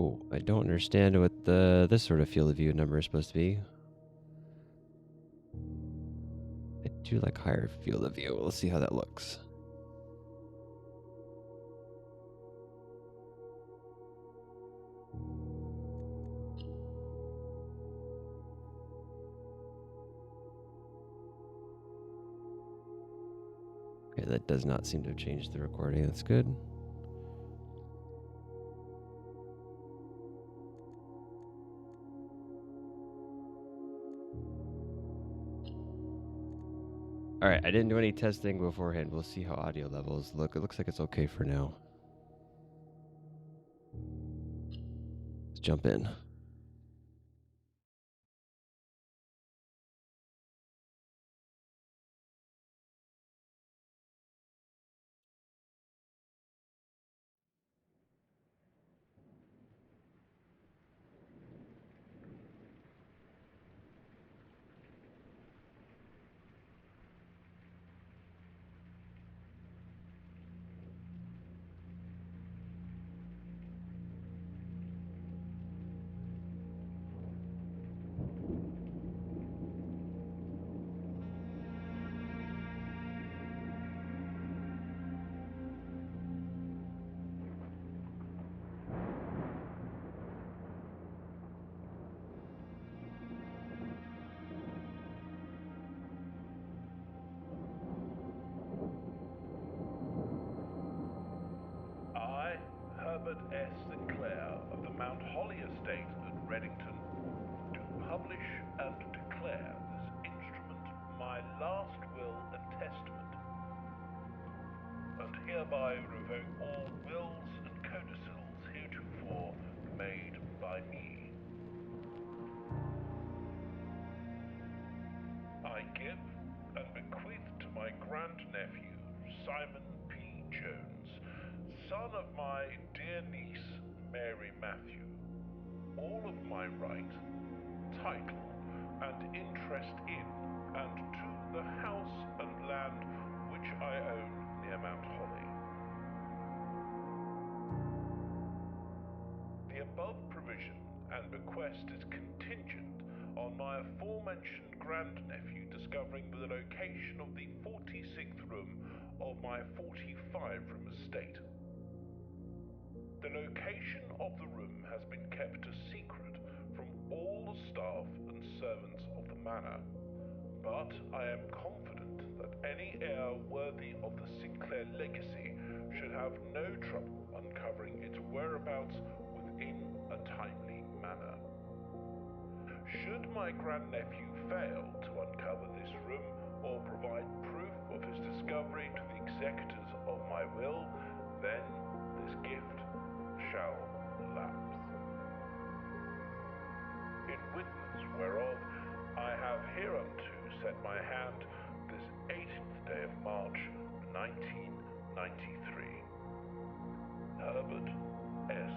Oh, I don't understand what this sort of field of view number is supposed to be. I do like higher field of view. Let's see how that looks. Okay, that does not seem to have changed the recording. That's good. All right, I didn't do any testing beforehand. We'll see how audio levels look. It looks like it's okay for now. Let's jump in. I, Herbert S. Sinclair of the Mount Holly Estate at Reddington, do publish and declare this instrument my last will and testament, and hereby revoke all wills and codicils heretofore made by me. I give and bequeath to my grandnephew, Simon P. Jones, son of my dear niece, Mary Matthew, all of my right, title, and interest in and to the house and land which I own near Mount Holly. The above provision and bequest is contingent on my aforementioned grandnephew discovering the location of the 46th room of my 45-room estate. The location of the room has been kept a secret from all the staff and servants of the manor, but I am confident that any heir worthy of the Sinclair legacy should have no trouble uncovering its whereabouts within a timely manner. Should my grandnephew fail to uncover this room or provide proof of his discovery to the executors of my will, then this gift shall lapse. In witness whereof I have hereunto set my hand this 18th day of March, 1993. Herbert S.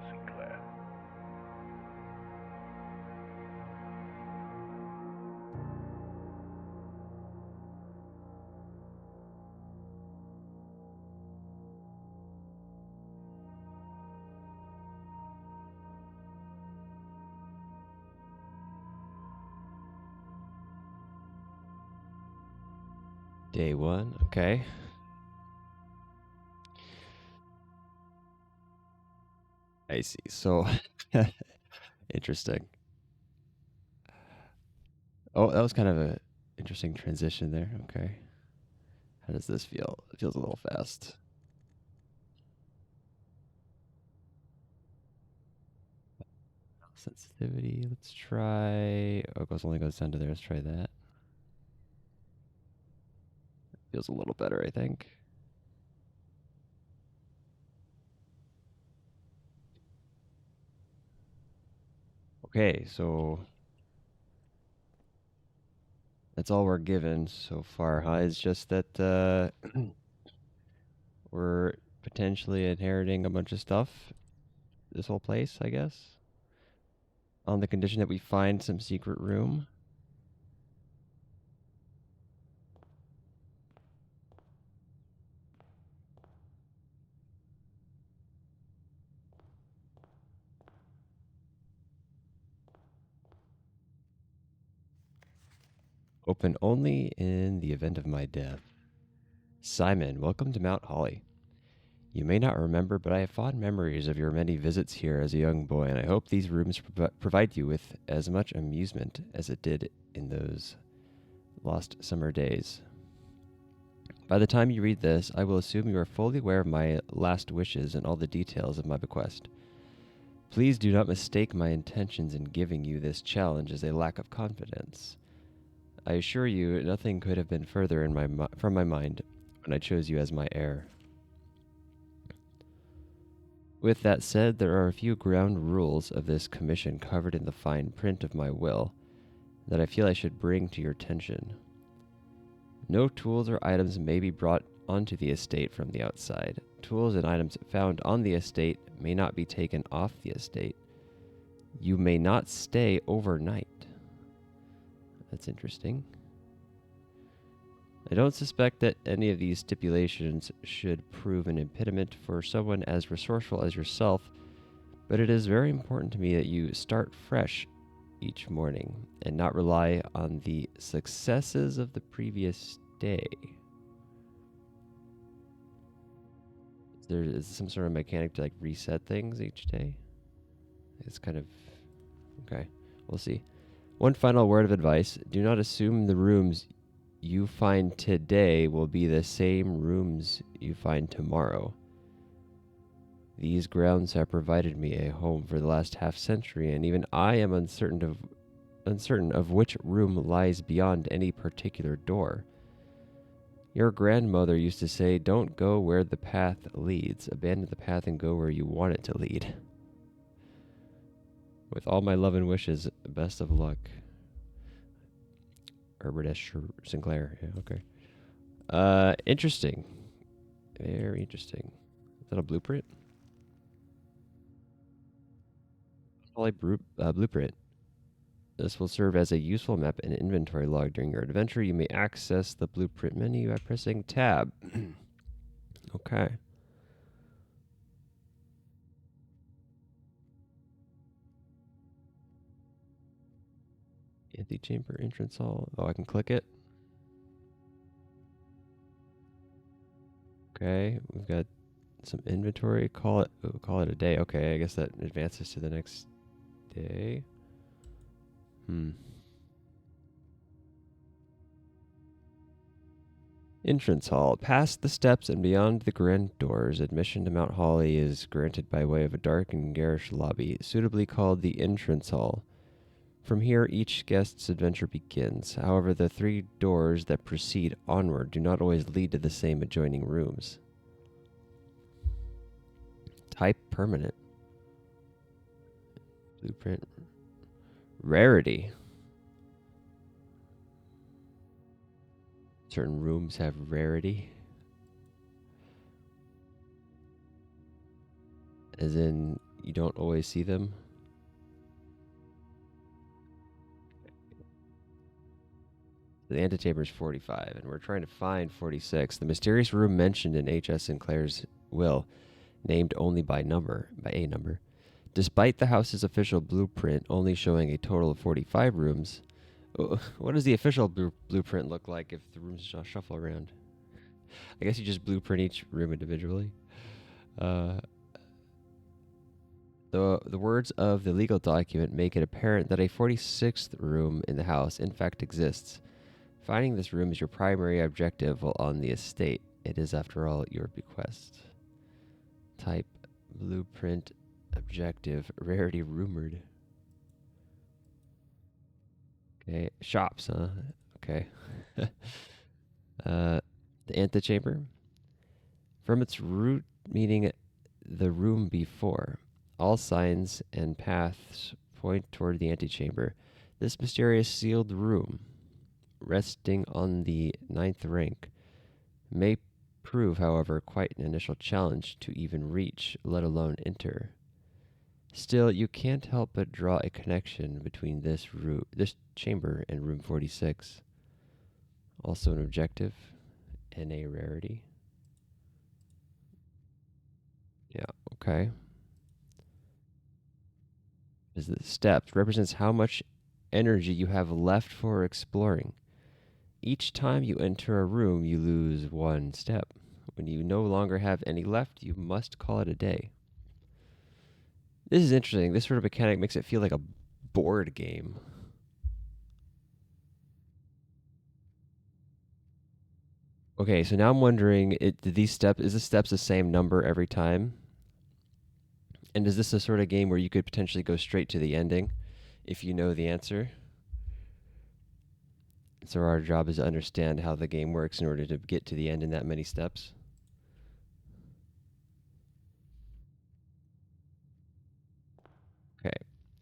Sinclair. Day one, okay. I see. So, interesting. Oh, that was kind of a interesting transition there. Okay. How does this feel? It feels a little fast. Sensitivity. Let's try. Oh, it only goes down to there. Let's try that. Feels a little better, I think. Okay, so that's all we're given so far, huh? It's just that we're potentially inheriting a bunch of stuff. This whole place, I guess. On the condition that we find some secret room. Open only in the event of my death. Simon, welcome to Mount Holly. You may not remember, but I have fond memories of your many visits here as a young boy, and I hope these rooms provide you with as much amusement as it did in those lost summer days. By the time you read this, I will assume you are fully aware of my last wishes and all the details of my bequest. Please do not mistake my intentions in giving you this challenge as a lack of confidence. I assure you, nothing could have been further from my mind when I chose you as my heir. With that said, there are a few ground rules of this commission covered in the fine print of my will that I feel I should bring to your attention. No tools or items may be brought onto the estate from the outside. Tools and items found on the estate may not be taken off the estate. You may not stay overnight. That's interesting. I don't suspect that any of these stipulations should prove an impediment for someone as resourceful as yourself, but it is very important to me that you start fresh each morning and not rely on the successes of the previous day. Is some sort of mechanic to like reset things each day? It's kind of okay. We'll see. One final word of advice: do not assume the rooms you find today will be the same rooms you find tomorrow. These grounds have provided me a home for the last half century, and even I am uncertain of which room lies beyond any particular door. Your grandmother used to say, "Don't go where the path leads. Abandon the path and go where you want it to lead." With all my love and wishes, best of luck. Herbert S. Sinclair. Yeah, okay. Interesting. Very interesting. Is that a blueprint? Holly blueprint. This will serve as a useful map and inventory log during your adventure. You may access the blueprint menu by pressing tab. Okay. Antechamber entrance hall. Oh, I can click it. Okay, we've got some inventory. Call it a day. Okay, I guess that advances to the next day. Entrance hall. Past the steps and beyond the grand doors, admission to Mount Holly is granted by way of a dark and garish lobby, suitably called the entrance hall. From here, each guest's adventure begins. However, the 3 doors that proceed onward do not always lead to the same adjoining rooms. Type permanent. Blueprint. Rarity. Certain rooms have rarity. As in, you don't always see them. The antechamber is 45, and we're trying to find 46. The mysterious room mentioned in H.S. Sinclair's will, named only by a number. Despite the house's official blueprint only showing a total of 45 rooms, what does the official blueprint look like if the rooms shuffle around? I guess you just blueprint each room individually. The words of the legal document make it apparent that a 46th room in the house in fact exists. Finding this room is your primary objective while on the estate. It is, after all, your bequest. Type, blueprint, objective, rarity rumored. Okay, shops, huh? Okay. The antechamber. From its root meaning the room before, all signs and paths point toward the antechamber. This mysterious sealed room, resting on the 9th rank, may prove, however, quite an initial challenge to even reach, let alone enter. Still, you can't help but draw a connection between this chamber and room 46. Also an objective and a rarity. Yeah, okay. Is the steps represents how much energy you have left for exploring. Each time you enter a room, you lose 1 step. When you no longer have any left, you must call it a day. This is interesting. This sort of mechanic makes it feel like a board game. Okay, so now I'm wondering, is the steps the same number every time? And is this a sort of game where you could potentially go straight to the ending if you know the answer? So our job is to understand how the game works in order to get to the end in that many steps. Okay,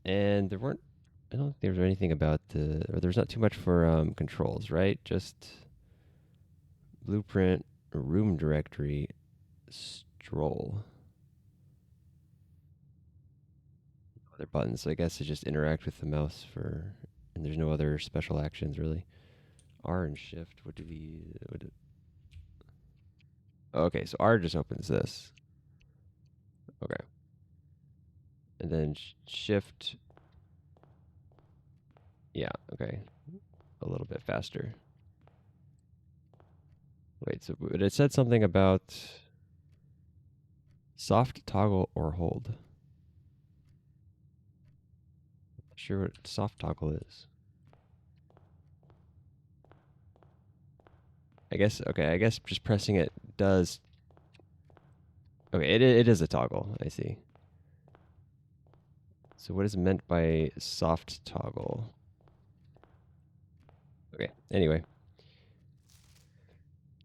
and I don't think there was anything about or there's not too much for controls, right? Just blueprint, room directory, stroll. Other buttons, so I guess to just interact with the mouse and there's no other special actions really. R and shift, okay, so R just opens this. Okay. And then shift, yeah, okay. A little bit faster. Wait, so but it said something about soft toggle or hold. Not sure what soft toggle is. I guess just pressing it does. Okay, it is a toggle, I see. So what is meant by soft toggle? Okay, anyway.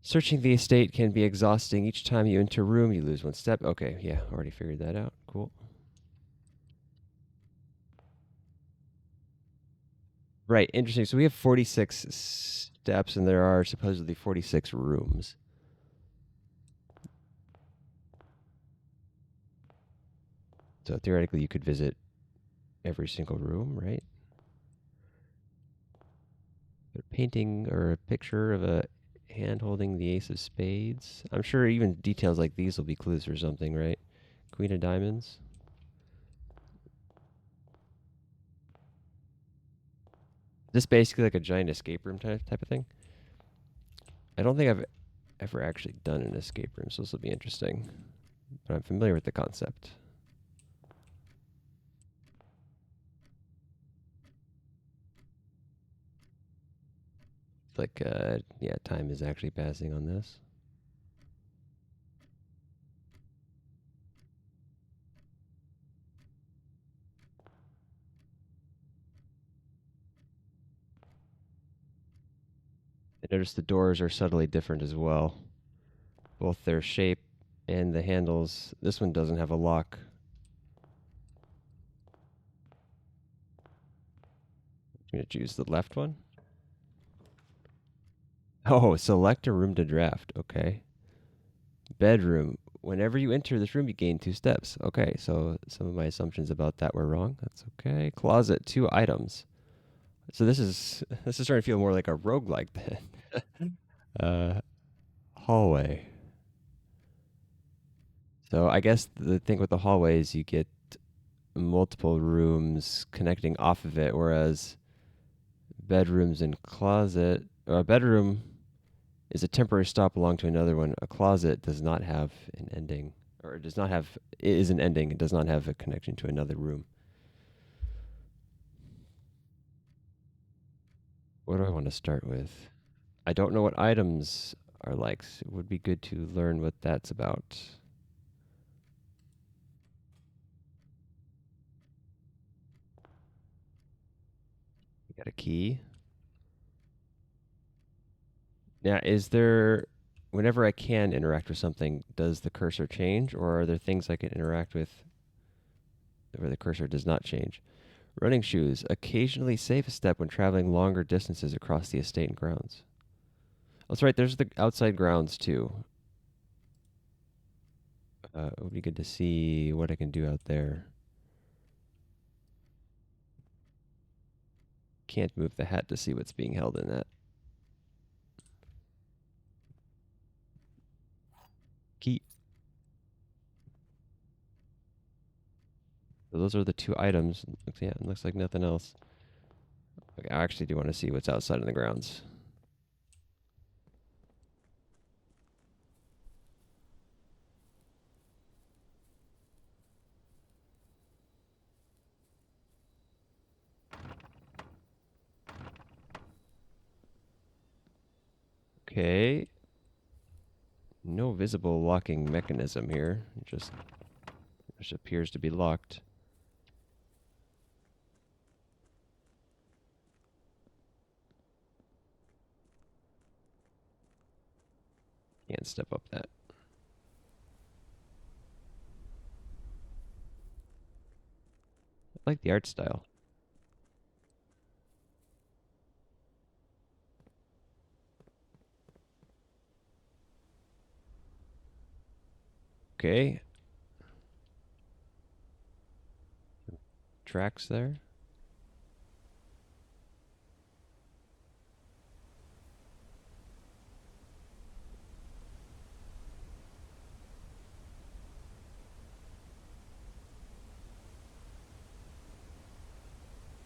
Searching the estate can be exhausting. Each time you enter a room, you lose 1 step. Okay, yeah, already figured that out. Cool. Right, interesting. So we have 46 steps, and there are supposedly 46 rooms. So theoretically, you could visit every single room, right? A painting or a picture of a hand holding the ace of spades. I'm sure even details like these will be clues or something, right? Queen of diamonds. This basically like a giant escape room type of thing. I don't think I've ever actually done an escape room, so this will be interesting. But I'm familiar with the concept. Like, yeah, time is actually passing on this. I notice the doors are subtly different as well. Both their shape and the handles. This one doesn't have a lock. I'm going to choose the left one. Oh, select a room to draft. Okay. Bedroom. Whenever you enter this room, you gain 2 steps. Okay, so some of my assumptions about that were wrong. That's okay. Closet, 2 items. So this is starting to feel more like a roguelike then. Hallway. So I guess the thing with the hallway is you get multiple rooms connecting off of it, whereas bedrooms and closet, or a bedroom is a temporary stop along to another one. A closet does not have an ending, or it is an ending. It does not have a connection to another room. What do I want to start with? I don't know what items are like. So it would be good to learn what that's about. You got a key. Now, whenever I can interact with something, does the cursor change, or are there things I can interact with where the cursor does not change? Running shoes. Occasionally save a step when traveling longer distances across the estate and grounds. That's right, there's the outside grounds too. It would be good to see what I can do out there. Can't move the hat to see what's being held in that. Key. So those are the 2 items. Looks like nothing else. Okay, I actually do want to see what's outside in the grounds. Okay. No visible locking mechanism here. It just appears to be locked. Can't step up that. I like the art style. Okay. Tracks there.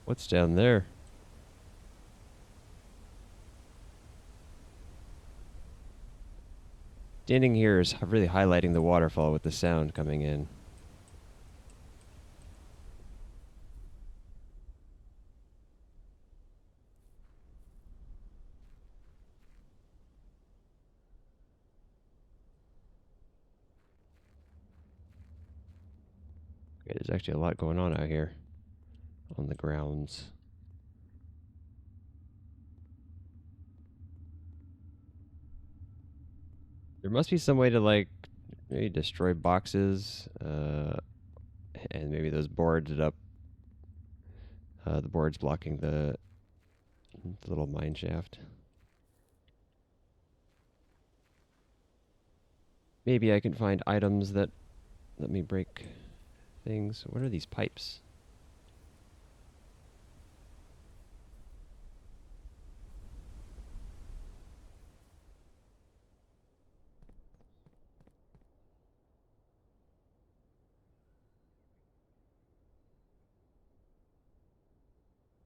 What's down there? Standing here is really highlighting the waterfall with the sound coming in. Okay, there's actually a lot going on out here on the grounds. There must be some way to, like, maybe destroy boxes, and maybe those boarded up. The board's blocking the little mine shaft. Maybe I can find items that let me break things. What are these pipes?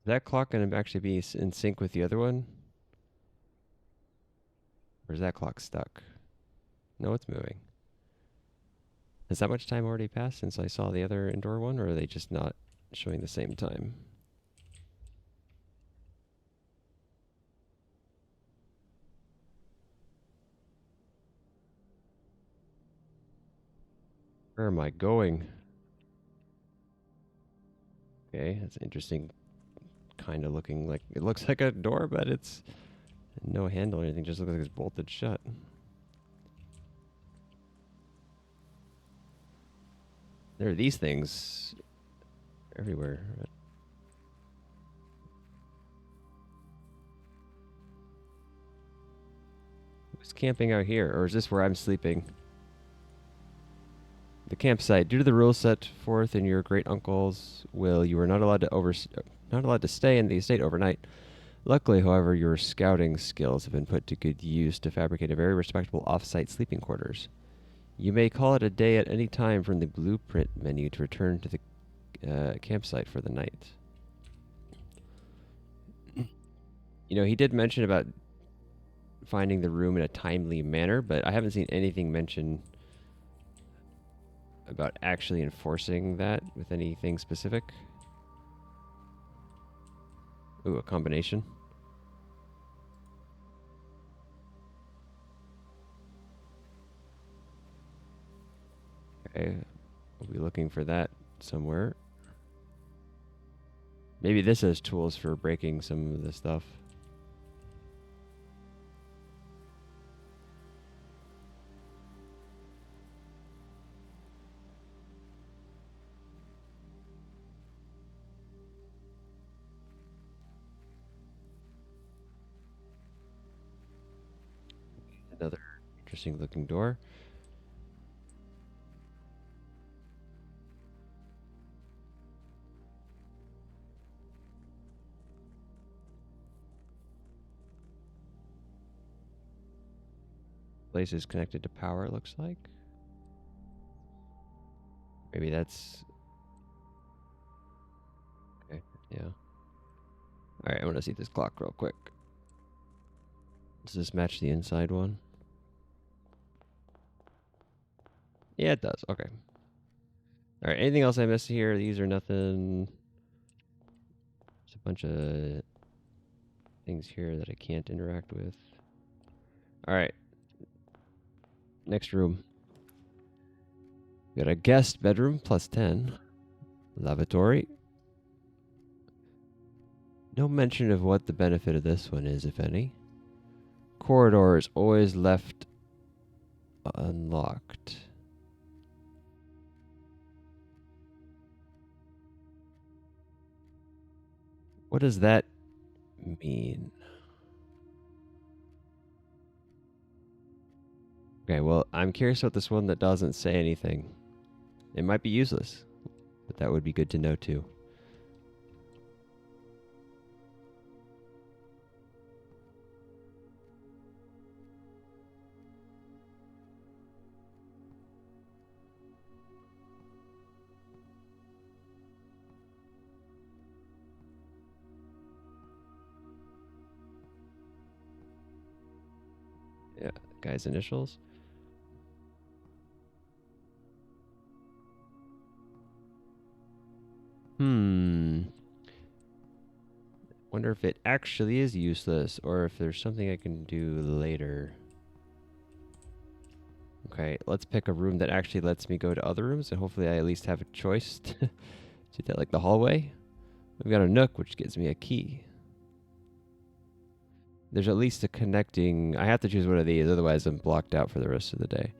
Is that clock going to actually be in sync with the other one? Or is that clock stuck? No, it's moving. Has that much time already passed since I saw the other indoor one, or are they just not showing the same time? Where am I going? Okay, that's interesting. Kind of looking like it looks like a door, but it's no handle or anything. Just looks like it's bolted shut. There are these things everywhere. Who's camping out here, or is this where I'm sleeping? The campsite. Due to the rules set forth in your great uncle's will, you are not allowed to stay in the estate overnight. Luckily, however, your scouting skills have been put to good use to fabricate a very respectable off-site sleeping quarters. You may call it a day at any time from the blueprint menu to return to the campsite for the night. You know, he did mention about finding the room in a timely manner, but I haven't seen anything mention about actually enforcing that with anything specific. Ooh, a combination. Okay, we'll be looking for that somewhere. Maybe this has tools for breaking some of the stuff. Another interesting looking door. Place is connected to power, it looks like. Maybe that's... Okay, yeah. Alright, I want to see this clock real quick. Does this match the inside one? Yeah, it does. Okay. Alright, anything else I missed here? These are nothing. There's a bunch of things here that I can't interact with. All right. Next room. We got a guest bedroom plus 10. Lavatory. No mention of what the benefit of this one is, if any. Corridor is always left unlocked. What does that mean? Okay, well, I'm curious about this one that doesn't say anything. It might be useless, but that would be good to know too. Yeah, guy's initials. Wonder if it actually is useless or if there's something I can do later. Okay, let's pick a room that actually lets me go to other rooms, and hopefully I at least have a choice to do that, like the hallway. We've got a nook, which gives me a key. There's at least a connecting... I have to choose one of these, otherwise I'm blocked out for the rest of the day.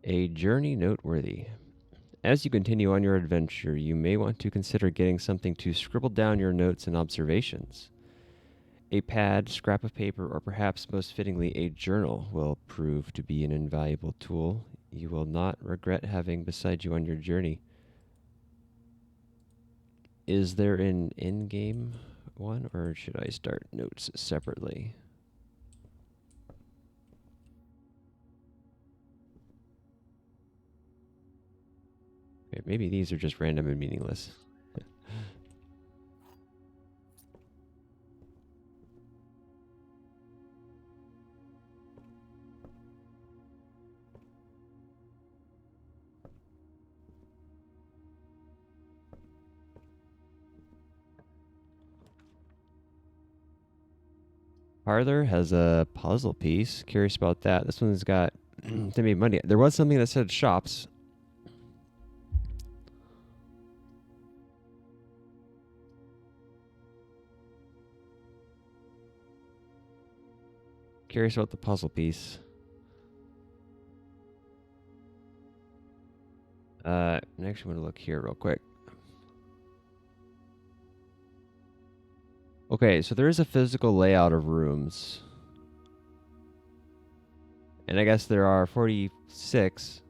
A journey noteworthy. As you continue on your adventure, you may want to consider getting something to scribble down your notes and observations. A pad, scrap of paper, or perhaps most fittingly a journal will prove to be an invaluable tool you will not regret having beside you on your journey. Is there an in-game one, or should I start notes separately? Okay, maybe these are just random and meaningless. Parlor has a puzzle piece. Curious about that. This one's got they made money. There was something that said shops. Curious about the puzzle piece. Next, I'm gonna look here real quick. Okay, so there is a physical layout of rooms. And I guess there are 46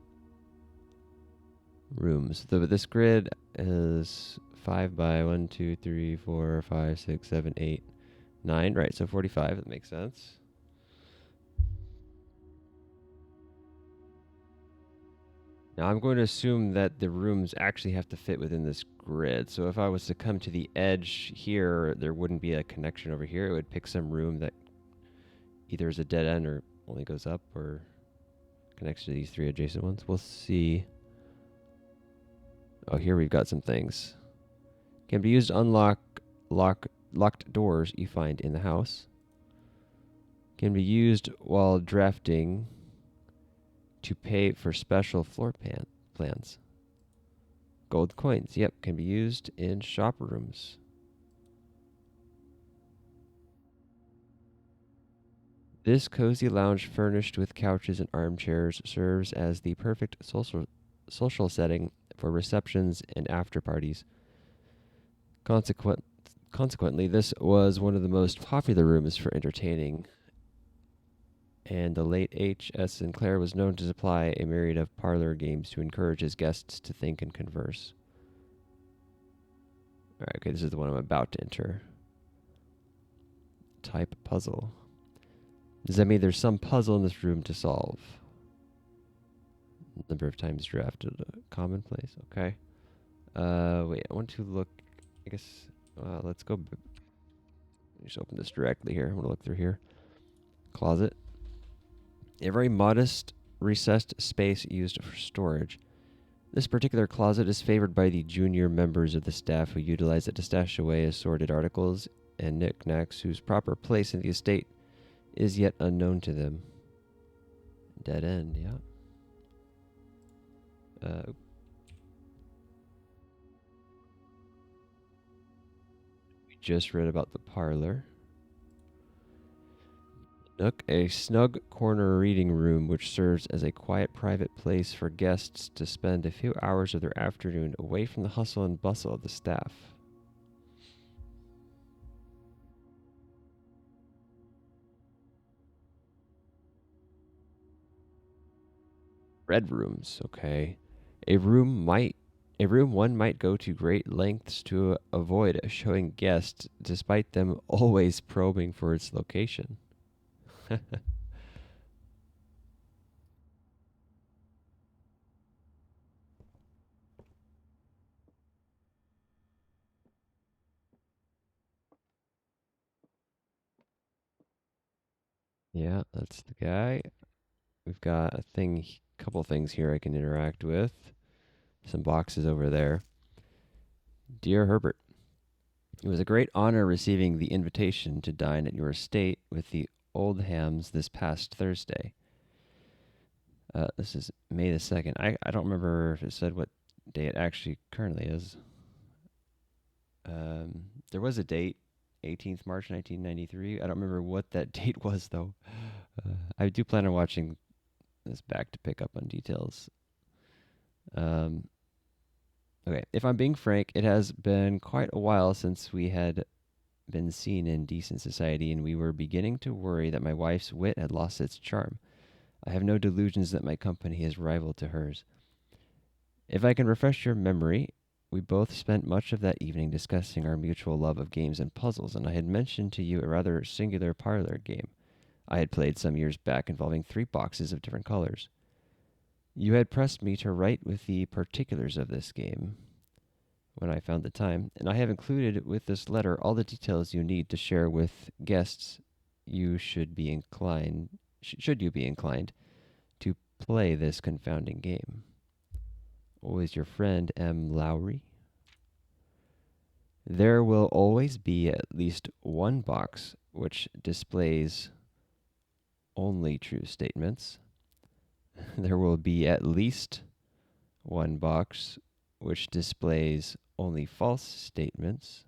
rooms. This grid is 5 by 1, 2, 3, 4, 5, 6, 7, 8, 9. Right, so 45. That makes sense. Now I'm going to assume that the rooms actually have to fit within this grid. So if I was to come to the edge here, there wouldn't be a connection over here. It would pick some room that either is a dead end or only goes up or connects to these 3 adjacent ones. We'll see. Oh, here we've got some things. Can be used to unlock locked doors you find in the house. Can be used while drafting to pay for special floor plans. Gold coins, yep, can be used in shop rooms. This cozy lounge furnished with couches and armchairs serves as the perfect social setting for receptions and after parties. Consequently, this was one of the most popular rooms for entertaining, and the late H.S. Sinclair was known to supply a myriad of parlor games to encourage his guests to think and converse. Alright, okay, this is the one I'm about to enter. Type puzzle. Does that mean there's some puzzle in this room to solve? Number of times drafted. Commonplace, okay. Wait, I want to look, I guess, let's go. Just open this directly here. I want to look through here. Closet. A very modest recessed space used for storage. This particular closet is favored by the junior members of the staff who utilize it to stash away assorted articles and knickknacks whose proper place in the estate is yet unknown to them. Dead end, yeah. We just read about the parlor. Nook, a snug corner reading room which serves as a quiet private place for guests to spend a few hours of their afternoon away from the hustle and bustle of the staff. Red rooms, okay. A room one might go to great lengths to avoid showing guests despite them always probing for its location. Yeah, that's the guy. We've got couple things here I can interact with. Some boxes over there. Dear Herbert, it was a great honor receiving the invitation to dine at your estate with the Oldhams this past Thursday. This is May the 2nd. I don't remember if it said what day it actually currently is. There was a date, 18th March 1993. I don't remember what that date was, though. I do plan on watching this back to pick up on details. Okay, if I'm being frank, it has been quite a while since we had been seen in decent society, and we were beginning to worry that my wife's wit had lost its charm. I have no delusions that my company is rival to hers. If I can refresh your memory, we both spent much of that evening discussing our mutual love of games and puzzles, and I had mentioned to you a rather singular parlor game I had played some years back involving 3 boxes of different colors. You had pressed me to write with the particulars of this game when I found the time, and I have included with this letter all the details you need to share with guests you should you be inclined to play this confounding game. Always your friend, M. Lowry. There will always be at least one box which displays only true statements. There will be at least one box which displays only false statements.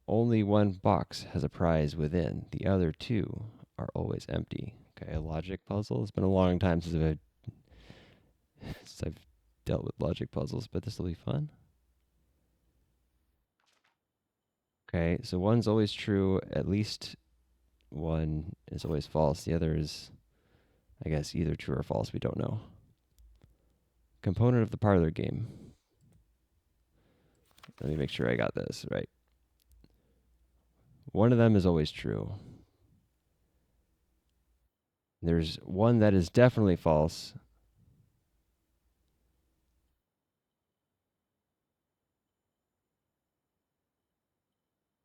Only one box has a prize within. The other 2 are always empty. Okay, a logic puzzle. It's been a long time since I've dealt with logic puzzles, but this will be fun. Okay, so one's always true. At least one is always false. The other is, I guess, either true or false. We don't know. Component of the parlor game. Let me make sure I got this right. One of them is always true. There's one that is definitely false.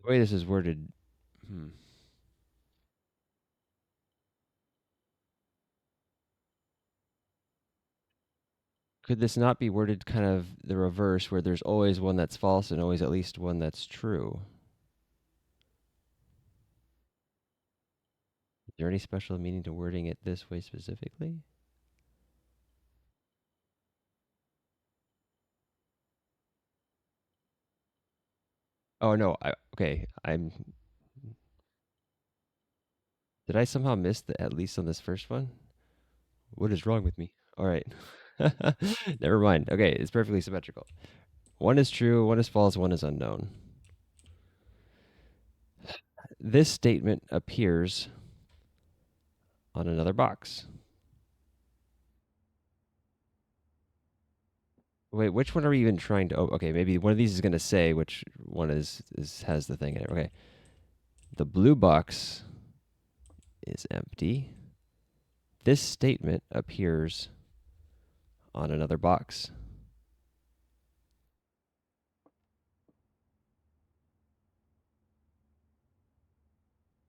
The way this is worded, could this not be worded kind of the reverse, where there's always one that's false and always at least one that's true? Is there any special meaning to wording it this way specifically? Oh no, I'm did I somehow miss the at least on this first one? What is wrong with me? All right. Never mind. Okay, it's perfectly symmetrical. One is true, one is false, one is unknown. This statement appears on another box. Wait, which one are we even trying to? Oh, okay, maybe one of these is going to say which one has the thing in it. Okay, the blue box is empty. This statement appears on another box.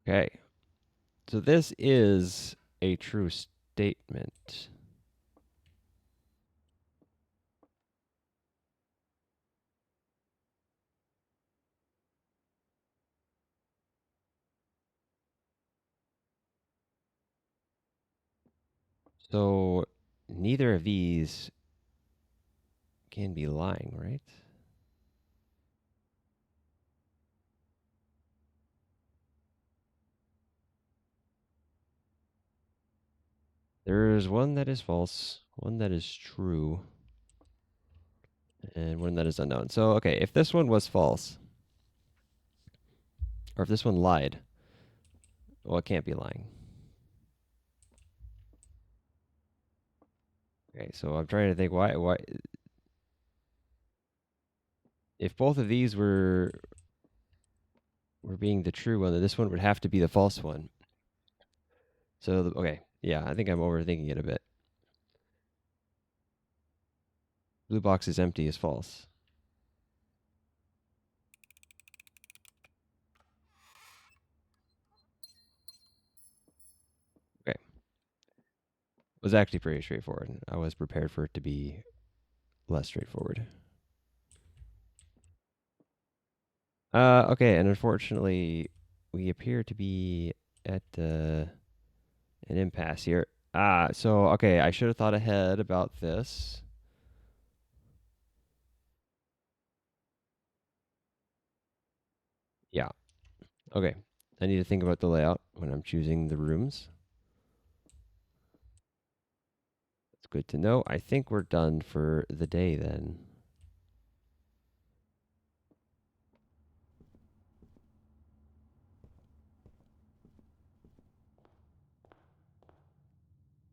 Okay, so this is a true statement. So neither of these can be lying, right? There is one that is false, one that is true, and one that is unknown. So, okay, if this one was false, or if this one lied, well, it can't be lying. Okay, so I'm trying to think why if both of these were being the true one, then this one would have to be the false one. So, okay, yeah, I think I'm overthinking it a bit. Blue box is empty is false. Okay. It was actually pretty straightforward. I was prepared for it to be less straightforward. Okay, and unfortunately, we appear to be at an impasse here. So, okay, I should have thought ahead about this. Yeah. Okay. I need to think about the layout when I'm choosing the rooms. It's good to know. I think we're done for the day then.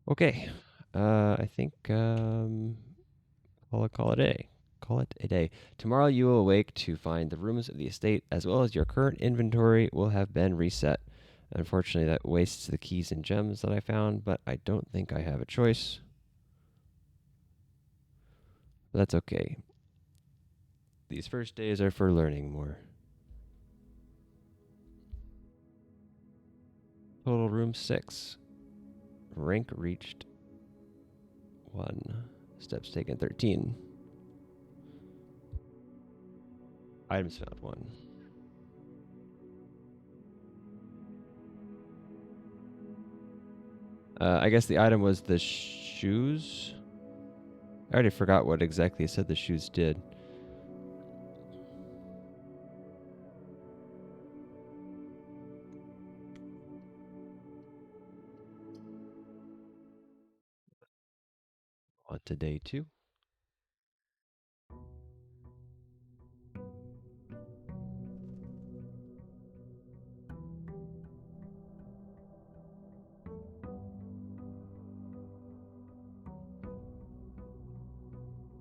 Okay. I think call it a day. Call it a day. Tomorrow you will awake to find the rooms of the estate as well as your current inventory will have been reset. Unfortunately, that wastes the keys and gems that I found, but I don't think I have a choice. That's okay. These first days are for learning more. Total room 6. Rank reached 1. Steps taken 13. Items found 1. I guess the item was the shoes. I already forgot what exactly it said the shoes did. On to day 2.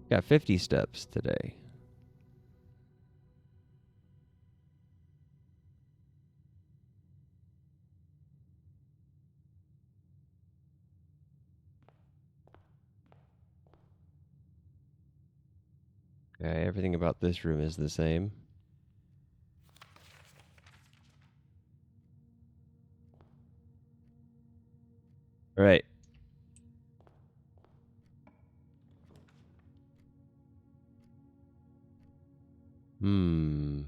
Got 50 steps today. Okay, everything about this room is the same. All right.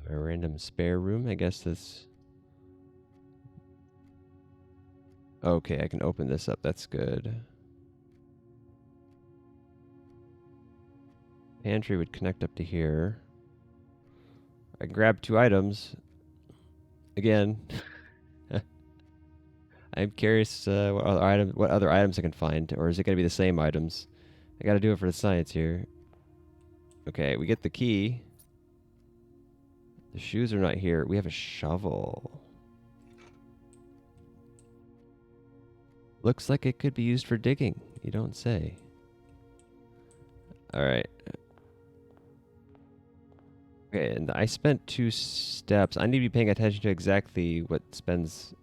A random spare room. I guess this. Okay, I can open this up. That's good. Pantry would connect up to here. I can grab 2 items. Again. I'm curious what other items I can find, or is it gonna be the same items? I gotta do it for the science here. Okay, we get the key. The shoes are not here. We have a shovel. Looks like it could be used for digging. You don't say. All right. Okay, and I spent 2 steps. I need to be paying attention to exactly what spends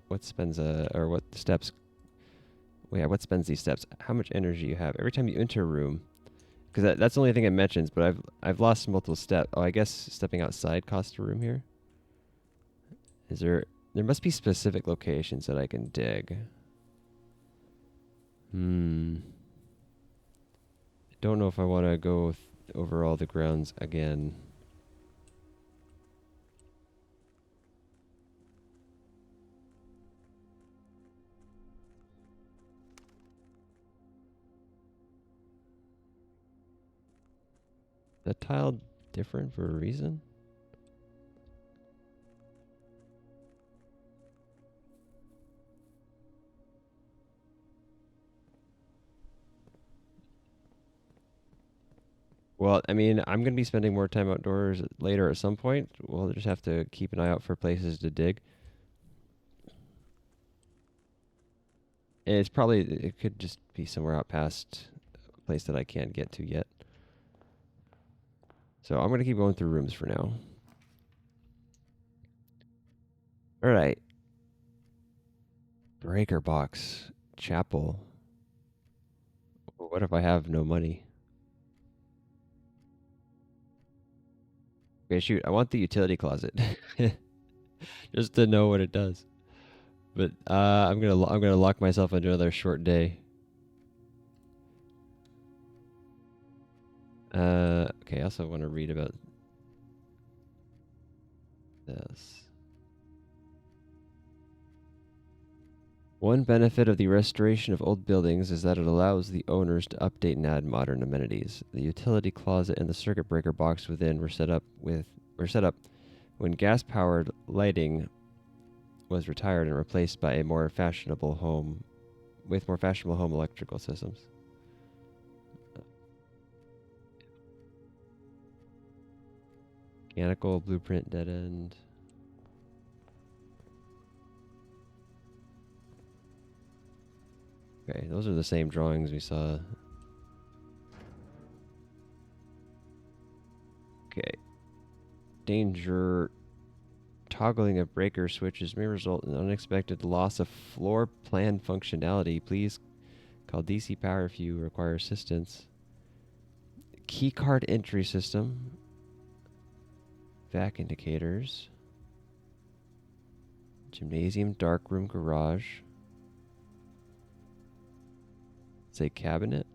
or what steps. Well, yeah, what spends these steps? How much energy you have every time you enter a room? Because that's the only thing it mentions. But I've lost multiple steps. Oh, I guess stepping outside costs a room here. Is there? There must be specific locations that I can dig. Don't know if I want to go over all the grounds again. That tile different for a reason? Well, I mean, I'm going to be spending more time outdoors later at some point. We'll just have to keep an eye out for places to dig. And it could just be somewhere out past a place that I can't get to yet. So I'm going to keep going through rooms for now. All right. Breaker box. Chapel. What if I have no money? Okay, shoot. I want the utility closet. Just to know what it does. But I'm gonna lock myself into another short day. Okay, I also want to read about this. One benefit of the restoration of old buildings is that it allows the owners to update and add modern amenities. The utility closet and the circuit breaker box within were set up when gas-powered lighting was retired and replaced by a more fashionable home electrical systems. Mechanical blueprint dead end. Okay, those are the same drawings we saw. Okay. Danger. Toggling of breaker switches may result in unexpected loss of floor plan functionality. Please call DC Power if you require assistance. Keycard entry system. Vac indicators. Gymnasium, darkroom, garage. Say cabinet.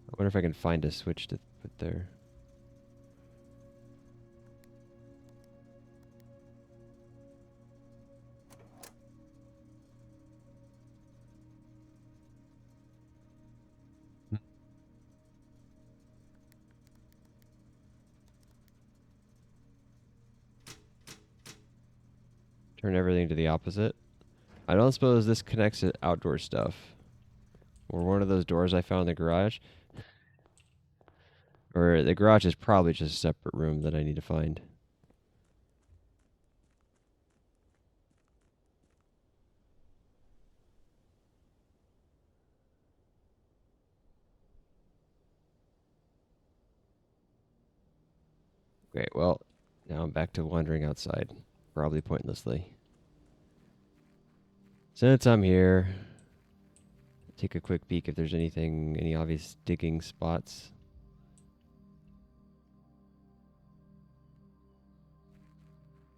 I wonder if I can find a switch to put there. Turn everything to the opposite. I don't suppose this connects to outdoor stuff. Or one of those doors I found in the garage. Or the garage is probably just a separate room that I need to find. Okay, well, now I'm back to wandering outside. Probably pointlessly. Since I'm here, take a quick peek if there's any obvious digging spots.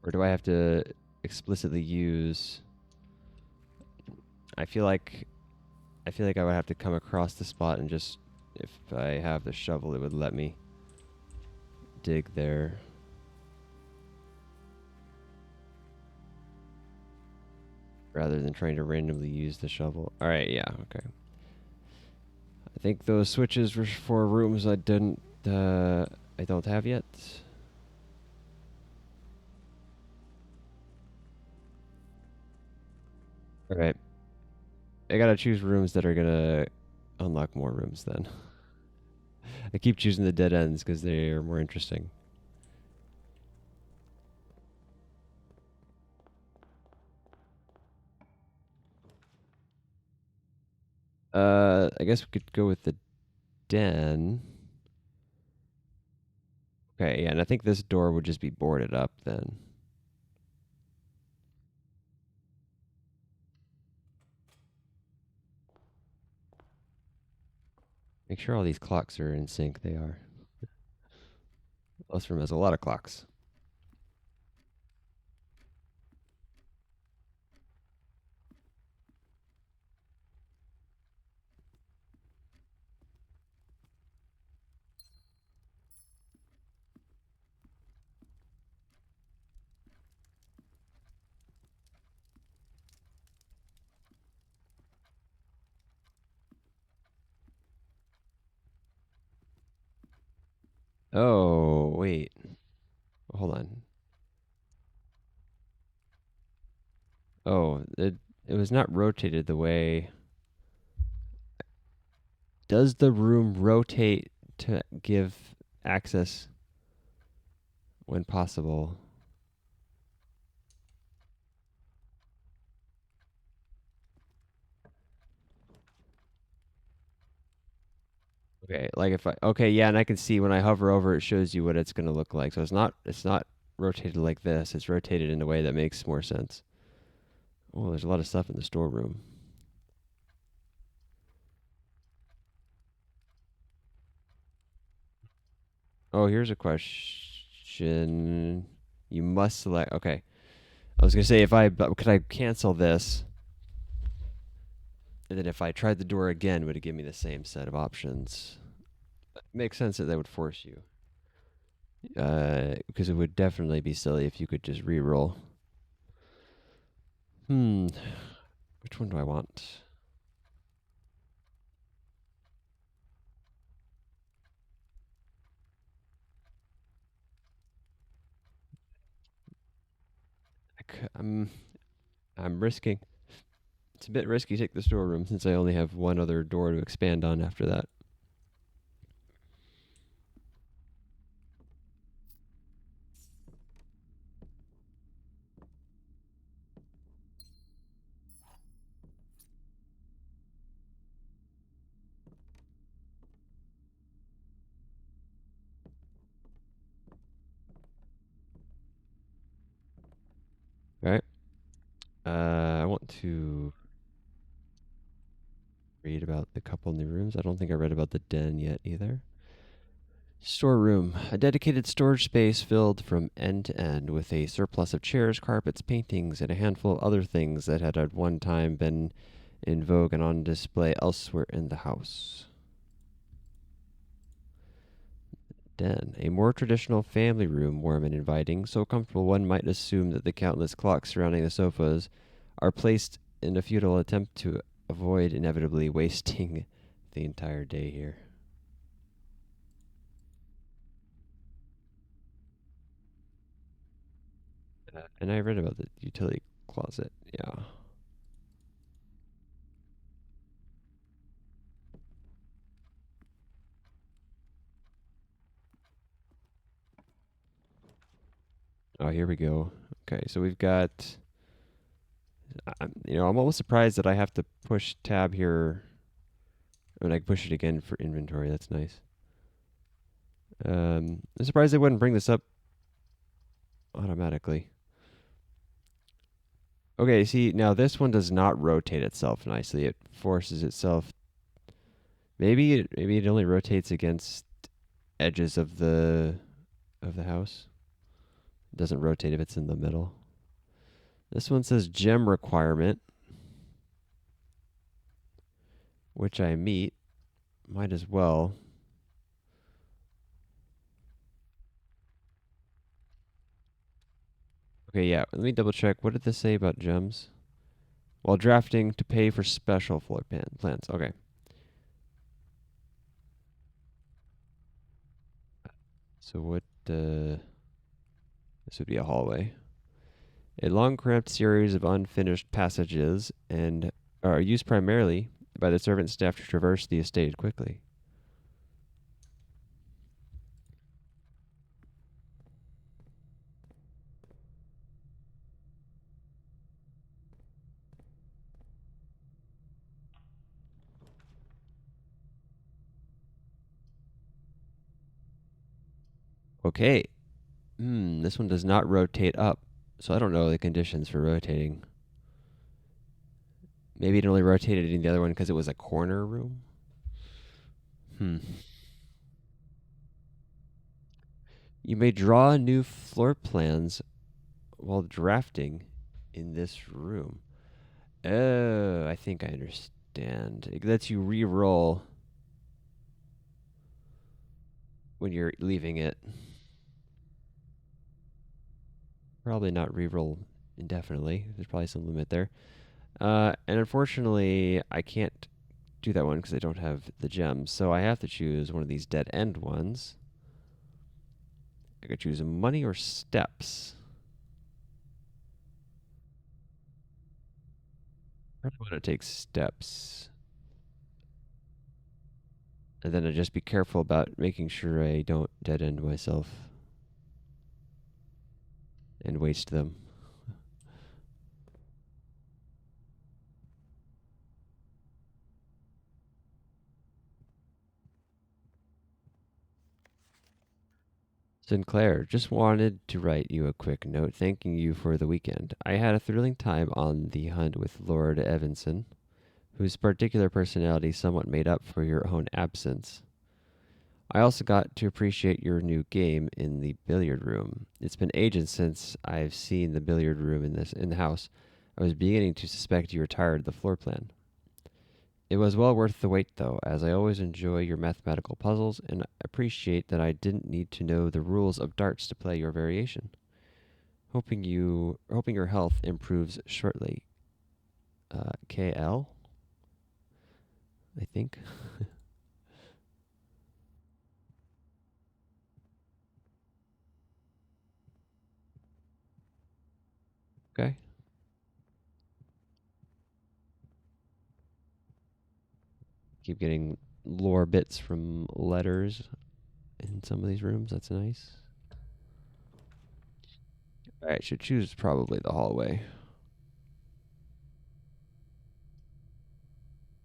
Or do I have to explicitly use... I feel like I would have to come across the spot and just, if I have the shovel, it would let me dig there. Rather than trying to randomly use the shovel. Alright, yeah, okay. I think those switches were for rooms I don't have yet. Alright. I gotta choose rooms that are gonna unlock more rooms then. I keep choosing the dead ends because they are more interesting. I guess we could go with the den. Okay, yeah, and I think this door would just be boarded up then. Make sure all these clocks are in sync. They are. This room has a lot of clocks. Oh, wait. Hold on. Oh, it was not rotated the way. Does the room rotate to give access when possible? Okay, like if I okay, yeah, and I can see when I hover over it shows you what it's going to look like. So it's not rotated like this. It's rotated in a way that makes more sense. Oh, there's a lot of stuff in the storeroom. Oh, here's a question. You must select. Okay. I was going to say if I could I cancel this and then if I tried the door again would it give me the same set of options? Makes sense that would force you. Because it would definitely be silly if you could just re-roll. Hmm. Which one do I want? I'm risking. It's a bit risky to take the storeroom since I only have one other door to expand on after that. All right. I want to read about the couple new rooms. I don't think I read about the den yet either. Storeroom, a dedicated storage space filled from end to end with a surplus of chairs, carpets, paintings, and a handful of other things that had at one time been in vogue and on display elsewhere in the house. Den, a more traditional family room, warm and inviting, so comfortable one might assume that the countless clocks surrounding the sofas are placed in a futile attempt to avoid inevitably wasting the entire day here. And I read about the utility closet. Yeah. Oh, here we go. Okay, so we've got. I'm almost surprised that I have to push tab here. I can push it again for inventory. That's nice. I'm surprised they wouldn't bring this up automatically. Okay, see, now this one does not rotate itself nicely. It forces itself. Maybe it only rotates against edges of the house. It doesn't rotate if it's in the middle. This one says gem requirement, which I meet. Might as well. Okay, yeah. Let me double check. What did this say about gems? While drafting to pay for special floor plans. Okay. So what? This would be a hallway. A long, cramped series of unfinished passages and are used primarily by the servant staff to traverse the estate quickly. Okay. This one does not rotate up, so I don't know the conditions for rotating. Maybe it only rotated in the other one because it was a corner room. Hmm. You may draw new floor plans while drafting in this room. Oh, I think I understand. It lets you re-roll when you're leaving it. Probably not re-roll indefinitely. There's probably some limit there. And unfortunately, I can't do that one because I don't have the gems. So I have to choose one of these dead end ones. I could choose money or steps. I probably want to take steps. And then I just be careful about making sure I don't dead end myself and waste them. Sinclair, just wanted to write you a quick note thanking you for the weekend. I had a thrilling time on the hunt with Lord Evanson, whose particular personality somewhat made up for your own absence. I also got to appreciate your new game in the billiard room. It's been ages since I've seen the billiard room in the house. I was beginning to suspect you retired the floor plan. It was well worth the wait, though, as I always enjoy your mathematical puzzles and appreciate that I didn't need to know the rules of darts to play your variation. Hoping your health improves shortly. KL, I think. Okay. Keep getting lore bits from letters in some of these rooms. That's nice. Alright, should choose probably the hallway.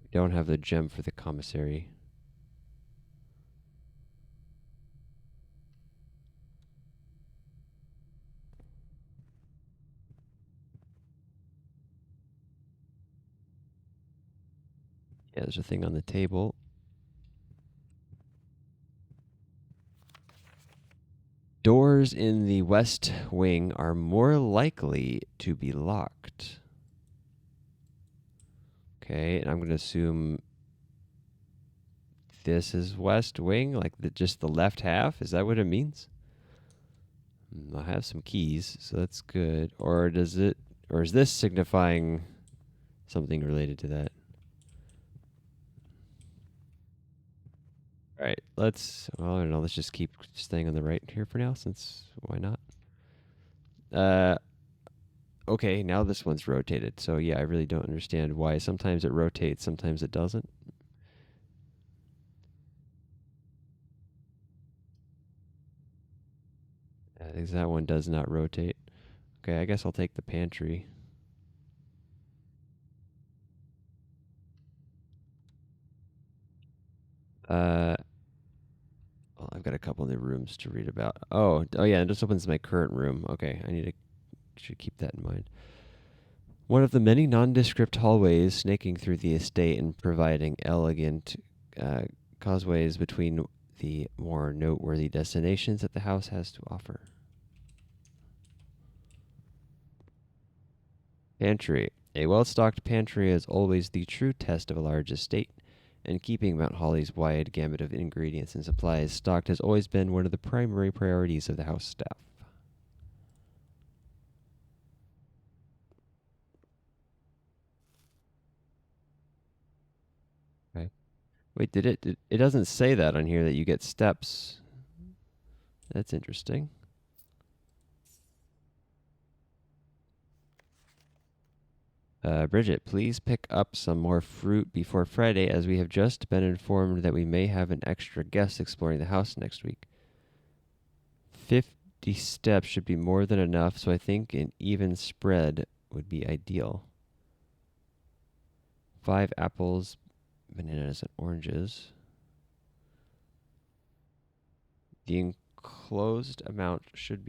We don't have the gem for the commissary. Yeah, there's a thing on the table. Doors in the west wing are more likely to be locked. Okay, and I'm going to assume this is west wing, like just the left half. Is that what it means? I have some keys, so that's good. Or is this signifying something related to that? All right, I don't know, let's just keep staying on the right here for now, since why not? Okay, now this one's rotated. So yeah, I really don't understand why sometimes it rotates, sometimes it doesn't. I think that one does not rotate. Okay, I guess I'll take the pantry. Well, I've got a couple new rooms to read about. Oh yeah, it just opens my current room. Okay, should keep that in mind. One of the many nondescript hallways snaking through the estate and providing elegant causeways between the more noteworthy destinations that the house has to offer. Pantry. A well-stocked pantry is always the true test of a large estate, and keeping Mount Holly's wide gamut of ingredients and supplies stocked has always been one of the primary priorities of the house staff. Okay. Wait, it doesn't say that on here that you get steps. That's interesting. Bridget, please pick up some more fruit before Friday, as we have just been informed that we may have an extra guest exploring the house next week. 50 steps should be more than enough, so I think an even spread would be ideal. 5 apples, bananas, and oranges. The enclosed amount should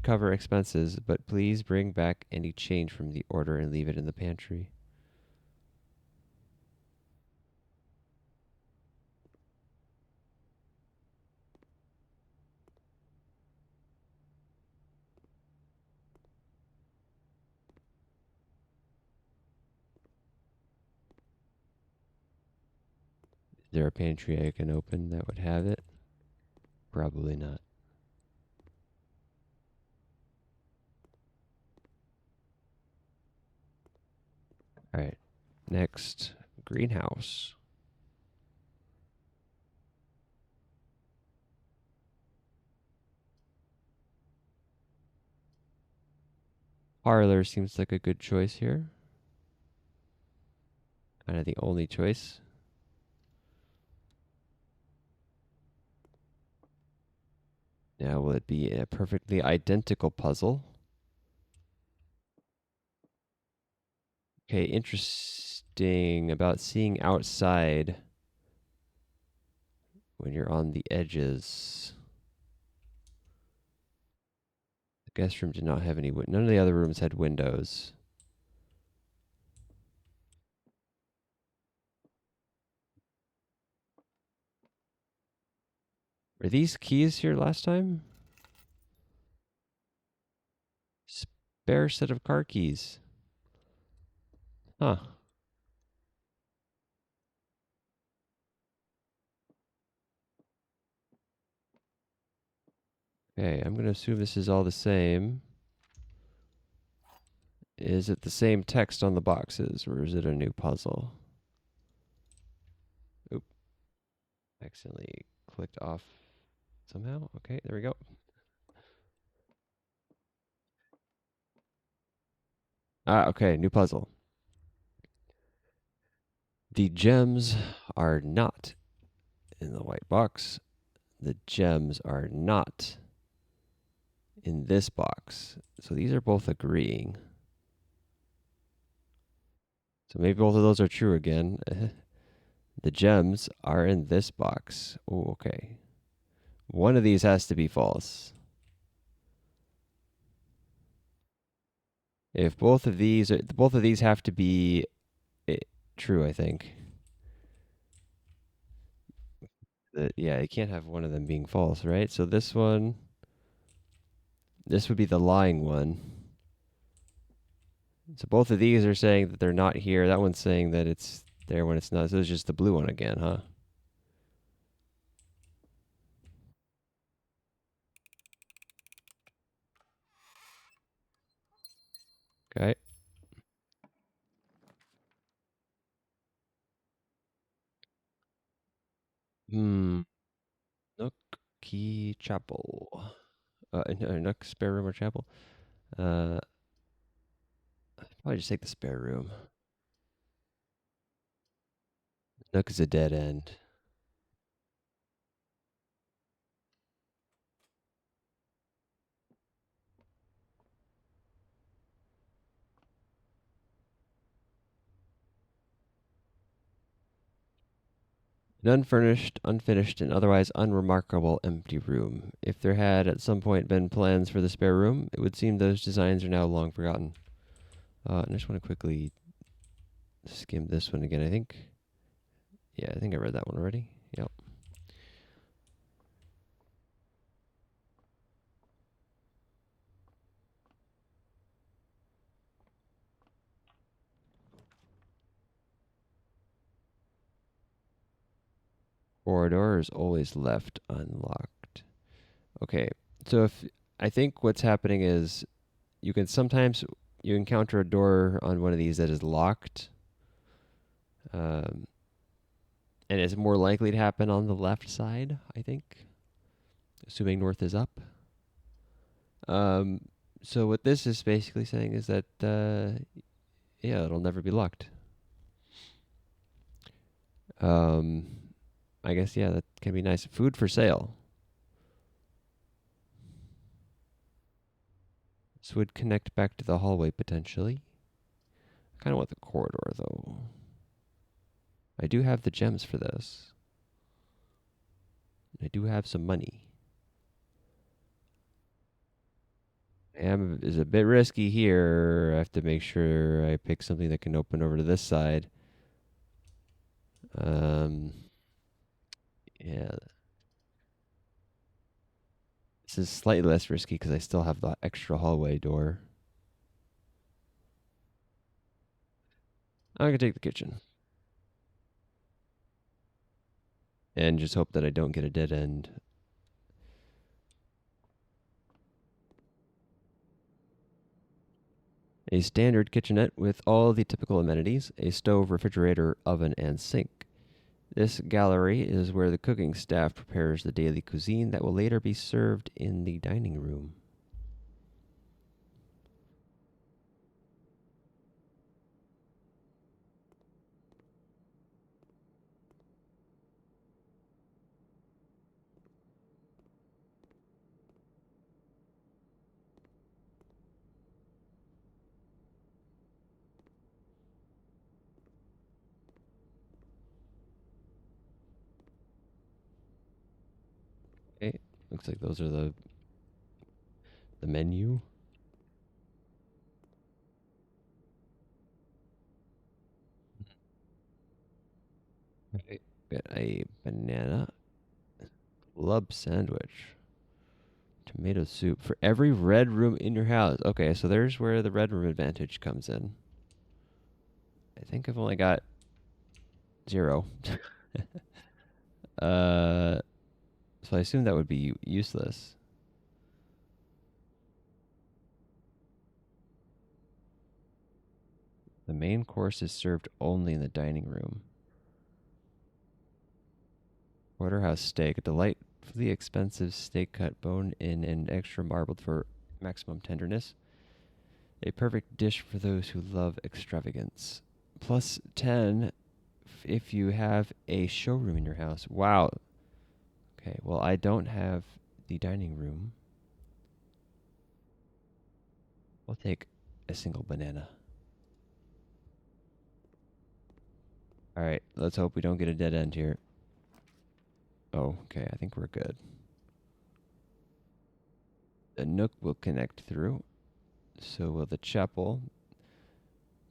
cover expenses, but please bring back any change from the order and leave it in the pantry. Is there a pantry I can open that would have it? Probably not. All right. Next, greenhouse. Parlor seems like a good choice here. Kind of the only choice. Now, will it be a perfectly identical puzzle? Okay, interesting about seeing outside when you're on the edges. The guest room did not have any. None of the other rooms had windows. Were these keys here last time? Spare set of car keys. Huh. Okay, I'm going to assume this is all the same. Is it the same text on the boxes, or is it a new puzzle? Oop. Accidentally clicked off somehow. Okay, there we go. Ah, okay, new puzzle. The gems are not in the white box. The gems are not in this box. So these are both agreeing. So maybe both of those are true again. The gems are in this box. Oh, okay. One of these has to be false. If both of these have to be true, I think. Yeah, you can't have one of them being false, right? So this would be the lying one. So both of these are saying that they're not here. That one's saying that it's there when it's not. So it's just the blue one again, huh? Okay. Nook, key, chapel. Nook, spare room or chapel. Probably just take the spare room. Nook is a dead end. An unfurnished, unfinished, and otherwise unremarkable empty room. If there had at some point been plans for the spare room, it would seem those designs are now long forgotten. And I just want to quickly skim this one again, I think. Yeah, I think I read that one already. Yep. Corridor is always left unlocked. Okay, so if I think what's happening is you can sometimes you encounter a door on one of these that is locked, and it's more likely to happen on the left side, I think, assuming north is up. So what this is basically saying is that yeah, it'll never be locked. I guess yeah, that can be nice. Food for sale. This would connect back to the hallway potentially. I kind of want the corridor though. I do have the gems for this. I do have some money. Is a bit risky here. I have to make sure I pick something that can open over to this side. Yeah. This is slightly less risky because I still have the extra hallway door. I'm gonna take the kitchen. And just hope that I don't get a dead end. A standard kitchenette with all the typical amenities, a stove, refrigerator, oven, and sink. This gallery is where the cooking staff prepares the daily cuisine that will later be served in the dining room. Looks like those are the menu. Okay. Got a banana club sandwich. Tomato soup for every red room in your house. Okay, so there's where the red room advantage comes in. I think I've only got 0. So I assume that would be useless. The main course is served only in the dining room. Porterhouse steak, a delightfully expensive steak cut, bone in and extra marbled for maximum tenderness. A perfect dish for those who love extravagance. Plus 10 if you have a showroom in your house. Wow. Okay, well, I don't have the dining room. I'll take a single banana. All right, let's hope we don't get a dead end here. Oh, okay, I think we're good. The nook will connect through. So will the chapel,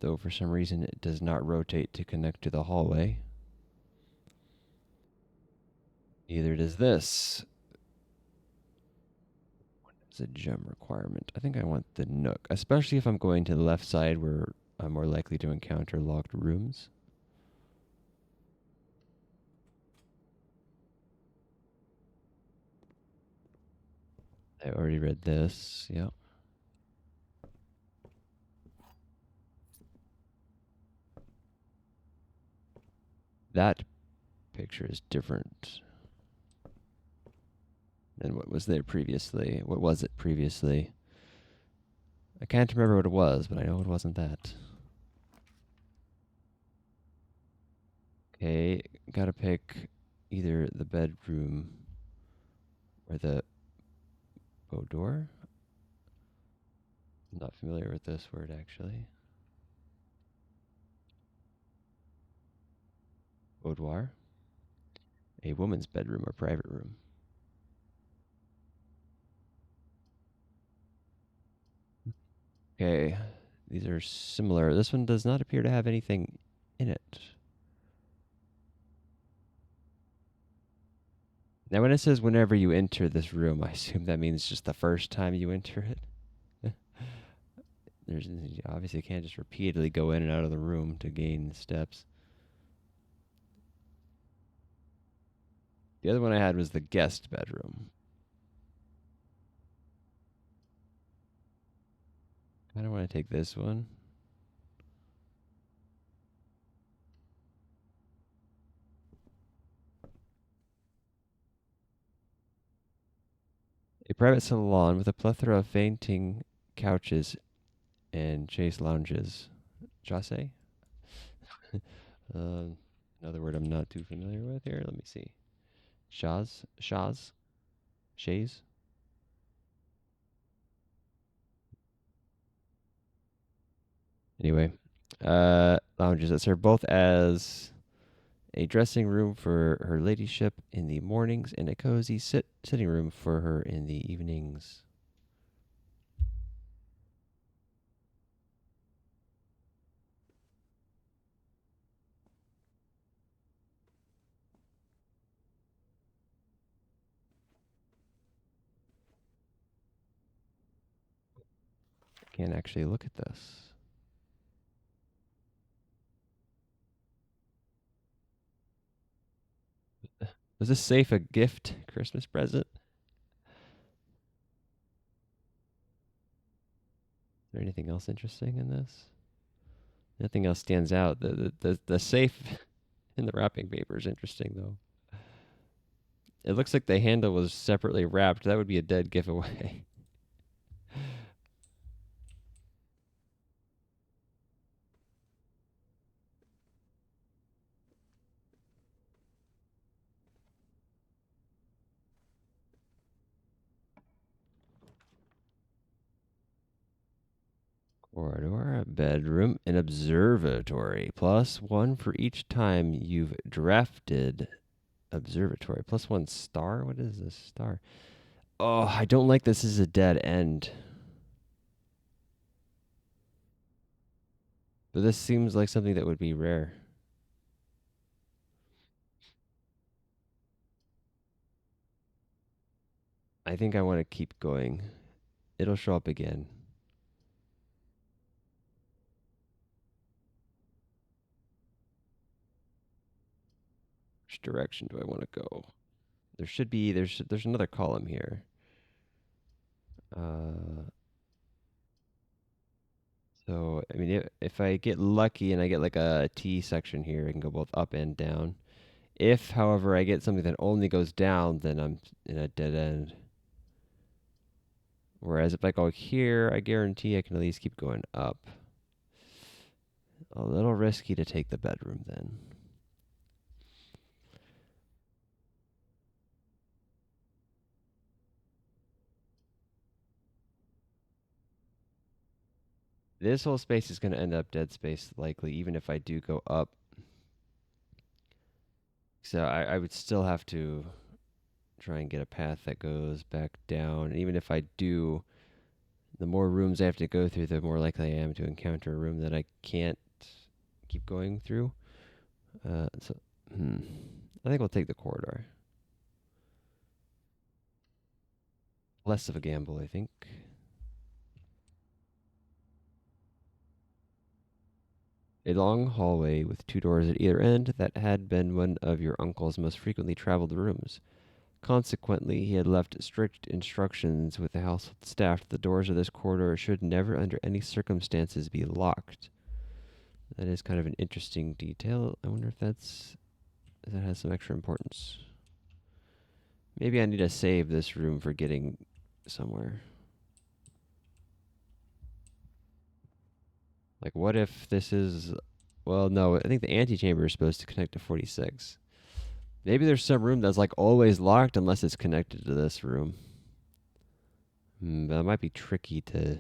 though for some reason it does not rotate to connect to the hallway. Neither does this. It's a gem requirement. I think I want the nook, especially if I'm going to the left side where I'm more likely to encounter locked rooms. I already read this. Yep. That picture is different than what was there previously. What was it previously? I can't remember what it was, but I know it wasn't that. Okay, gotta pick either the bedroom or the boudoir. I'm not familiar with this word, actually. Boudoir. A woman's bedroom or private room. Okay, these are similar. This one does not appear to have anything in it. Now, when it says whenever you enter this room, I assume that means just the first time you enter it. There's obviously can't just repeatedly go in and out of the room to gain steps. The other one I had was the guest bedroom. I don't want to take this one. A private salon with a plethora of fainting couches and chaise lounges. Chasse? Another word I'm not too familiar with here. Let me see. Chaise? Anyway, lounges that serve both as a dressing room for her ladyship in the mornings and a cozy sitting room for her in the evenings. Can't actually look at this. Was this safe a gift Christmas present? Is there anything else interesting in this? Nothing else stands out. The safe in the wrapping paper is interesting though. It looks like the handle was separately wrapped. That would be a dead giveaway. Corridor, bedroom, an observatory. +1 for each time you've drafted observatory. +1 star? What is this star? Oh, I don't like this as a dead end. But this seems like something that would be rare. I think I want to keep going. It'll show up again. Which direction do I want to go? There should be there's another column here. So I mean, if I get lucky and I get like a T section here, I can go both up and down. If, however, I get something that only goes down, then I'm in a dead end. Whereas if I go here, I guarantee I can at least keep going up. A little risky to take the bedroom then. This whole space is going to end up dead space likely, even if I do go up. So I would still have to try and get a path that goes back down. And even if I do, the more rooms I have to go through, the more likely I am to encounter a room that I can't keep going through. I think we'll take the corridor. Less of a gamble, I think. A long hallway with two doors at either end that had been one of your uncle's most frequently traveled rooms. Consequently, he had left strict instructions with the household staff that the doors of this corridor should never under any circumstances be locked. That is kind of an interesting detail. I wonder if that has some extra importance. Maybe I need to save this room for getting somewhere. Like, what if this is... Well, no, I think the antechamber is supposed to connect to 46. Maybe there's some room that's, like, always locked unless it's connected to this room. That might be tricky to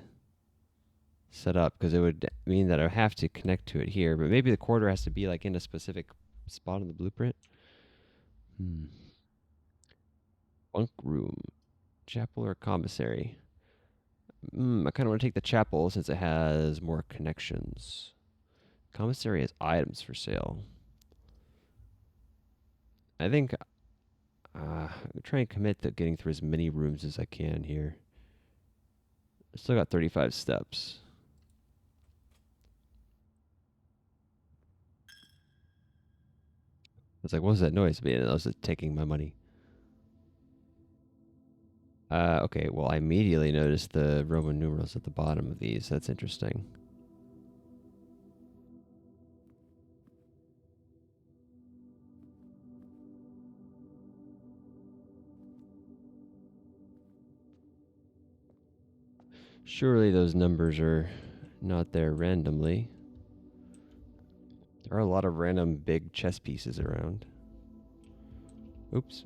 set up, because it would mean that I have to connect to it here. But maybe the corridor has to be, like, in a specific spot in the blueprint. Bunk room. Chapel or commissary? I kind of want to take the chapel since it has more connections. Commissary has items for sale. I think I'm trying to commit to getting through as many rooms as I can here. I still got 35 steps. It's like, what was that noise? Man, I was just taking my money. Okay, well, I immediately noticed the Roman numerals at the bottom of these. That's interesting. Surely those numbers are not there randomly. There are a lot of random big chess pieces around. Oops.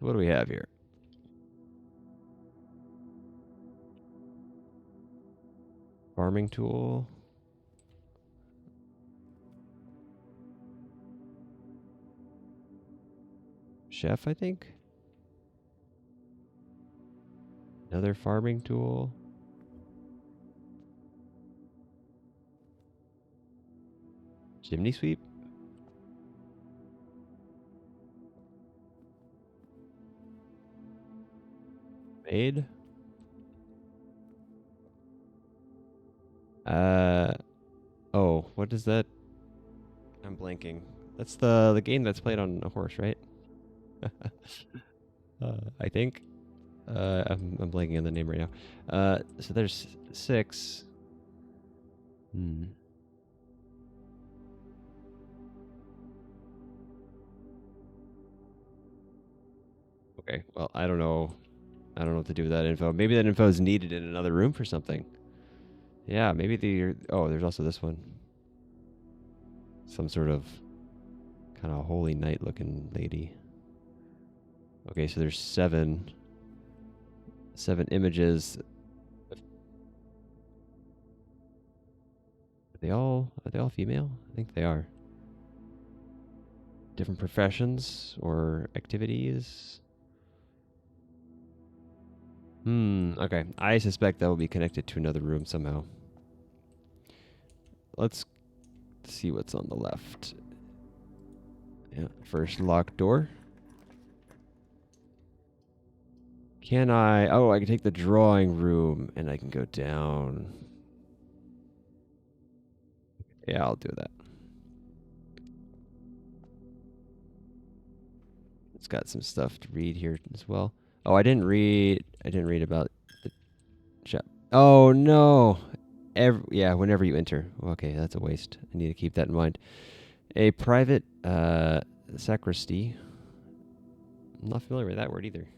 What do we have here? Farming tool. Chef, I think. Another farming tool. Chimney sweep. Maid. Oh, what is that? I'm blanking. That's the game that's played on a horse, right? I think. I'm blanking on the name right now. So there's 6. Okay, well, I don't know. I don't know what to do with that info. Maybe that info is needed in another room for something. Yeah, maybe oh, there's also this one. Some sort of kind of holy knight looking lady. Okay, so there's 7 images. Are they all female? I think they are. different professions or activities. Okay. I suspect that will be connected to another room somehow. Let's see what's on the left. Yeah, first locked door. Can I? Oh, I can take the drawing room and I can go down. Yeah, I'll do that. It's got some stuff to read here as well. Oh, I didn't read about the shop. Oh no. Yeah, whenever you enter. Okay, that's a waste. I need to keep that in mind. A private sacristy. I'm not familiar with that word either.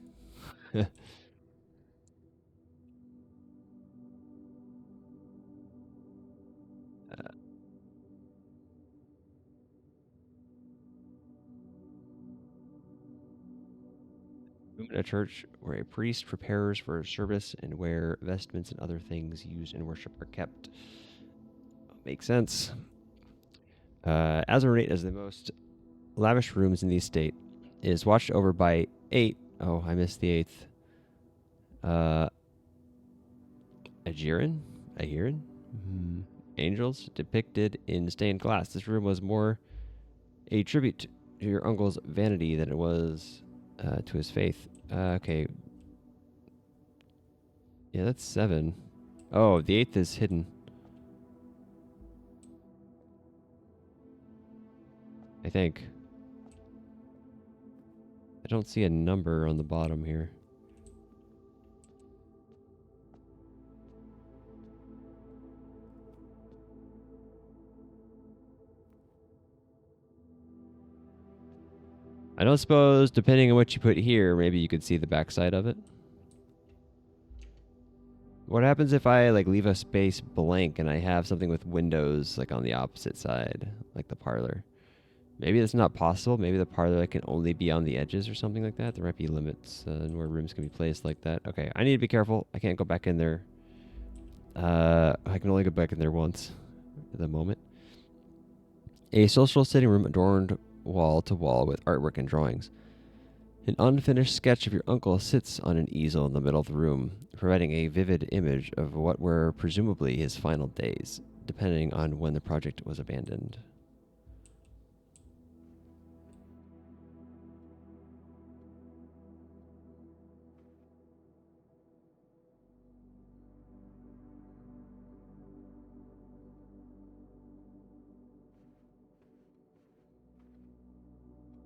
Room in a church where a priest prepares for service and where vestments and other things used in worship are kept. Makes sense. As ornate as the most lavish rooms in the estate, it is watched over by 8. Oh, I missed the 8th. Ahiran? Angels depicted in stained glass. This room was more a tribute to your uncle's vanity than it was to his faith. Okay. Yeah, that's 7. Oh, the 8th is hidden. I think. I don't see a number on the bottom here. I don't suppose, depending on what you put here, maybe you could see the backside of it. What happens if I like leave a space blank and I have something with windows like on the opposite side, like the parlor? Maybe that's not possible. Maybe the parlor can only be on the edges or something like that. There might be limits in where rooms can be placed like that. Okay, I need to be careful. I can't go back in there. I can only go back in there once at the moment. A social sitting room adorned wall to wall with artwork and drawings. An unfinished sketch of your uncle sits on an easel in the middle of the room, providing a vivid image of what were presumably his final days, depending on when the project was abandoned.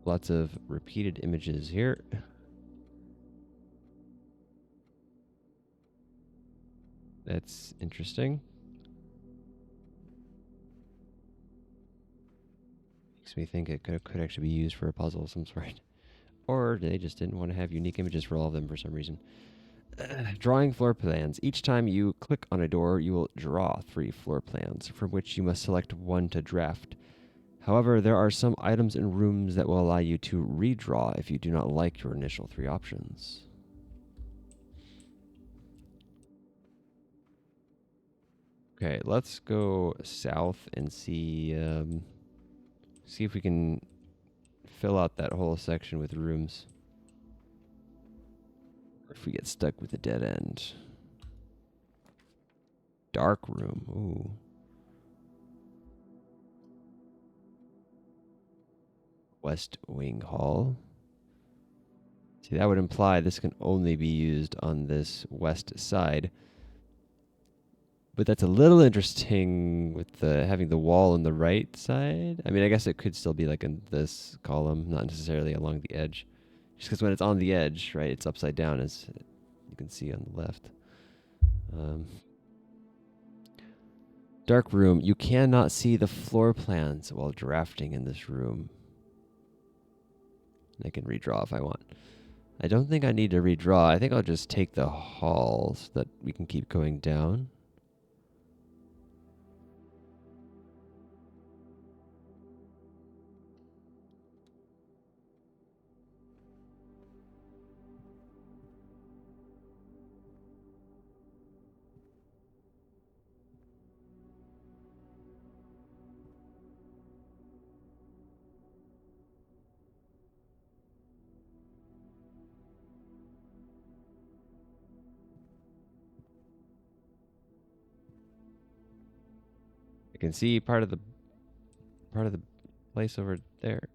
Lots of repeated images here. That's interesting. Makes me think it could actually be used for a puzzle of some sort. Or they just didn't want to have unique images for all of them for some reason. Drawing floor plans. Each time you click on a door, you will draw 3 floor plans, from which you must select one to draft. However, there are some items in rooms that will allow you to redraw if you do not like your initial 3 options. Okay, let's go south and see if we can fill out that whole section with rooms. If we get stuck with a dead end. Dark room. Ooh. West Wing Hall. See, that would imply this can only be used on this west side. But that's a little interesting with having the wall on the right side. I mean, I guess it could still be like in this column, not necessarily along the edge. Just because when it's on the edge, right, it's upside down, as you can see on the left. Dark room. You cannot see the floor plans while drafting in this room. I can redraw if I want. I don't think I need to redraw. I think I'll just take the hall so that we can keep going down. can see part of the place over there.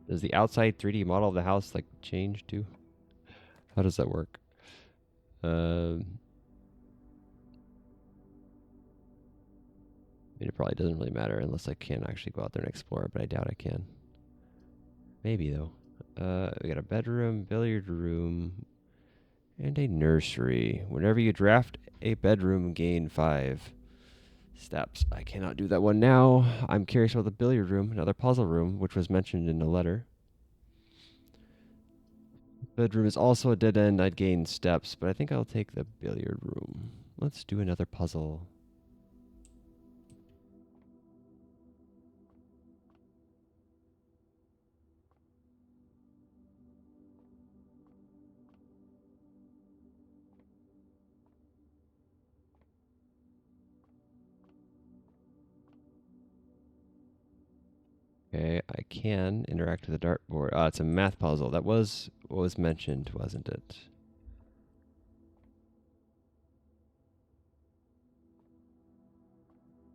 Does the outside 3D model of the house like change too? How does that work? I mean, it probably doesn't really matter unless I can actually go out there and explore, but I doubt I can. Maybe though. We got a bedroom, billiard room, and a nursery. Whenever you draft a bedroom, gain 5 steps. I cannot do that one now. I'm curious about the billiard room, another puzzle room, which was mentioned in the letter. Bedroom is also a dead end. I'd gain steps, but I think I'll take the billiard room. Let's do another puzzle. Okay, I can interact with the dartboard. It's a math puzzle. That was what was mentioned, wasn't it?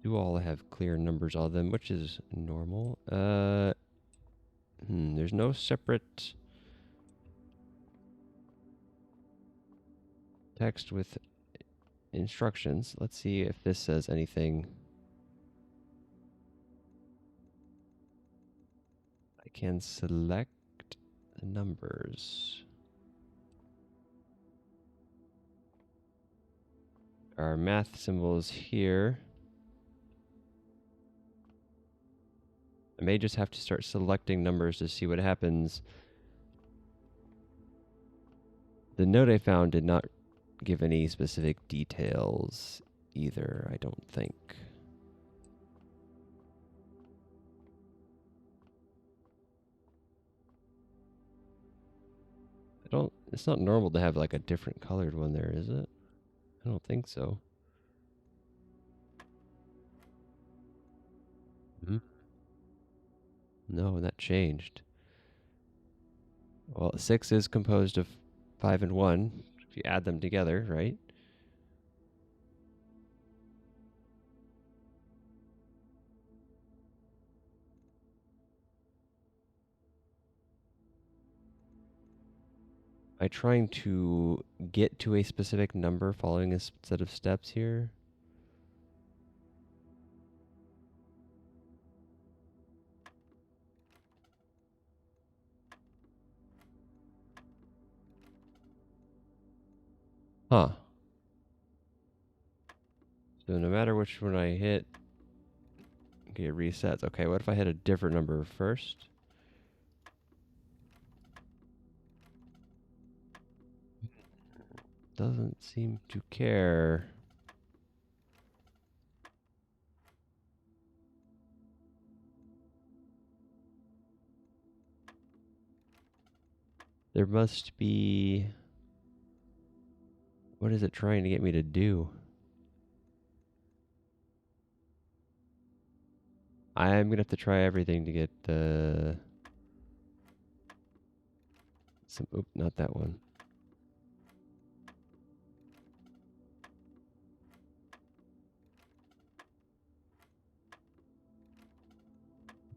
Do all have clear numbers on them, which is normal. There's no separate text with instructions. Let's see if this says anything. I can select the numbers. Our math symbols here. I may just have to start selecting numbers to see what happens. The note I found did not give any specific details either, I don't think. It's not normal to have like a different colored one there, is it? I don't think so. No, that changed. Well, 6 is composed of 5 and 1, if you add them together, right? Am I trying to get to a specific number following a set of steps here? Huh. So no matter which one I hit, okay, it resets. Okay, what if I hit a different number first? Doesn't seem to care. There must be... What is it trying to get me to do? I'm gonna have to try everything to get Oop, not that one.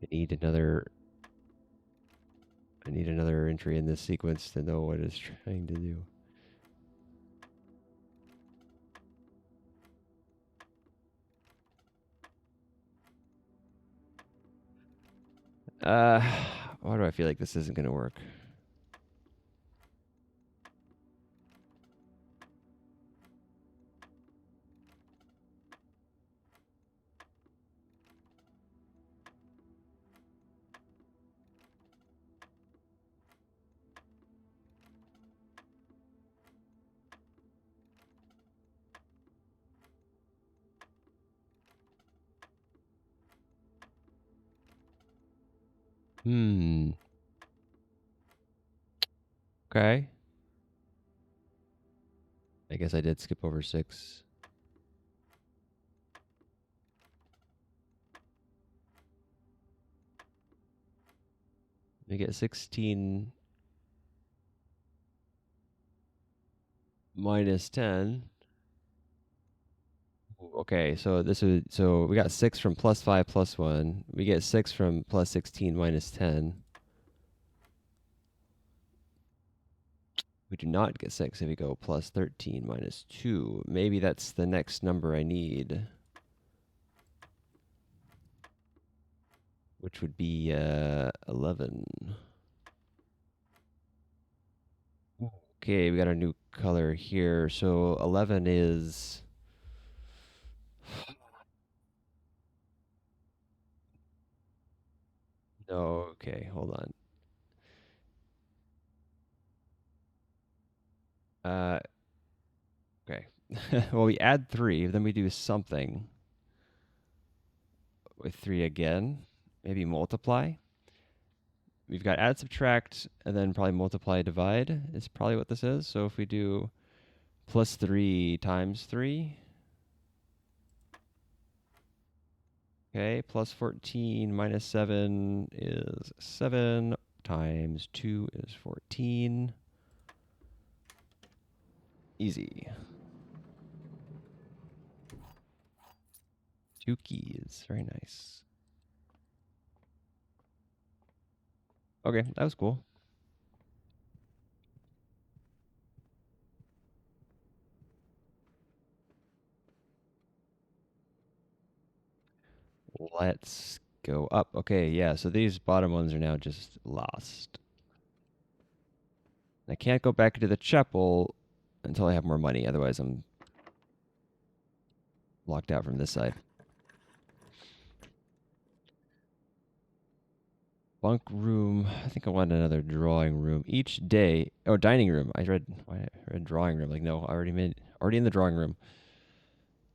I need another entry in this sequence to know what it's trying to do. Why do I feel like this isn't gonna work? Okay. I guess I did skip over 6. We get 16 minus 10. Okay, so we got 6 from plus 5 plus 1. We get 6 from plus 16 minus 10. We do not get 6 if we go plus 13 minus 2. Maybe that's the next number I need, which would be 11. Okay, we got a new color here. So 11 is... No, okay, hold on. Okay. Well, we add 3, then we do something with 3 again. Maybe multiply. We've got add, subtract, and then probably multiply, divide is probably what this is. So if we do plus 3 times 3, okay, plus 14 minus 7 is 7, times 2 is 14. Easy. 2 keys, very nice. Okay, that was cool. Let's go up. Okay, yeah, so these bottom ones are now just lost. I can't go back into the chapel until I have more money. Otherwise, I'm locked out from this side. Bunk room. I think I want another drawing room. Each day. Oh, dining room. I read drawing room. Like, no, already in the drawing room.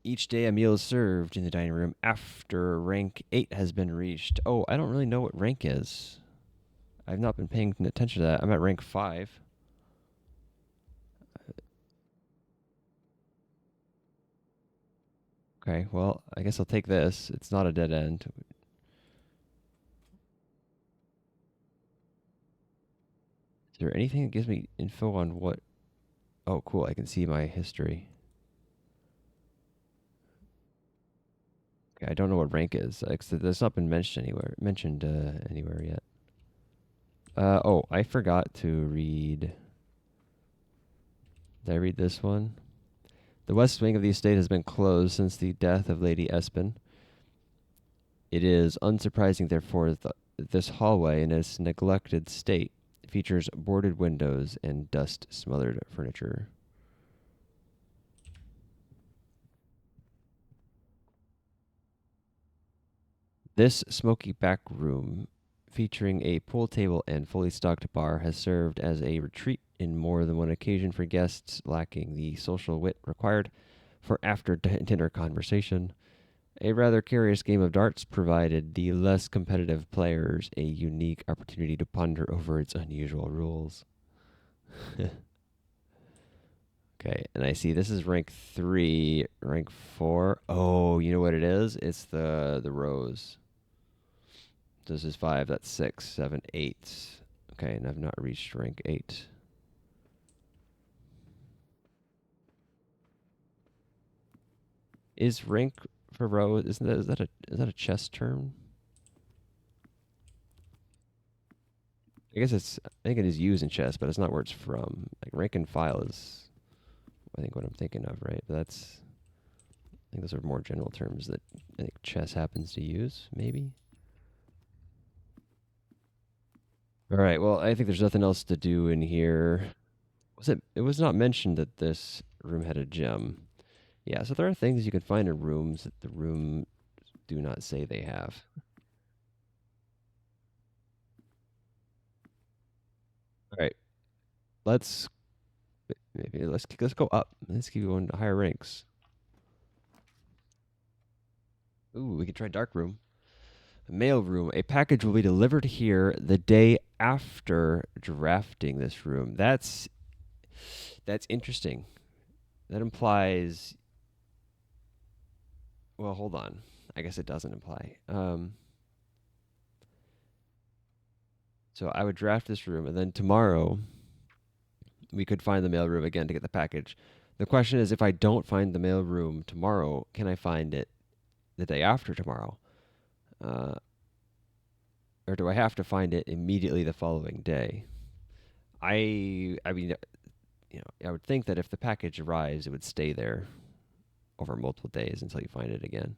Each day a meal is served in the dining room after rank 8 has been reached. Oh, I don't really know what rank is. I've not been paying attention to that. I'm at rank 5. Okay, well, I guess I'll take this. It's not a dead end. Is there anything that gives me info on what... Oh, cool. I can see my history. Okay, I don't know what rank is. That's not been mentioned anywhere yet. Oh, I forgot to read. Did I read this one? The west wing of the estate has been closed since the death of Lady Espin. It is unsurprising, therefore, that this hallway, in its neglected state, features boarded windows and dust-smothered furniture. This smoky back room, featuring a pool table and fully stocked bar, has served as a retreat in more than one occasion for guests lacking the social wit required for after-dinner conversation. A rather curious game of darts provided the less competitive players a unique opportunity to ponder over its unusual rules. Okay, and I see this is rank 3, rank 4. Oh, you know what it is? It's the rows. This is 5, that's 6, 7, 8. Okay, and I've not reached rank 8. Is rank for row, is that a chess term? I think it is used in chess, but it's not where it's from. Like rank and file is, I think, what I'm thinking of, right? But I think those are more general terms that I think chess happens to use, maybe. All right, well, I think there's nothing else to do in here. It was not mentioned that this room had a gem. Yeah, so there are things you can find in rooms that the room do not say they have. All right, let's let's go up. Let's keep going to higher ranks. Ooh, we could try dark room. Mail room. A package will be delivered here the day after drafting this room. That's interesting. That implies. Well, hold on. I guess it doesn't imply. So I would draft this room, and then tomorrow we could find the mail room again to get the package. The question is, if I don't find the mail room tomorrow, can I find it the day after tomorrow? Or do I have to find it immediately the following day? I mean, I would think that if the package arrives, it would stay there over multiple days until you find it again.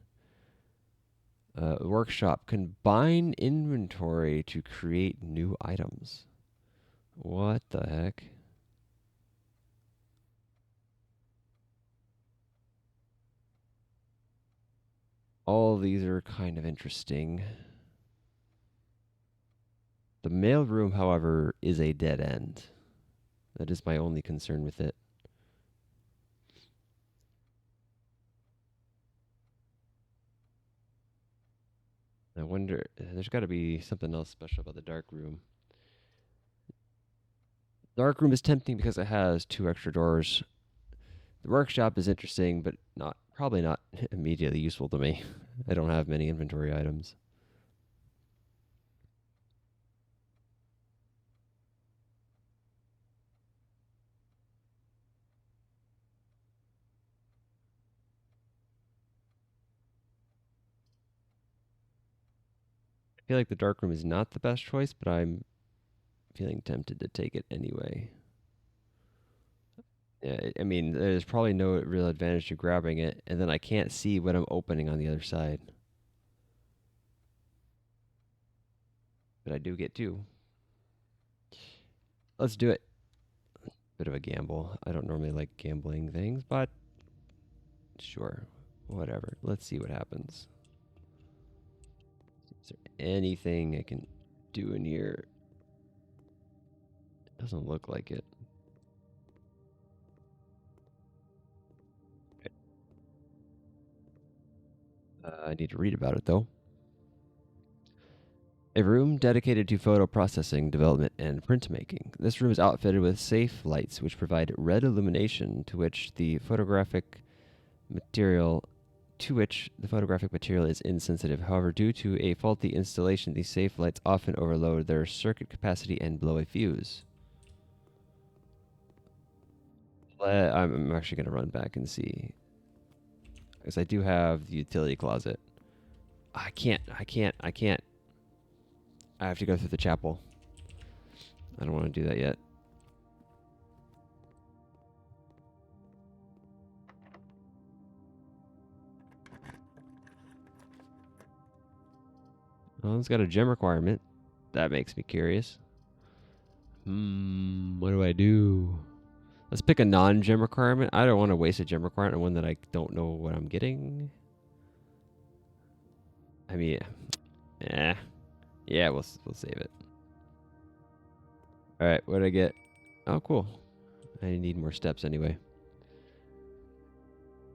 Workshop, combine inventory to create new items. What the heck? All of these are kind of interesting. The mail room, however, is a dead end. That is my only concern with it. I wonder, there's got to be something else special about the dark room. Dark room is tempting because it has 2 extra doors. The workshop is interesting, but probably not immediately useful to me. I don't have many inventory items. I feel like the dark room is not the best choice, but I'm feeling tempted to take it anyway. Yeah, I mean, there's probably no real advantage to grabbing it, and then I can't see what I'm opening on the other side. But I do get 2. Let's do it. Bit of a gamble. I don't normally like gambling things, but sure. Whatever. Let's see what happens. Is there anything I can do in here? It doesn't look like it. I need to read about it, though. A room dedicated to photo processing, development, and printmaking. This room is outfitted with safe lights which provide red illumination to which the photographic material is insensitive. However, due to a faulty installation, these safe lights often overload their circuit capacity and blow a fuse. I'm actually going to run back and see. Because I do have the utility closet. I can't. I have to go through the chapel. I don't want to do that yet. Well, it's got a gem requirement. That makes me curious. What do I do? Let's pick a non-gem requirement. I don't want to waste a gem requirement on one that I don't know what I'm getting. I mean, yeah, we'll save it. All right, what did I get? Oh, cool. I need more steps anyway.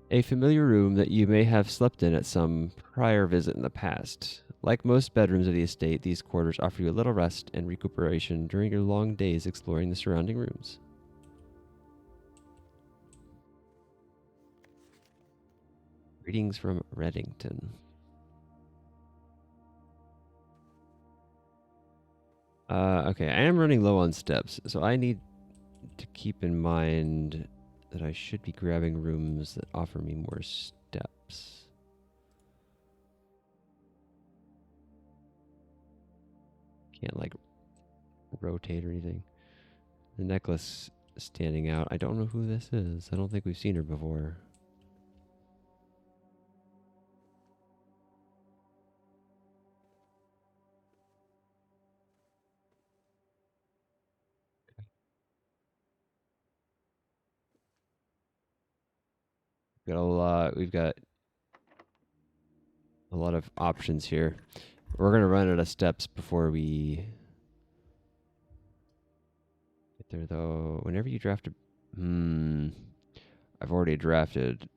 A familiar room that you may have slept in at some prior visit in the past. Like most bedrooms of the estate, these quarters offer you a little rest and recuperation during your long days exploring the surrounding rooms. Greetings from Reddington. Okay, I am running low on steps, so I need to keep in mind that I should be grabbing rooms that offer me more steps. Can't, like, rotate or anything. The necklace standing out. I don't know who this is. I don't think we've seen her before. We've got a lot of options here. We're gonna run out of steps before we get there, though. Whenever you draft I've already drafted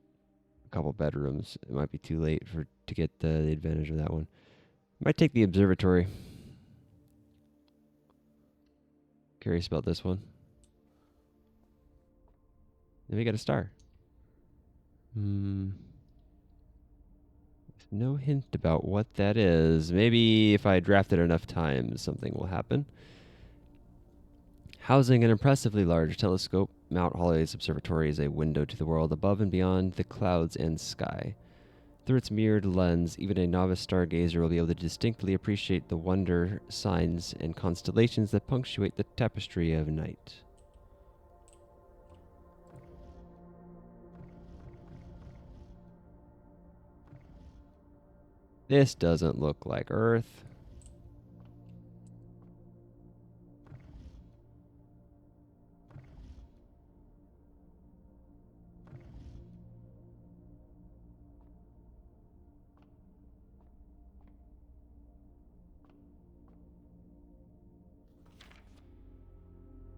a couple bedrooms. It might be too late to get the advantage of that one. Might take the observatory. Curious about this one. Then we got a star. No hint about what that is. Maybe if I draft it enough times, something will happen. Housing an impressively large telescope, Mount Holly's observatory is a window to the world above and beyond the clouds and sky. Through its mirrored lens, even a novice stargazer will be able to distinctly appreciate the wonder, signs, and constellations that punctuate the tapestry of night. This doesn't look like Earth.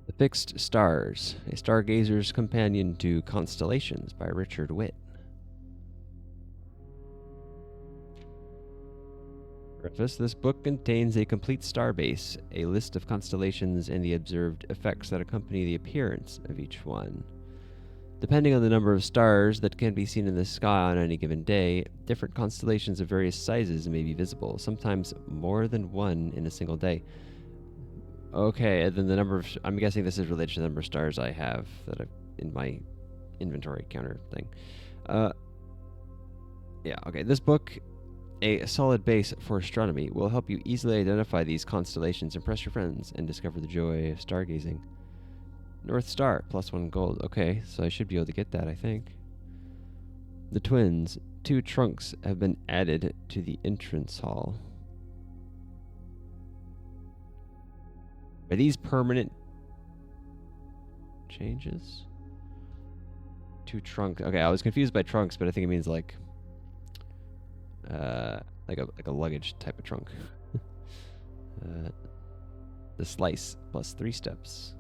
The Fixed Stars, A Stargazer's Companion to Constellations by Richard Witt. Preface: This book contains a complete starbase, a list of constellations, and the observed effects that accompany the appearance of each one. Depending on the number of stars that can be seen in the sky on any given day, different constellations of various sizes may be visible, sometimes more than one in a single day. Okay, and then the number of... I'm guessing this is related to the number of stars I have that I've in my inventory counter thing. Yeah, okay. This book, a solid base for astronomy, will help you easily identify these constellations, impress your friends, and discover the joy of stargazing. North Star, +1 gold. Okay, so I should be able to get that, I think. The twins. 2 trunks have been added to the entrance hall. Are these permanent changes? 2 trunks. Okay, I was confused by trunks, but I think it means like a luggage type of trunk. The slice +3 steps.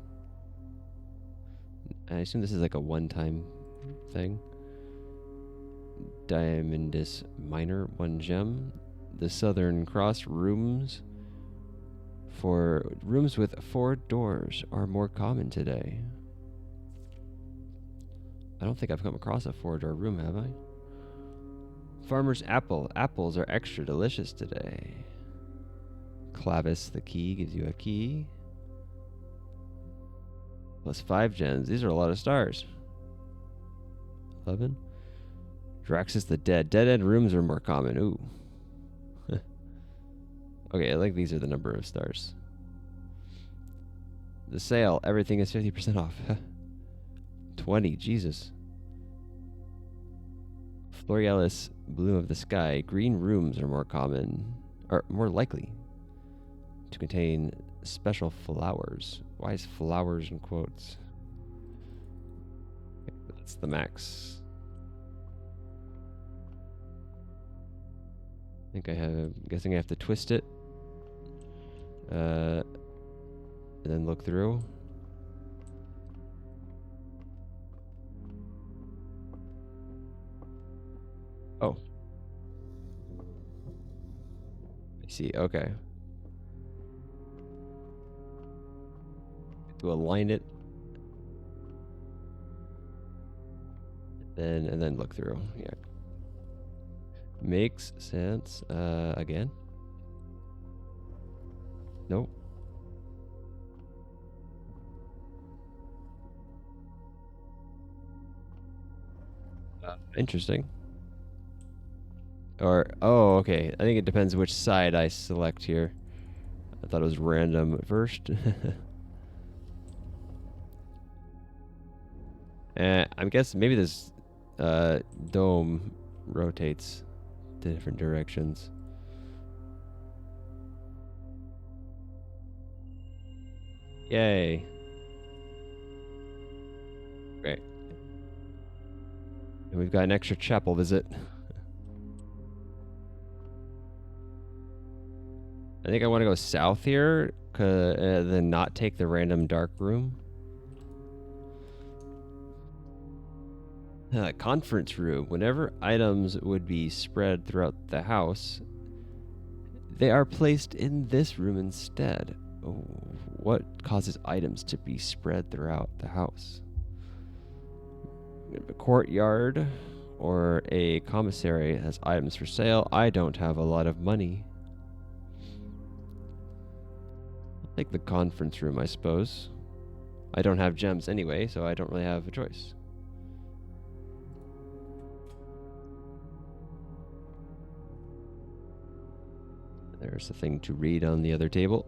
I assume this is like a one-time thing. Diamondus Minor, 1 gem. The Southern Cross rooms with 4 doors are more common today. I don't think I've come across a 4-door room, have I? Farmer's Apple. Apples are extra delicious today. Clavis, the key, gives you a key. +5 gems. These are a lot of stars. 11. Draxus the Dead. Dead-end rooms are more common. Ooh. Okay, I like these are the number of stars. The sale. Everything is 50% off. 20. Jesus. Florealis, Bloom of the Sky. Green rooms are more common, or more likely, to contain special flowers. Why is flowers in quotes? Okay, that's the max. I'm guessing I have to twist it. And then look through. Oh. I see, okay. To align it. And then look through. Yeah. Makes sense. Again? Nope. Interesting. Or, oh, okay. I think it depends which side I select here. I thought it was random at first. I'm guessing maybe this dome rotates to different directions. Yay. Great. And we've got an extra chapel visit. I think I want to go south here, then not take the random dark room. Conference room. Whenever items would be spread throughout the house, they are placed in this room instead. Oh, what causes items to be spread throughout the house? A courtyard or a commissary has items for sale. I don't have a lot of money. I'll take the conference room, I suppose. I don't have gems anyway, so I don't really have a choice. There's the thing to read on the other table.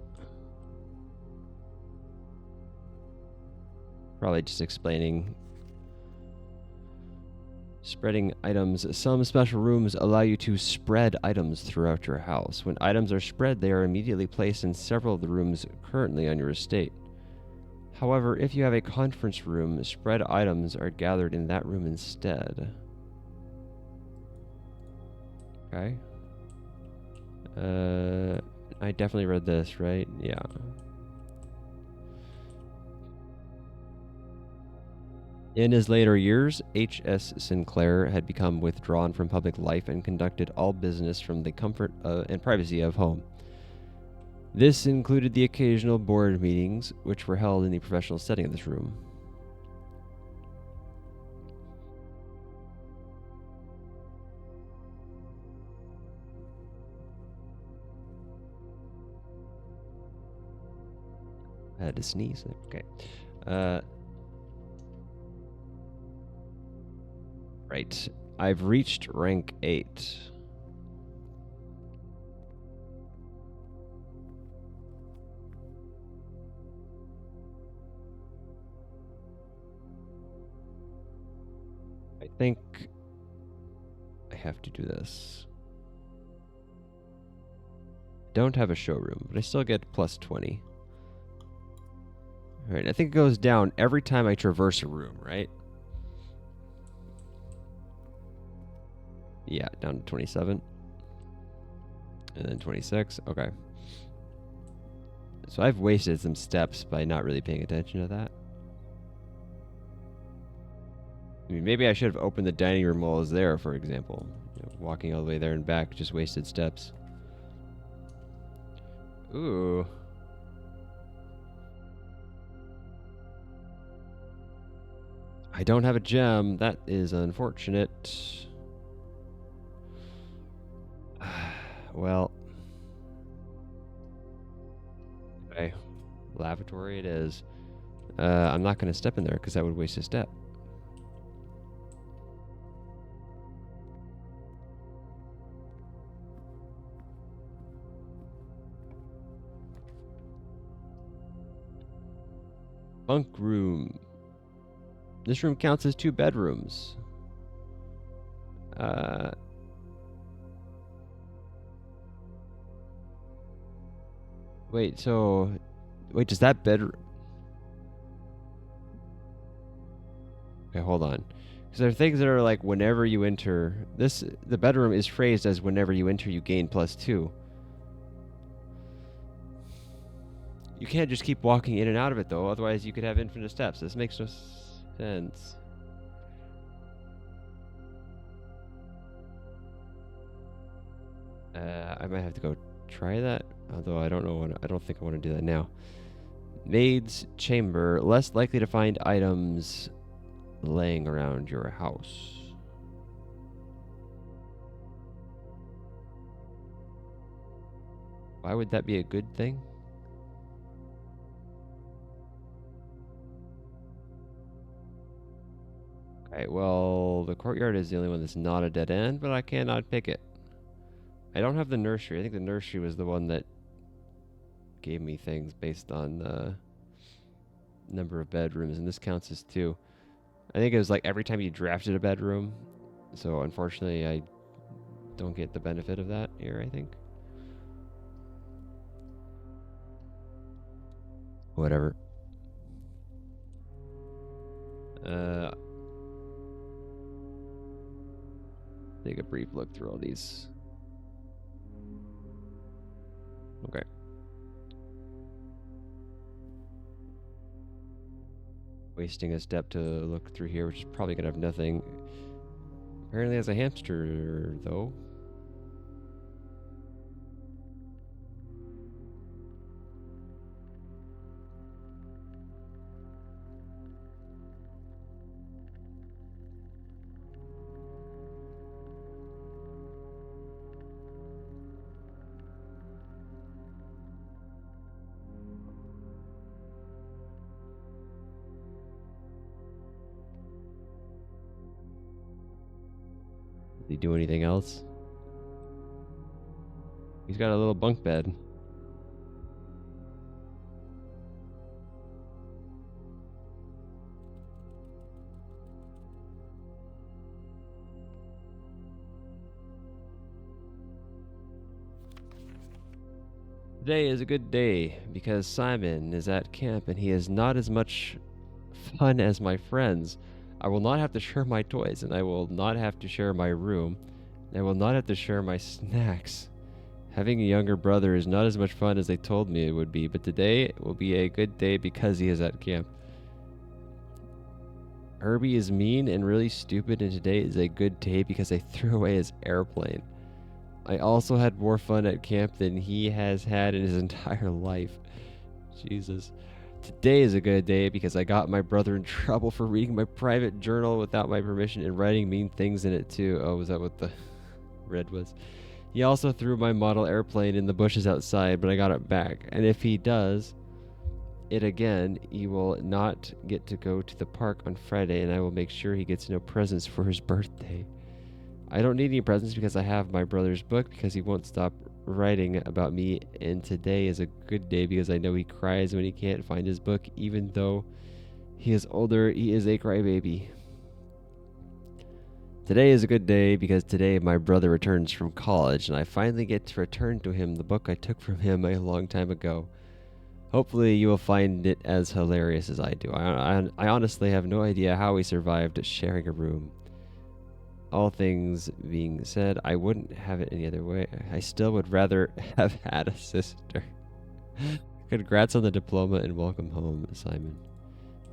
Probably just explaining spreading items. Some special rooms allow you to spread items throughout your house. When items are spread, they are immediately placed in several of the rooms currently on your estate. However, if you have a conference room, spread items are gathered in that room instead. Okay. I definitely read this, right? Yeah. In his later years, H.S. Sinclair had become withdrawn from public life and conducted all business from the comfort and privacy of home. This included the occasional board meetings, which were held in the professional setting of this room. I had to sneeze. Okay. Right. I've reached rank 8. I think I have to do this. Don't have a showroom, but I still get plus 20. Alright, I think it goes down every time I traverse a room, right? Yeah, down to 27. And then 26. Okay. So I've wasted some steps by not really paying attention to that. I mean, maybe I should have opened the dining room while I was there, for example. You know, walking all the way there and back, just wasted steps. Ooh. I don't have a gem. That is unfortunate. Well. Okay. Lavatory it is. I'm not going to step in there because that would waste a step. Bunk room. This room counts as 2 bedrooms. Wait, so... Wait, does that bedroom... Okay, hold on. Because there are things that are like whenever you enter... The bedroom is phrased as whenever you enter, you gain plus 2. You can't just keep walking in and out of it, though. Otherwise, you could have infinite steps. This makes no sense. I might have to go try that. Although I don't know. I don't think I want to do that now. Maid's chamber. Less likely to find items laying around your house. Why would that be a good thing? Okay, well, the courtyard is the only one that's not a dead end, but I cannot pick it. I don't have the nursery. I think the nursery was the one that gave me things based on the number of bedrooms, and this counts as 2. I think it was like every time you drafted a bedroom, so unfortunately I don't get the benefit of that here, I think. Whatever. Take a brief look through all these. Okay. Wasting a step to look through here, which is probably gonna have nothing. Apparently has a hamster, though. he do anything else? He's got a little bunk bed. Today is a good day because Simon is at camp and he has not as much fun as my friends. I will not have to share my toys, and I will not have to share my room, and I will not have to share my snacks. Having a younger brother is not as much fun as they told me it would be, but today will be a good day because he is at camp. Herbie is mean and really stupid, and today is a good day because I threw away his airplane. I also had more fun at camp than he has had in his entire life. Jesus. Today is a good day because I got my brother in trouble for reading my private journal without my permission and writing mean things in it too. Oh, was that what the red was? He also threw my model airplane in the bushes outside, but I got it back. And if he does it again, he will not get to go to the park on Friday, and I will make sure he gets no presents for his birthday. I don't need any presents because I have my brother's book because he won't stop writing about me, and today is a good day because I know he cries when he can't find his book. Even though he is older, he is a crybaby. Today is a good day because today my brother returns from college and I finally get to return to him the book I took from him a long time ago. Hopefully you will find it as hilarious as I do. I honestly have no idea how we survived sharing a room. All things being said, I wouldn't have it any other way. I still would rather have had a sister. Congrats on the diploma and welcome home, Simon.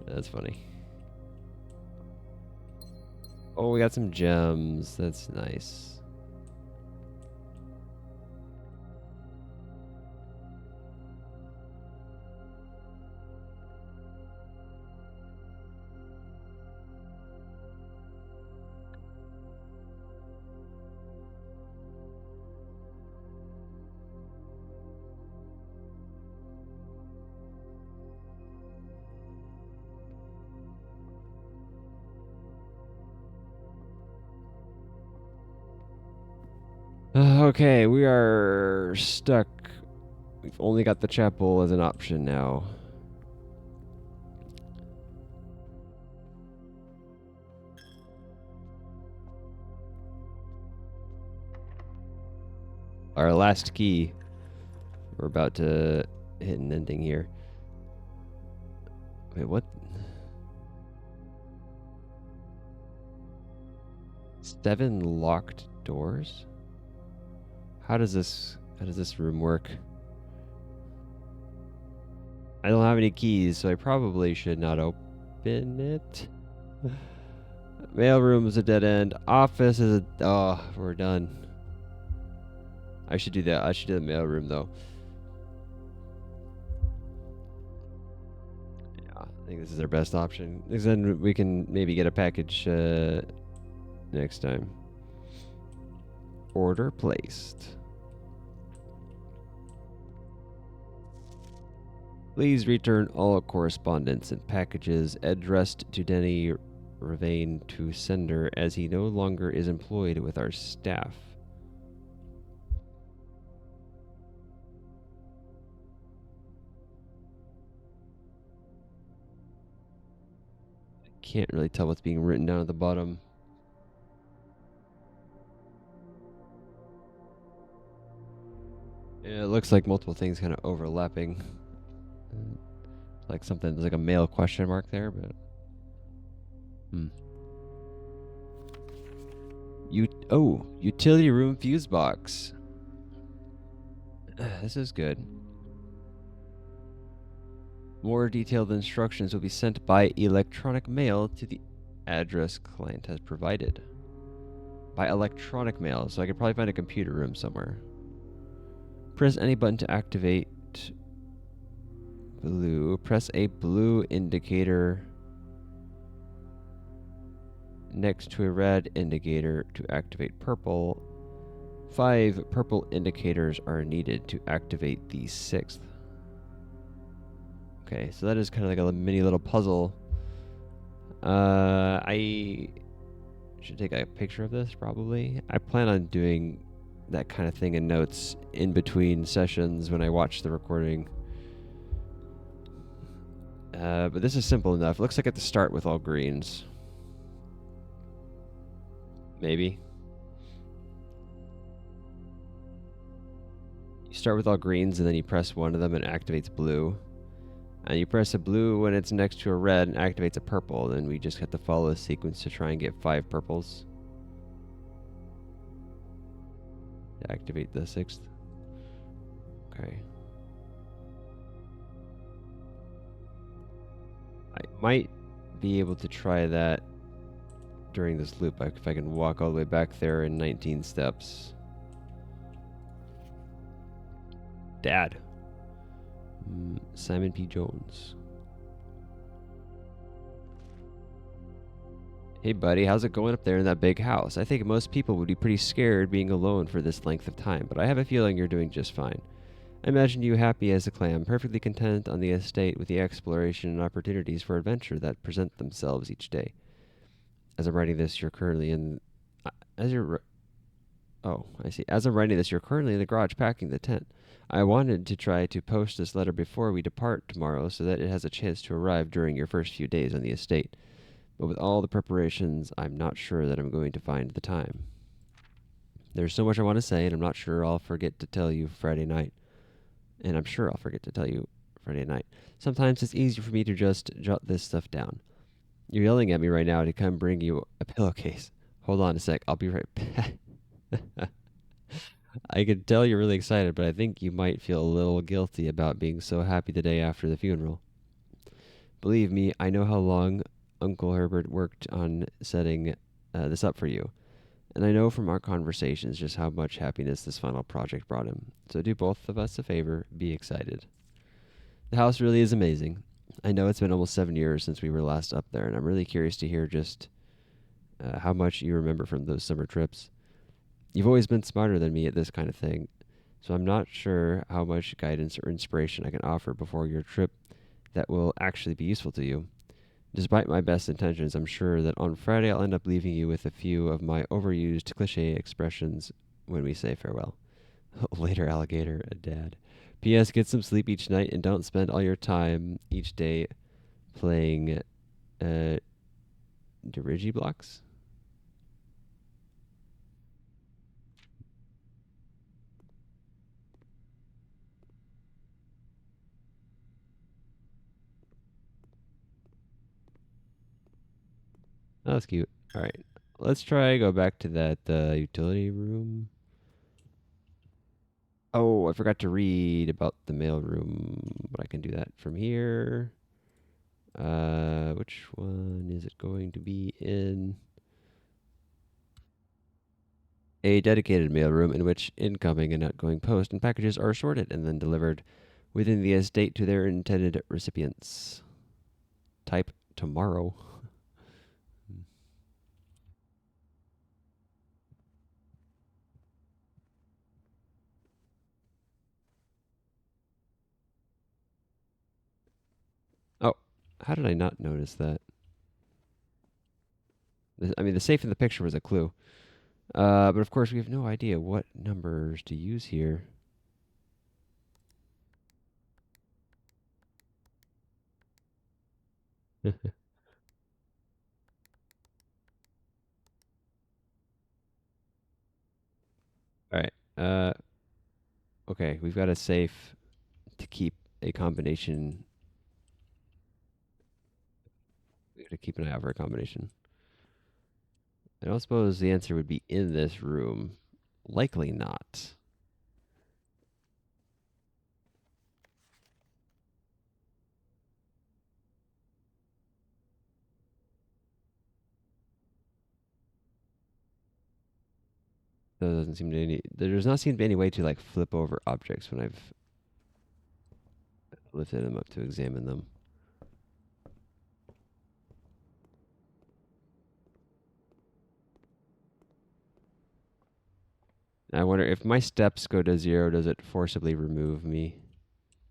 That's funny. Oh, we got some gems. That's nice. Okay, we are stuck. We've only got the chapel as an option now. Our last key. We're about to hit an ending here. Wait, what? 7 locked doors? How does this room work? I don't have any keys, so I probably should not open it. Mail room is a dead end. Office is a... Oh, we're done. I should do that. I should do the mail room, though. Yeah, I think this is our best option. Because then we can maybe get a package next time. Order placed. Please return all correspondence and packages addressed to Denny Ravane to sender as he no longer is employed with our staff. I can't really tell what's being written down at the bottom. Yeah, it looks like multiple things kind of overlapping. Like something, there's like a mail question mark there, but... Utility room fuse box. This is good. More detailed instructions will be sent by electronic mail to the address client has provided. By electronic mail, so I could probably find a computer room somewhere. Press any button to activate blue. Press a blue indicator next to a red indicator to activate purple. 5 purple indicators are needed to activate the 6th. Okay, so that is kind of like a mini little puzzle. I Should take a picture of this, probably. I plan on doing that kind of thing in notes in between sessions when I watch the recording. But this is simple enough. Looks like at the start with all greens. Maybe. You start with all greens and then you press one of them and it activates blue. And you press a blue when it's next to a red and activates a purple. Then we just have to follow a sequence to try and get 5 purples. To activate the 6th. Okay. I might be able to try that during this loop if I can walk all the way back there in 19 steps. Dad. Simon P. Jones. Hey buddy, how's it going up there in that big house? I think most people would be pretty scared being alone for this length of time, but I have a feeling you're doing just fine. I imagine you happy as a clam, perfectly content on the estate with the exploration and opportunities for adventure that present themselves each day. As I'm writing this, you're currently in... Oh, I see. As I'm writing this, you're currently in the garage packing the tent. I wanted to try to post this letter before we depart tomorrow so that it has a chance to arrive during your first few days on the estate. But with all the preparations, I'm not sure that I'm going to find the time. There's so much I want to say, and I'm not sure I'll forget to tell you Friday night. And I'm sure I'll forget to tell you Friday night. Sometimes it's easier for me to just jot this stuff down. You're yelling at me right now to come bring you a pillowcase. Hold on a sec, I'll be right back. I can tell you're really excited, but I think you might feel a little guilty about being so happy the day after the funeral. Believe me, I know how long Uncle Herbert worked on setting this up for you. And I know from our conversations just how much happiness this final project brought him. So do both of us a favor, be excited. The house really is amazing. I know it's been almost 7 years since we were last up there, and I'm really curious to hear just how much you remember from those summer trips. You've always been smarter than me at this kind of thing, so I'm not sure how much guidance or inspiration I can offer before your trip that will actually be useful to you. Despite my best intentions, I'm sure that on Friday I'll end up leaving you with a few of my overused cliche expressions when we say farewell. Later, alligator, Dad. P.S. Get some sleep each night and don't spend all your time each day playing Dirigiblocks. Oh, that's cute. All right, let's try go back to that utility room. Oh, I forgot to read about the mail room, but I can do that from here. Which one is it going to be in? A dedicated mail room in which incoming and outgoing post and packages are sorted and then delivered within the estate to their intended recipients. Type tomorrow. Oh, how did I not notice that? I mean, the safe in the picture was a clue. But of course, we have no idea what numbers to use here. All right. Okay, we've got a safe to keep a combination. We got to keep an eye out for a combination. I don't suppose the answer would be in this room. Likely not. There doesn't seem to be any. There does not seem to be any way to like flip over objects when I've lifted them up to examine them. I wonder if my steps go to 0, does it forcibly remove me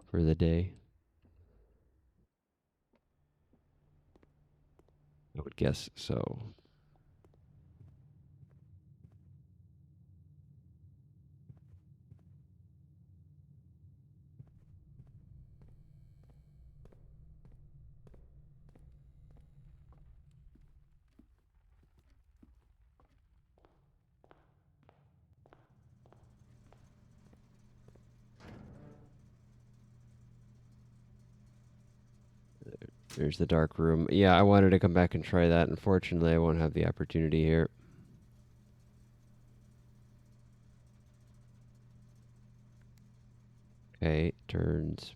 for the day? I would guess so. There's the dark room. Yeah, I wanted to come back and try that. Unfortunately, I won't have the opportunity here. Okay, turns.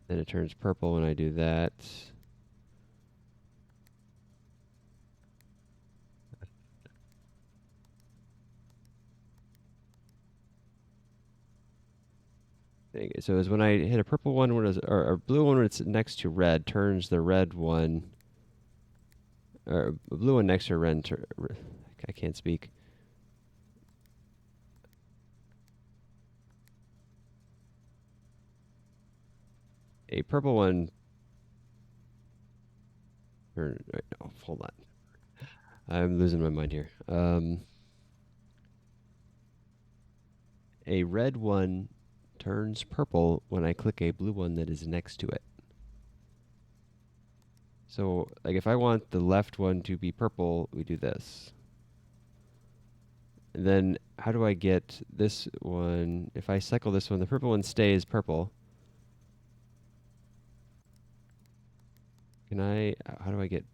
Then it turns purple when I do that. So is when I hit a purple one when it's, or a blue one when it's next to red, turns the red one, or a blue one next to red. I can't speak. A purple one. Wait, no, hold on. I'm losing my mind here. A red one turns purple when I click a blue one that is next to it. So, like, if I want the left one to be purple, we do this. And then, how do I get this one? If I cycle this one, the purple one stays purple. Can I? How do I get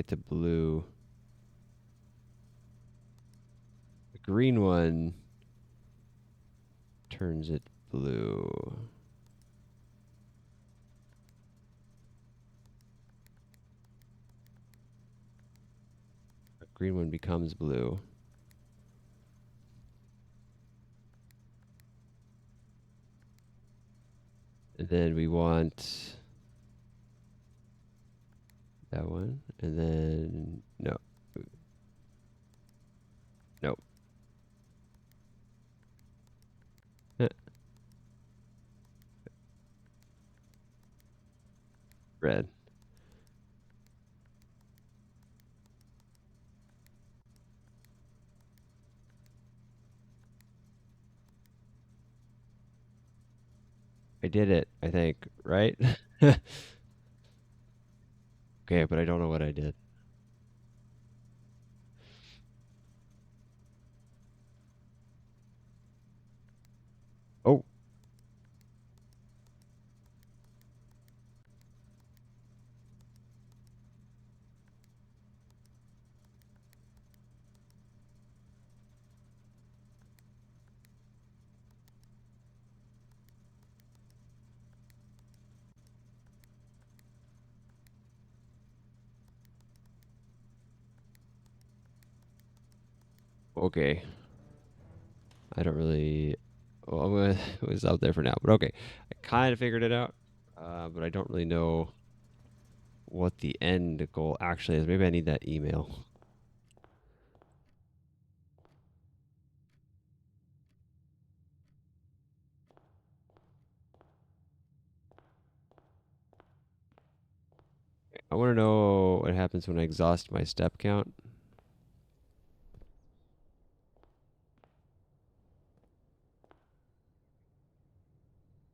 to blue? The green one turns it blue. The green one becomes blue. And then we want that one. And then, no. Nope. Red. I did it, I think, right? Okay, but I don't know what I did. Oh. Okay. I don't really. Well, it was out there for now, but okay. I kind of figured it out, but I don't really know what the end goal actually is. Maybe I need that email. I want to know what happens when I exhaust my step count.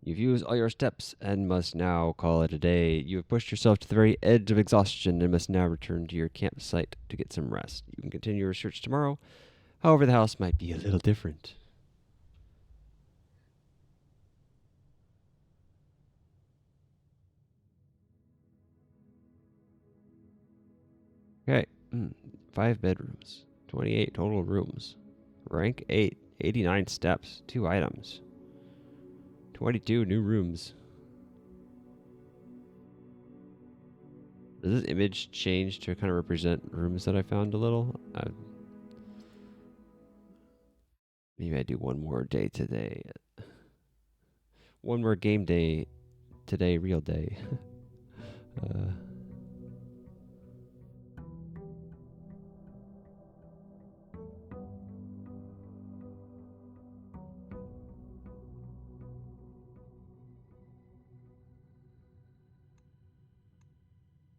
You've used all your steps and must now call it a day. You have pushed yourself to the very edge of exhaustion and must now return to your campsite to get some rest. You can continue your search tomorrow. However, the house might be a little different. Okay. 5 bedrooms. 28 total rooms. Rank 8. 89 steps. 2 items. 22 new rooms. Does this image change to kind of represent rooms that I found a little? Maybe I do one more day today. One more game day today, real day.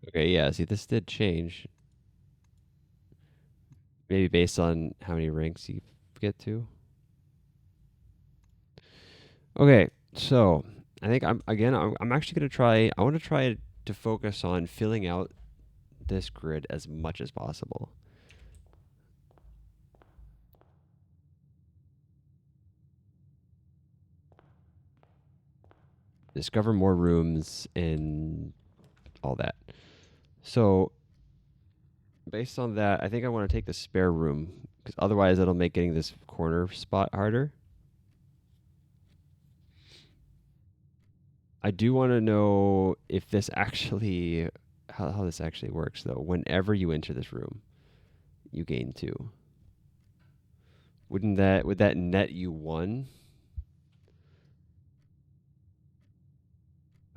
Okay, yeah, see, this did change. Maybe based on how many ranks you get to. Okay, so I think I'm actually going to try. I want to try to focus on filling out this grid as much as possible. discover more rooms and all that. So based on that, I think I want to take the spare room because otherwise it'll make getting this corner spot harder. I do want to know if this actually, how this actually works though. Whenever you enter this room, you gain 2. Would that net you 1?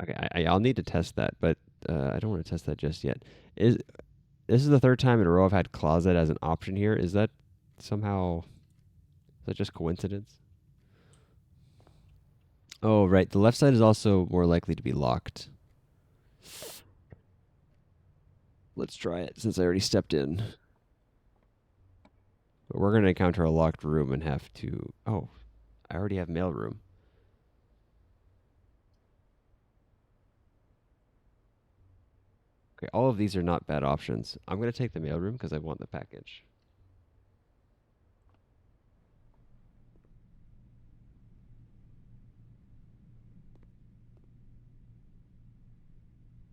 Okay, I'll need to test that, but I don't want to test that just yet. This is the 3rd time in a row I've had closet as an option here. Is that just coincidence? Oh, right. The left side is also more likely to be locked. Let's try it since I already stepped in. But we're going to encounter a locked room and have to... Oh, I already have mailroom. Okay, all of these are not bad options. I'm going to take the mailroom because I want the package.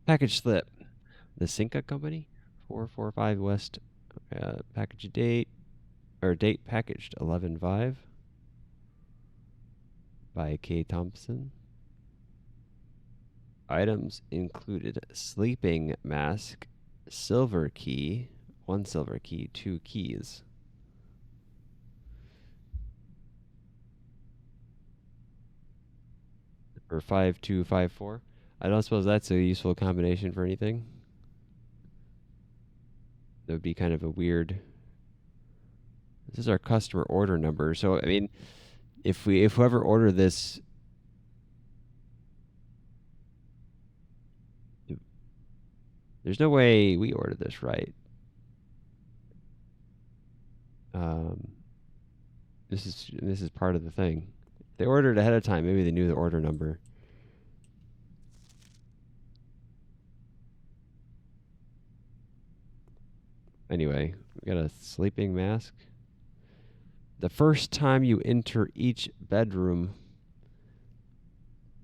Package slip. The Cinca Company, 445 West. Package date, or date packaged 11/5 by K. Thompson. Items included sleeping mask, silver key, 1 silver key, 2 keys. For 5254. I don't suppose that's a useful combination for anything. That would be kind of a weird. This is our customer order number. So I mean, if whoever ordered this, there's no way we ordered this, right? This is part of the thing. If they ordered ahead of time, maybe they knew the order number. Anyway, we got a sleeping mask. The first time you enter each bedroom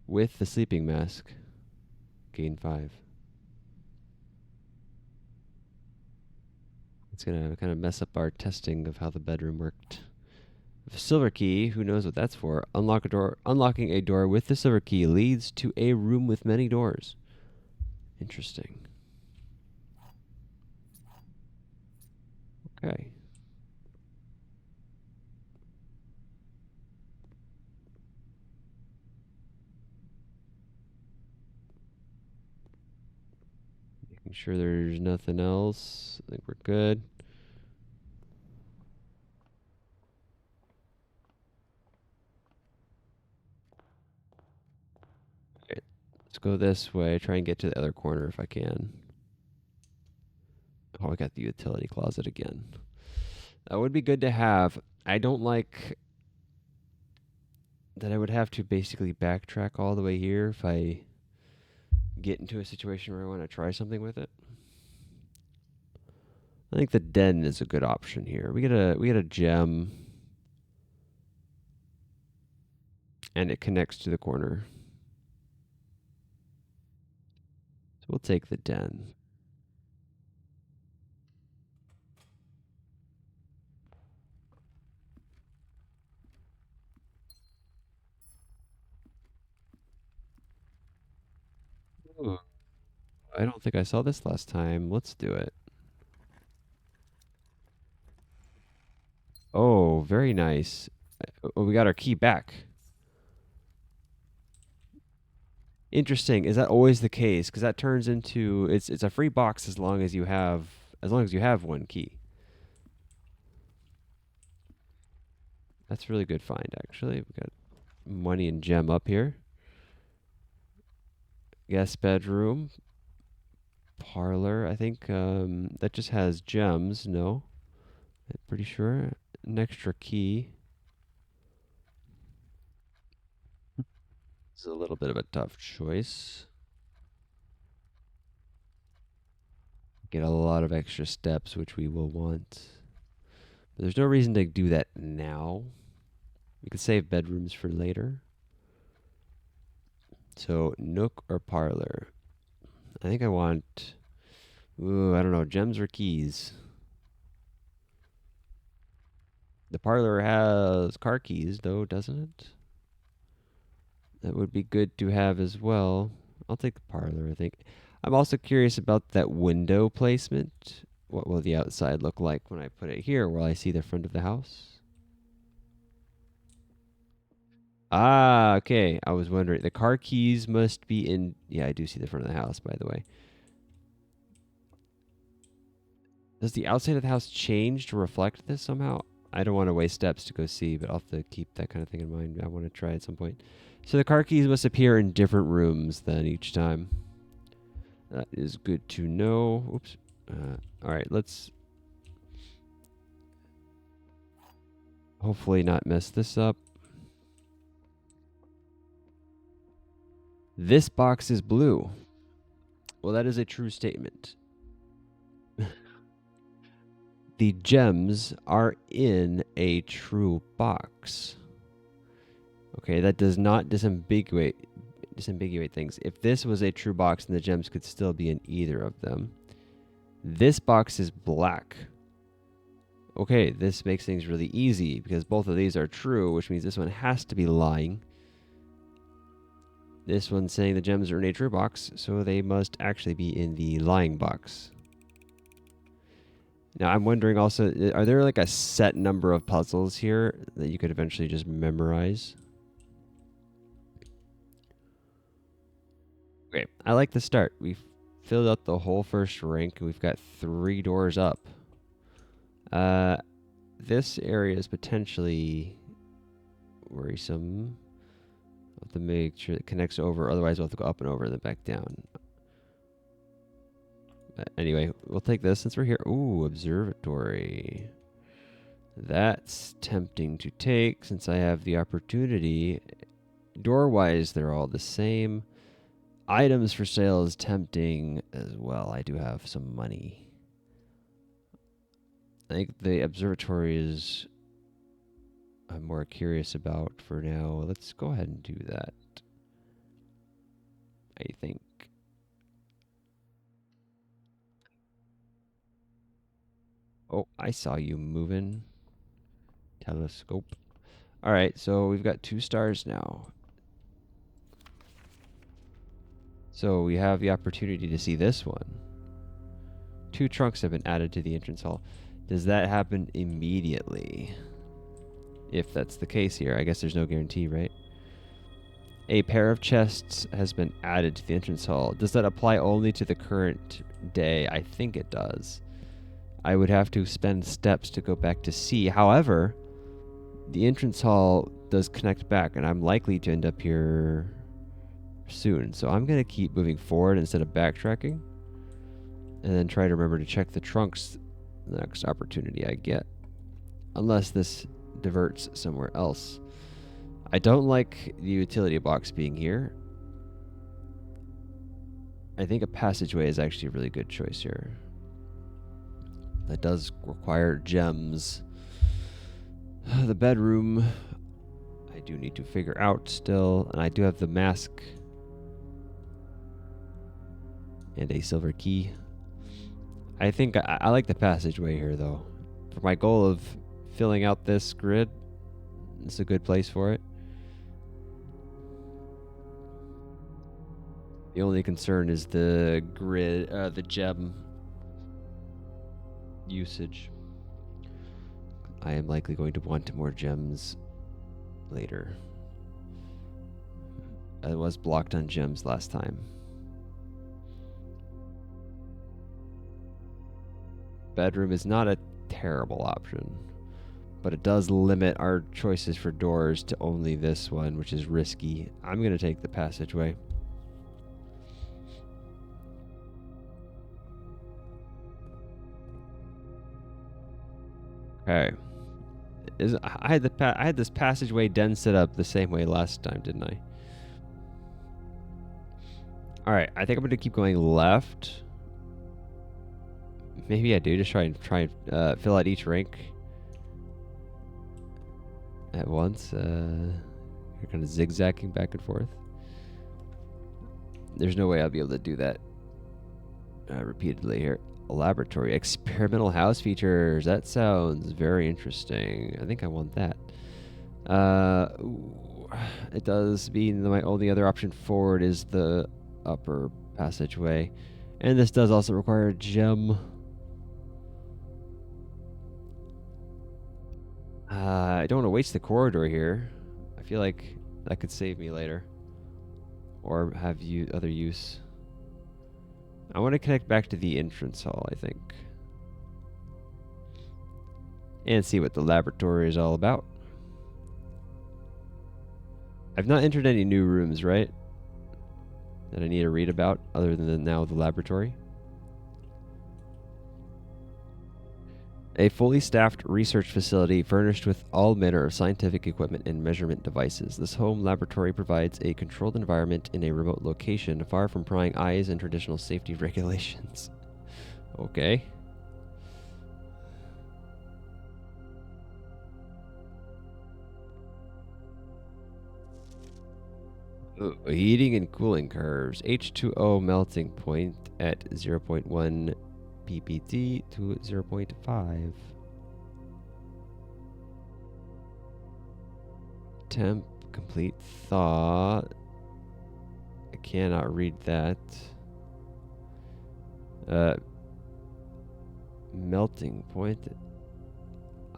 with the sleeping mask, gain 5. It's going to kind of mess up our testing of how the bedroom worked. Silver key, who knows what that's for? Unlocking a door with the silver key leads to a room with many doors. Interesting. Okay. Making sure there's nothing else. I think we're good. Okay, let's go this way. Try and get to the other corner if I can. Oh, I got the utility closet again. That would be good to have. I don't like that I would have to basically backtrack all the way here if I get into a situation where I want to try something with it. I think the den is a good option here. We get a gem, and it connects to the corner. So we'll take the den. Ooh, I don't think I saw this last time. Let's do it. Oh, very nice. Oh, we got our key back. Interesting. Is that always the case? Because that turns into it's a free box as long as you have 1 key. That's a really good find, actually. We got money and gem up here. Guest bedroom, parlor. I think that just has gems. No, I'm pretty sure an extra key. It's a little bit of a tough choice. Get a lot of extra steps, which we will want. But there's no reason to do that now. We could save bedrooms for later. So nook or parlor? I think I want, ooh, I don't know, gems or keys. The parlor has car keys though, doesn't it? That would be good to have as well. I'll take the parlor, I think. I'm also curious about that window placement. What will the outside look like when I put it here? Will I see the front of the house? Ah, okay. I was wondering. The car keys must be in... Yeah, I do see the front of the house, by the way. Does the outside of the house change to reflect this somehow? I don't want to waste steps to go see, but I'll have to keep that kind of thing in mind. I want to try at some point. So the car keys must appear in different rooms then each time. That is good to know. Oops. All right, let's hopefully not mess this up. This box is blue. Well, that is a true statement. The gems are in a true box. Okay, that does not disambiguate things. If this was a true box, then the gems could still be in either of them. This box is black. Okay, this makes things really easy because both of these are true, which means this one has to be lying. This one's saying the gems are in a true box, so they must actually be in the lying box. Now, I'm wondering also, are there like a set number of puzzles here that you could eventually just memorize? Okay, I like the start. We've filled out the whole first rank. We've got 3 doors up. This area is potentially worrisome. I'll have to make sure it connects over, otherwise we'll have to go up and over and then back down. Anyway, we'll take this since we're here. Ooh, observatory. That's tempting to take since I have the opportunity. Door-wise, they're all the same. Items for sale is tempting as well. I do have some money. I think the observatory is I'm more curious about for now. Let's go ahead and do that. I think. Oh, I saw you moving. Telescope. All right, so we've got 2 stars now. So we have the opportunity to see this one. 2 trunks have been added to the entrance hall. Does that happen immediately? If that's the case here, I guess there's no guarantee, right? A pair of chests has been added to the entrance hall. Does that apply only to the current day? I think it does. I would have to spend steps to go back to see. However, the entrance hall does connect back, and I'm likely to end up here soon. So I'm going to keep moving forward instead of backtracking, and then try to remember to check the trunks the next opportunity I get. Unless this diverts somewhere else. I don't like the utility box being here. I think a passageway is actually a really good choice here. That does require gems. The bedroom, I do need to figure out still. And I do have the mask. And a silver key. I think I like the passageway here, though. For my goal of filling out this grid, it's a good place for it. The only concern is the grid, the gem usage. I am likely going to want more gems later. I was blocked on gems last time. Bedroom is not a terrible option, but it does limit our choices for doors to only this one, which is risky. I'm going to take the passageway. Okay. I had this passageway den set up the same way last time, didn't I? All right, I think I'm going to keep going left. Maybe I do just try and fill out each rank at once. You're kind of zigzagging back and forth. There's no way I'll be able to do that repeatedly here. Laboratory. Experimental house features. That sounds very interesting. I think I want that. It does mean that my only other option forward is the upper passageway. And this does also require a gem. I don't want to waste the corridor here. I feel like that could save me later. Or have other use. I want to connect back to the entrance hall, I think. And see what the laboratory is all about. I've not entered any new rooms, right? That I need to read about, other than now the laboratory. A fully staffed research facility furnished with all manner of scientific equipment and measurement devices. This home laboratory provides a controlled environment in a remote location, far from prying eyes and traditional safety regulations. Okay. Ooh, heating and cooling curves. H2O melting point at 0.1 ppt to 0.5. Temp complete thaw. I cannot read that. Melting point.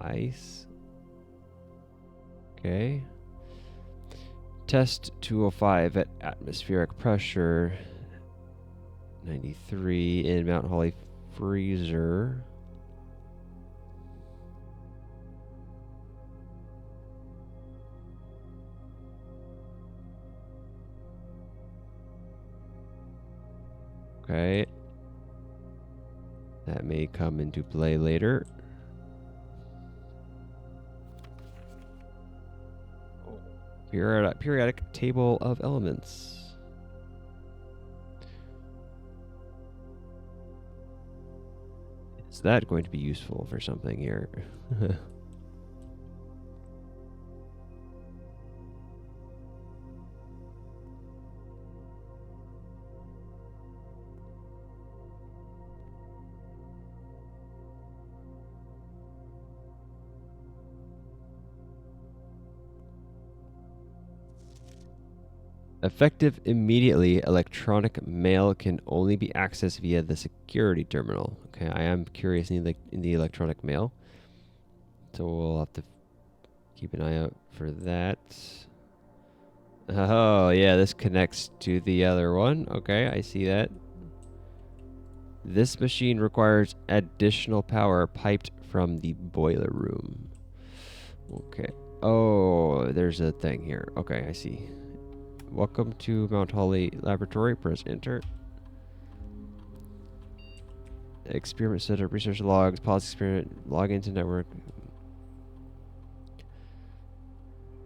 Ice. Okay. Test 205 at atmospheric pressure 93 in Mount Holly freezer. Okay. That may come into play later. Periodic table of elements. Is that going to be useful for something here? Effective immediately, electronic mail can only be accessed via the security terminal. Okay, I am curious in the electronic mail. So we'll have to keep an eye out for that. Oh, yeah, this connects to the other one. Okay, I see that. This machine requires additional power piped from the boiler room. Okay. Oh, there's a thing here. Okay, I see. Welcome to Mount Holly Laboratory. Press enter. Experiment setup, research logs, pause experiment, log into network.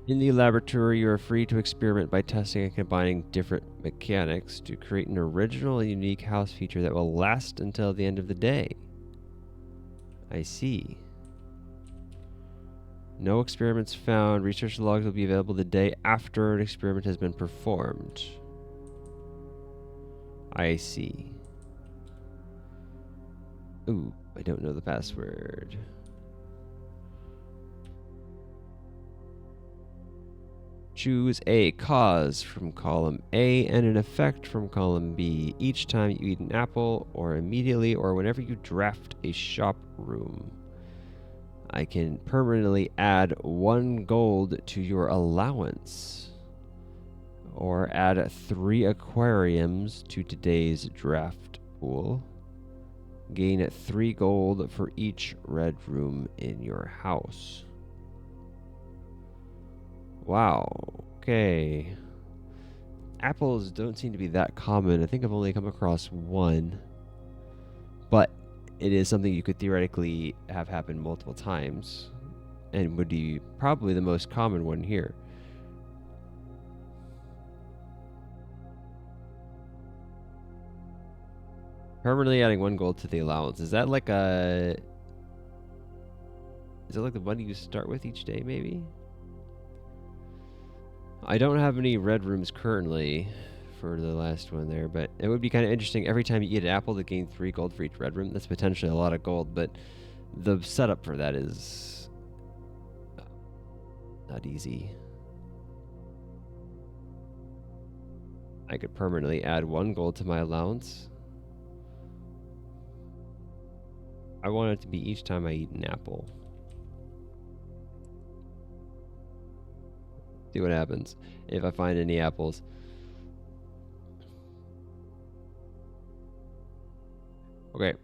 In the laboratory, you are free to experiment by testing and combining different mechanics to create an original and unique house feature that will last until the end of the day. I see. No experiments found. Research logs will be available the day after an experiment has been performed. I see. Ooh, I don't know the password. Choose a cause from column A and an effect from column B each time you eat an apple, or immediately, or whenever you draft a shop room. I can permanently add 1 gold to your allowance, or add 3 aquariums to today's draft pool. Gain 3 gold for each red room in your house. Wow. Okay. Apples don't seem to be that common. I think I've only come across 1. But it is something you could theoretically have happen multiple times, and would be probably the most common one here. Permanently adding 1 gold to the allowance. Is that like a... Is it like the money you start with each day, maybe? I don't have any red rooms currently for the last one there, but it would be kind of interesting. Every time you eat an apple to gain 3 gold for each red room. That's potentially a lot of gold, but the setup for that is not easy. I could permanently add 1 gold to my allowance. I want it to be each time I eat an apple. See what happens if I find any apples. Okay.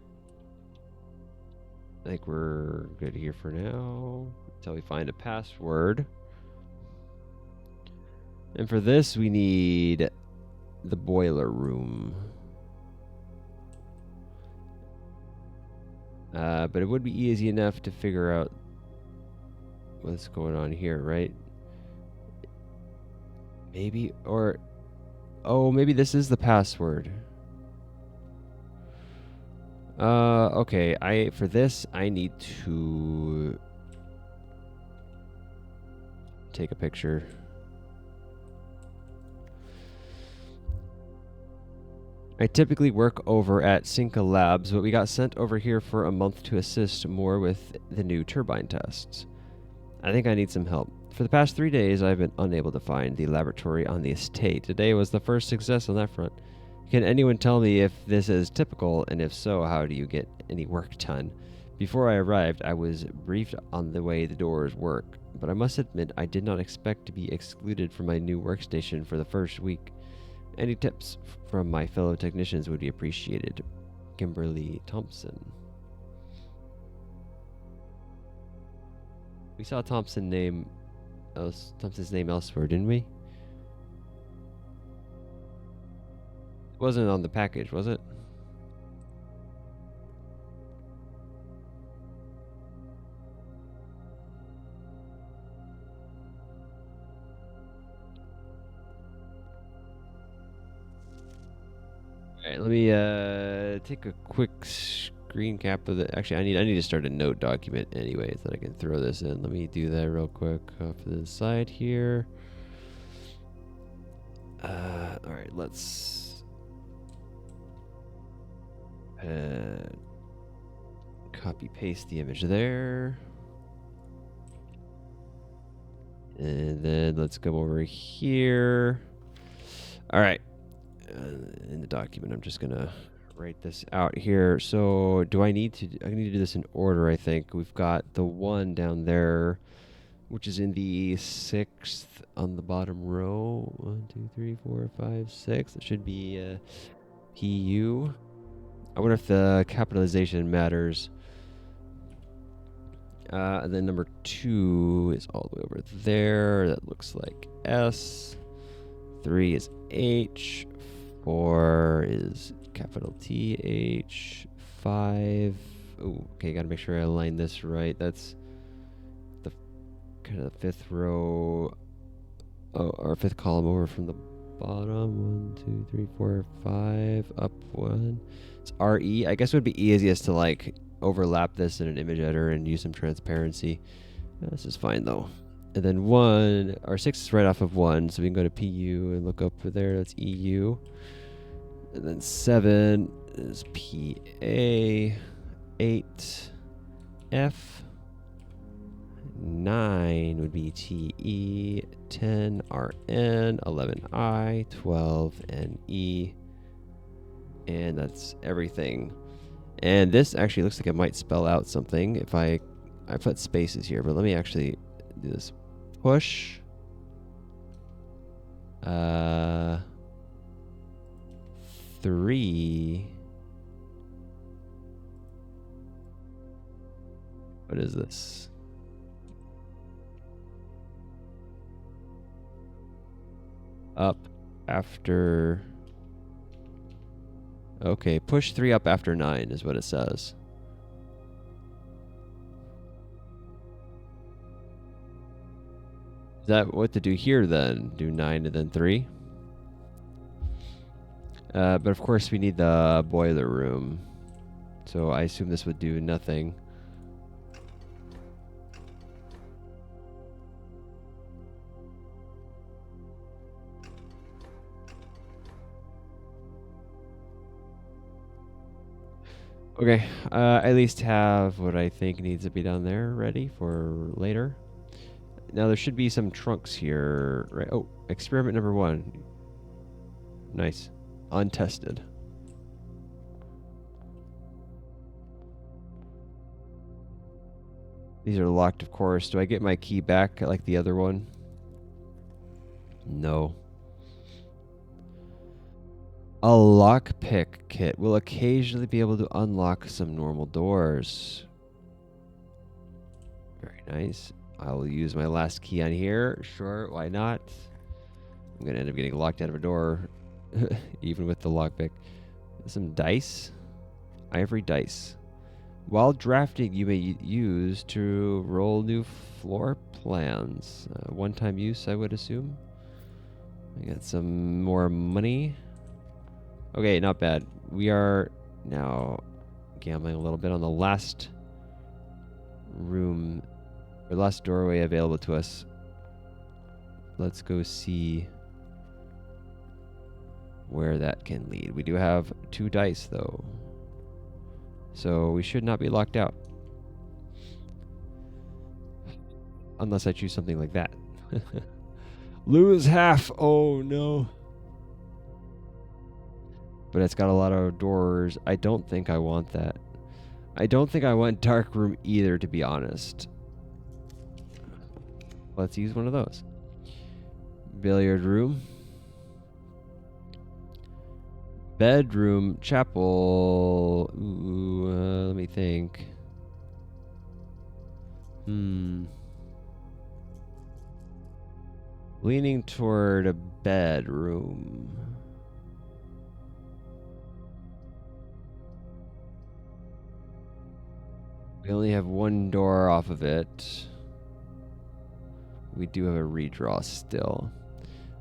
I think we're good here for now until we find a password. And for this, we need the boiler room. But it would be easy enough to figure out what's going on here, right? Maybe, or... Oh, maybe this is the password. Okay, for this, I need to take a picture. I typically work over at Cinca Labs, but we got sent over here for a month to assist more with the new turbine tests. I think I need some help. For the past 3 days, I've been unable to find the laboratory on the estate. Today was the first success on that front. Can anyone tell me if this is typical, and if so, how do you get any work done? Before I arrived, I was briefed on the way the doors work, but I must admit I did not expect to be excluded from my new workstation for the first week. Any tips from my fellow technicians would be appreciated. Kimberly Thompson. We saw Thompson's name elsewhere, didn't we? It wasn't on the package, was it? Alright, let me take a quick screen cap of the... Actually, I need to start a note document anyway so that I can throw this in. Let me do that real quick off to the side here. Alright, let's... copy paste the image there. And then let's go over here. Alright. In the document, I'm just gonna write this out here. So I need to do this in order. I think we've got the one down there, which is in the 6th on the bottom row. 1, 2, 3, 4, 5, 6. It should be PU. I wonder if the capitalization matters. And then number 2 is all the way over there. That looks like S. 3 is H. 4 is capital TH. 5. Oh, okay, gotta make sure I align this right. That's the kind of 5th row. Oh, or 5th column over from the bottom. 1, 2, 3, 4, 5. Up 1. It's RE. I guess it would be easiest to like overlap this in an image editor and use some transparency. This is fine though. And then 1, or 6 is right off of 1, so we can go to PU and look up for there. That's EU. And then 7 is PA. 8 F. 9 would be TE. 10 RN. 11 I. 12 NE. And that's everything. And this actually looks like it might spell out something if I put spaces here, but let me actually do this. Push 3. What is this? Up after... Okay, push 3 up after 9 is what it says. Is that what to do here then? Do 9 and then 3? But of course we need the boiler room. So I assume this would do nothing. Okay, I at least have what I think needs to be done there ready for later. Now there should be some trunks here, right? Oh, experiment number 1. Nice. Untested. These are locked, of course. Do I get my key back like the other one? No. A lockpick kit will occasionally be able to unlock some normal doors. Very nice. I will use my last key on here. Sure, why not? I'm going to end up getting locked out of a door, even with the lockpick. Some dice. Ivory dice. While drafting, you may use to roll new floor plans. One-time use, I would assume. I got some more money. Okay, not bad. We are now gambling a little bit on the last room, or last doorway available to us. Let's go see where that can lead. We do have 2 dice, though. So we should not be locked out. Unless I choose something like that. Lose half! Oh, no. But it's got a lot of doors. I don't think I want that. I don't think I want dark room either, to be honest. Let's use one of those. Billiard room. Bedroom. Chapel. Ooh, let me think. Leaning toward a bedroom. We only have 1 door off of it. We do have a redraw still.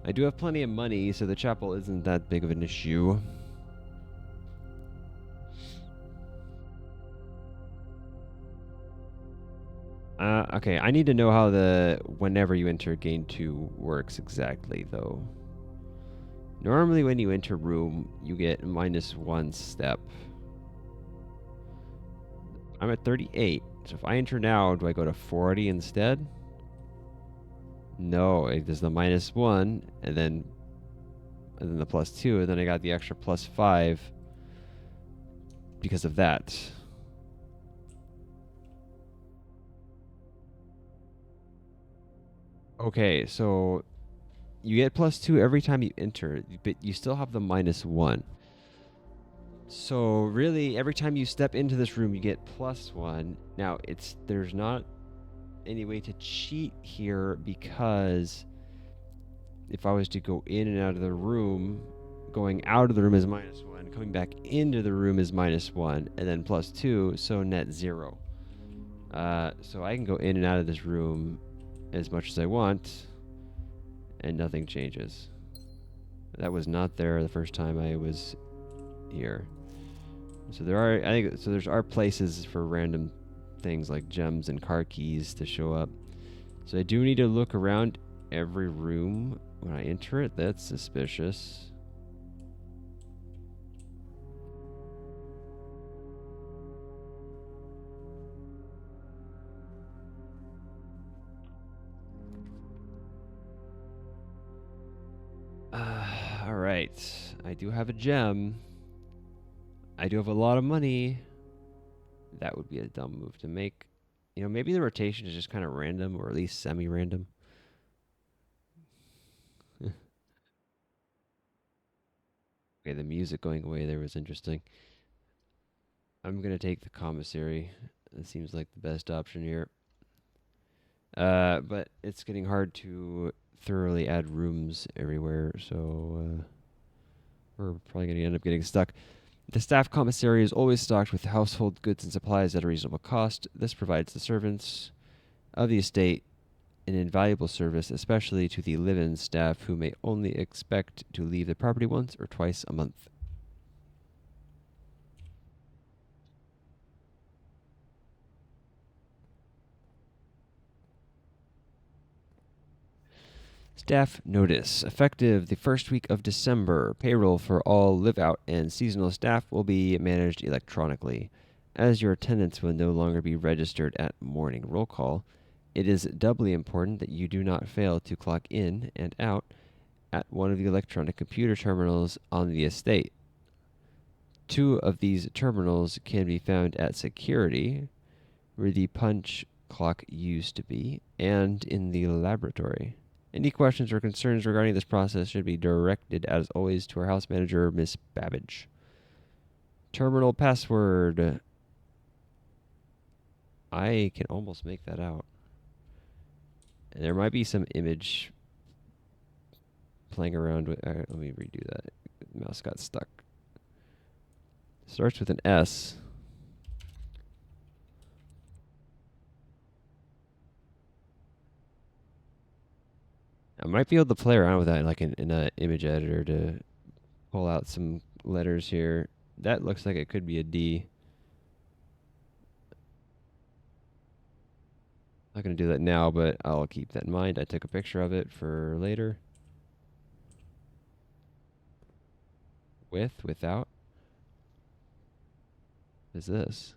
I do have plenty of money, so the chapel isn't that big of an issue. Okay, I need to know how the whenever you enter gain 2 works exactly, though. Normally when you enter room, you get -1 step. I'm at 38, so if I enter now, do I go to 40 instead? No, it does the -1, and then the +2, and then I got the extra +5 because of that. Okay, so you get +2 every time you enter, but you still have the -1. So really, every time you step into this room, you get +1. Now, there's not any way to cheat here, because if I was to go in and out of the room, going out of the room is -1, coming back into the room is -1, and then +2, so net 0. So I can go in and out of this room as much as I want, and nothing changes. That was not there the first time I was here. So there are places for random things like gems and car keys to show up. So I do need to look around every room when I enter it. That's suspicious. Alright. I do have a gem. I do have a lot of money. That would be a dumb move to make. You know, maybe the rotation is just kind of random, or at least semi-random. Okay, the music going away there was interesting. I'm going to take the commissary. It seems like the best option here. But it's getting hard to thoroughly add rooms everywhere, so we're probably going to end up getting stuck. The staff commissary is always stocked with household goods and supplies at a reasonable cost. This provides the servants of the estate an invaluable service, especially to the live-in staff, who may only expect to leave the property once or twice a month. Staff notice. Effective the first week of December, payroll for all live-out and seasonal staff will be managed electronically. as your attendance will no longer be registered at morning roll call, it is doubly important that you do not fail to clock in and out at one of the electronic computer terminals on the estate. 2 of these terminals can be found at security, where the punch clock used to be, and in the laboratory. Any questions or concerns regarding this process should be directed, as always, to our house manager, Miss Babbage. Terminal password. I can almost make that out. And there might be some image playing around with. Let me redo that. The mouse got stuck. Starts with an S. I might be able to play around with that like in an image editor to pull out some letters here. That looks like it could be a D. Not going to do that now, but I'll keep that in mind. I took a picture of it for later. With, without. What is this?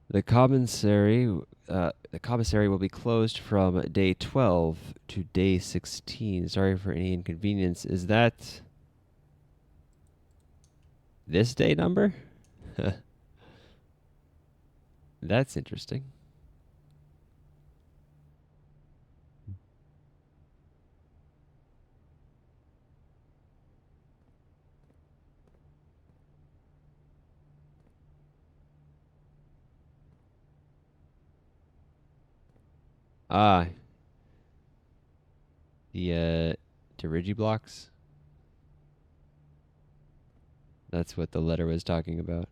The commissary will be closed from day 12 to day 16. Sorry for any inconvenience. Is that this day number? That's interesting. Ah, the Digiblocks. That's what the letter was talking about.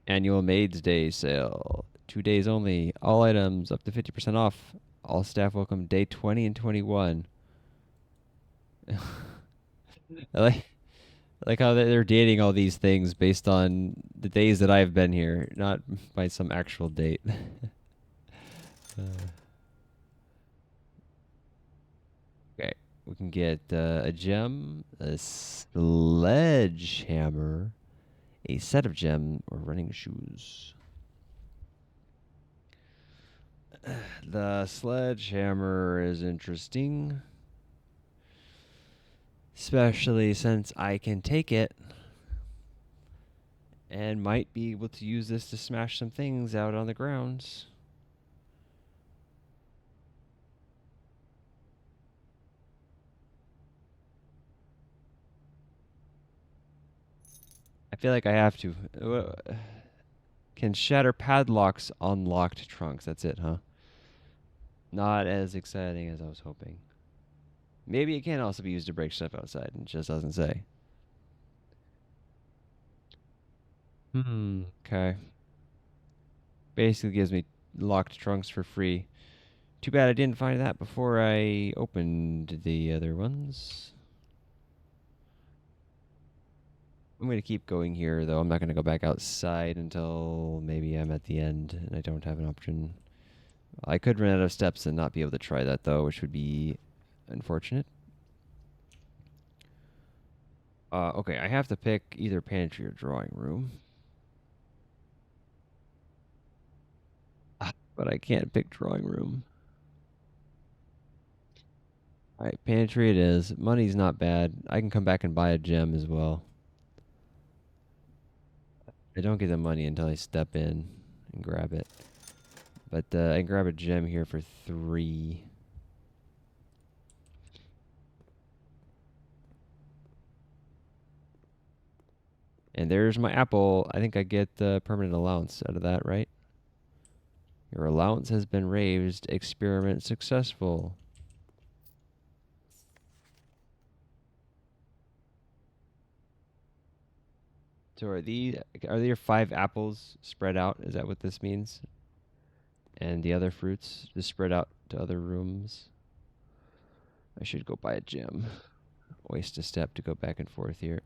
Annual Maids Day sale. 2 days only. All items up to 50% off. All staff welcome day 20 and 21. I like how they're dating all these things based on the days that I've been here, not by some actual date. Okay, we can get a gem, a sledgehammer, a set of gem, or running shoes. The sledgehammer is interesting, especially since I can take it and might be able to use this to smash some things out on the grounds. I feel like I have to. Can shatter padlocks on locked trunks. That's it, huh? Not as exciting as I was hoping. Maybe it can also be used to break stuff outside, and it just doesn't say. Okay. Basically gives me locked trunks for free. Too bad I didn't find that before I opened the other ones. I'm going to keep going here, though. I'm not going to go back outside until maybe I'm at the end and I don't have an option. I could run out of steps and not be able to try that, though, which would be unfortunate. Okay, I have to pick either pantry or drawing room. But I can't pick drawing room. Alright, pantry it is. Money's not bad. I can come back and buy a gem as well. I don't get the money until I step in and grab it. But I can grab a gem here for 3. And there's my apple. I think I get permanent allowance out of that, right? Your allowance has been raised. Experiment successful. So are there 5 apples spread out? Is that what this means? And the other fruits just spread out to other rooms? I should go buy a gem. Waste a step to go back and forth here.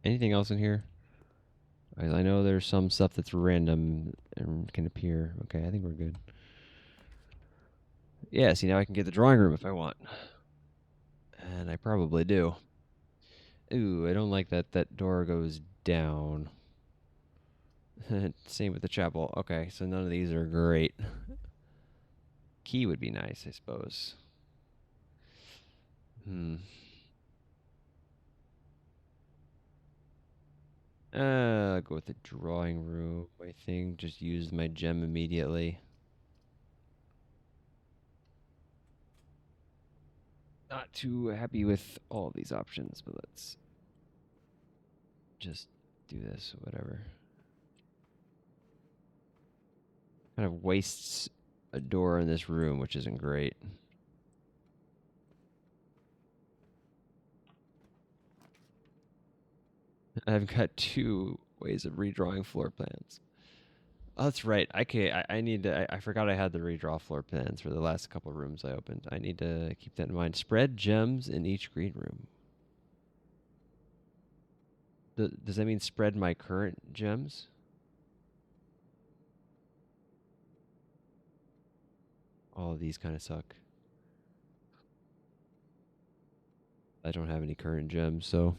Anything else in here? I know there's some stuff that's random and can appear. Okay, I think we're good. Yeah, see, now I can get the drawing room if I want. And I probably do. Ooh, I don't like that that door goes down. Same with the chapel. Okay, so none of these are great. Key would be nice, I suppose. I'll go with the drawing room, I think. Just use my gem immediately. Not too happy with all of these options, but let's just do this, whatever. Kind of wastes a door in this room, which isn't great. I've got 2 ways of redrawing floor plans. Oh, that's right. I need to. I forgot I had the redraw floor plans for the last couple rooms I opened. I need to keep that in mind. Spread gems in each green room. Does that mean spread my current gems? All of these kind of suck. I don't have any current gems, so.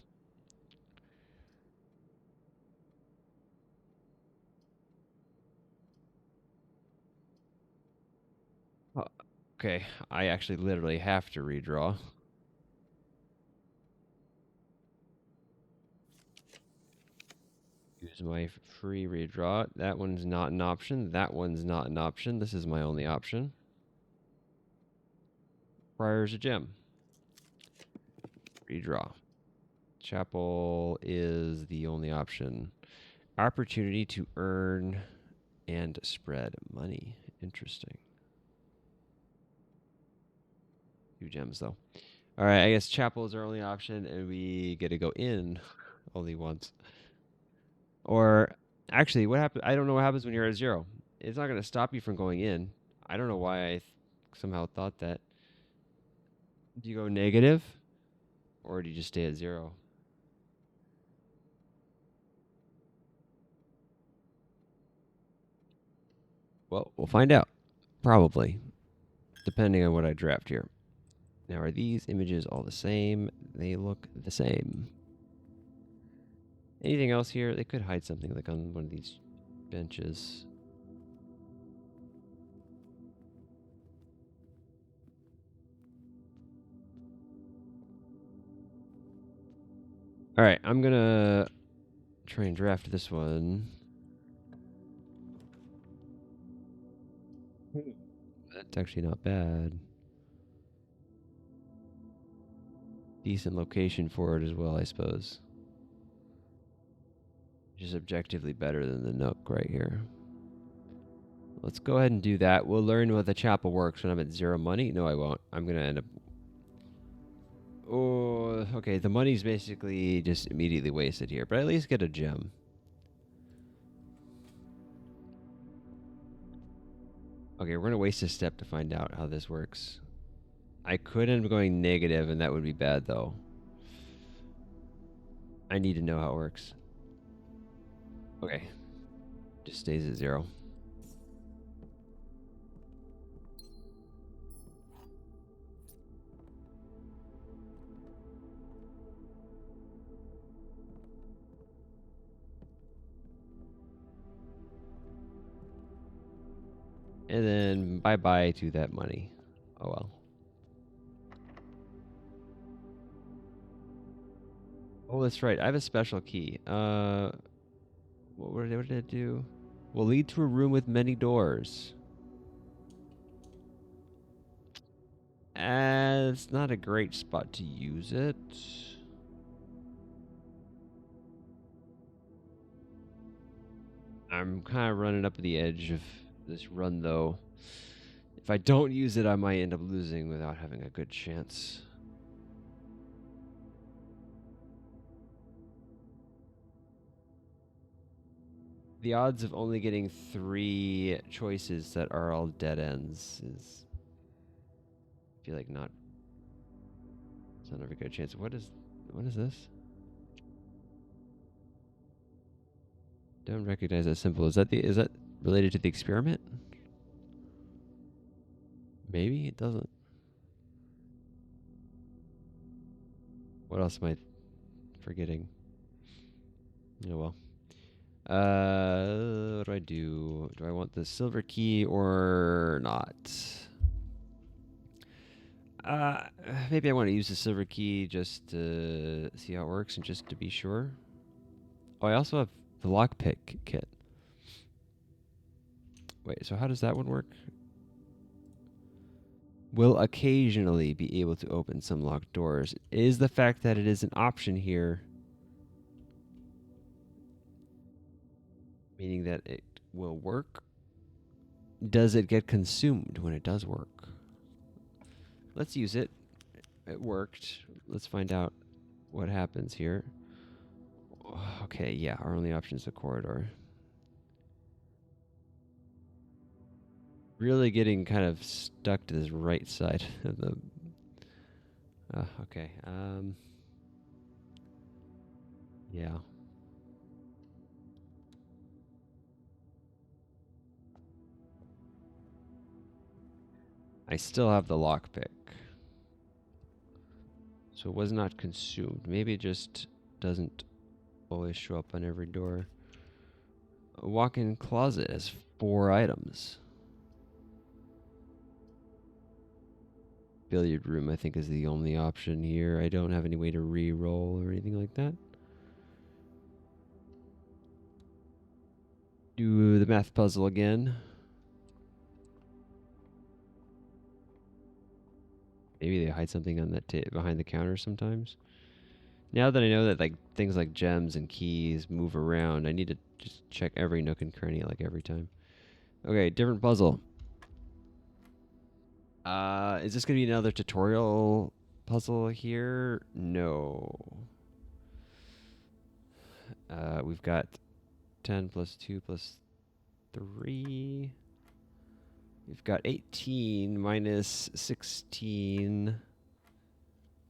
Okay, I actually literally have to redraw. Use my free redraw. That one's not an option. That one's not an option. This is my only option. Requires a gem. Redraw. Chapel is the only option. Opportunity to earn and spread money. Interesting. 2 gems, though. All right, I guess chapel is our only option, and we get to go in only once. Or, actually, what happens? I don't know what happens when you're at 0. It's not going to stop you from going in. I don't know why I somehow thought that. Do you go negative? Or do you just stay at 0? Well, we'll find out. Probably. Depending on what I draft here. Now, are these images all the same? They look the same. Anything else here? They could hide something like on one of these benches. All right, I'm going to try and draft this one. That's actually not bad. Decent location for it as well, I suppose. Just objectively better than the Nook right here. Let's go ahead and do that. We'll learn what the chapel works when I'm at 0 money. No, I won't. I'm going to end up... Oh, okay. The money's basically just immediately wasted here, but at least get a gem. Okay, we're going to waste a step to find out how this works. I could end up going negative, and that would be bad, though. I need to know how it works. Okay. Just stays at 0. And then bye-bye to that money. Oh, well. Oh, that's right. I have a special key. What did it do? Will lead to a room with many doors. It's not a great spot to use it. I'm kind of running up the edge of this run, though. If I don't use it, I might end up losing without having a good chance. The odds of only getting 3 choices that are all dead ends is, I feel like, not. It's not a very good chance. What is this? Don't recognize that symbol. Is that related to the experiment? Maybe it doesn't. What else am I forgetting? Oh well. What do I do? Do I want the silver key or not? Maybe I want to use the silver key just to see how it works and just to be sure. Oh, I also have the lockpick kit. Wait, so how does that one work? Will occasionally be able to open some locked doors. Is the fact that it is an option here, meaning that it will work? Does it get consumed when it does work? Let's use it. It worked. Let's find out what happens here. Okay, yeah, our only option is the corridor. Really getting kind of stuck to this right side of the... okay, yeah. I still have the lockpick. So it was not consumed. Maybe it just doesn't always show up on every door. A walk-in closet has 4 items. Billiard room, I think, is the only option here. I don't have any way to re-roll or anything like that. Do the math puzzle again. Maybe they hide something on that behind the counter sometimes. Now that I know that like things like gems and keys move around, I need to just check every nook and cranny like every time. Okay, different puzzle. Is this gonna be another tutorial puzzle here? No. We've got 10 plus 2 plus 3. We've got 18 minus 16.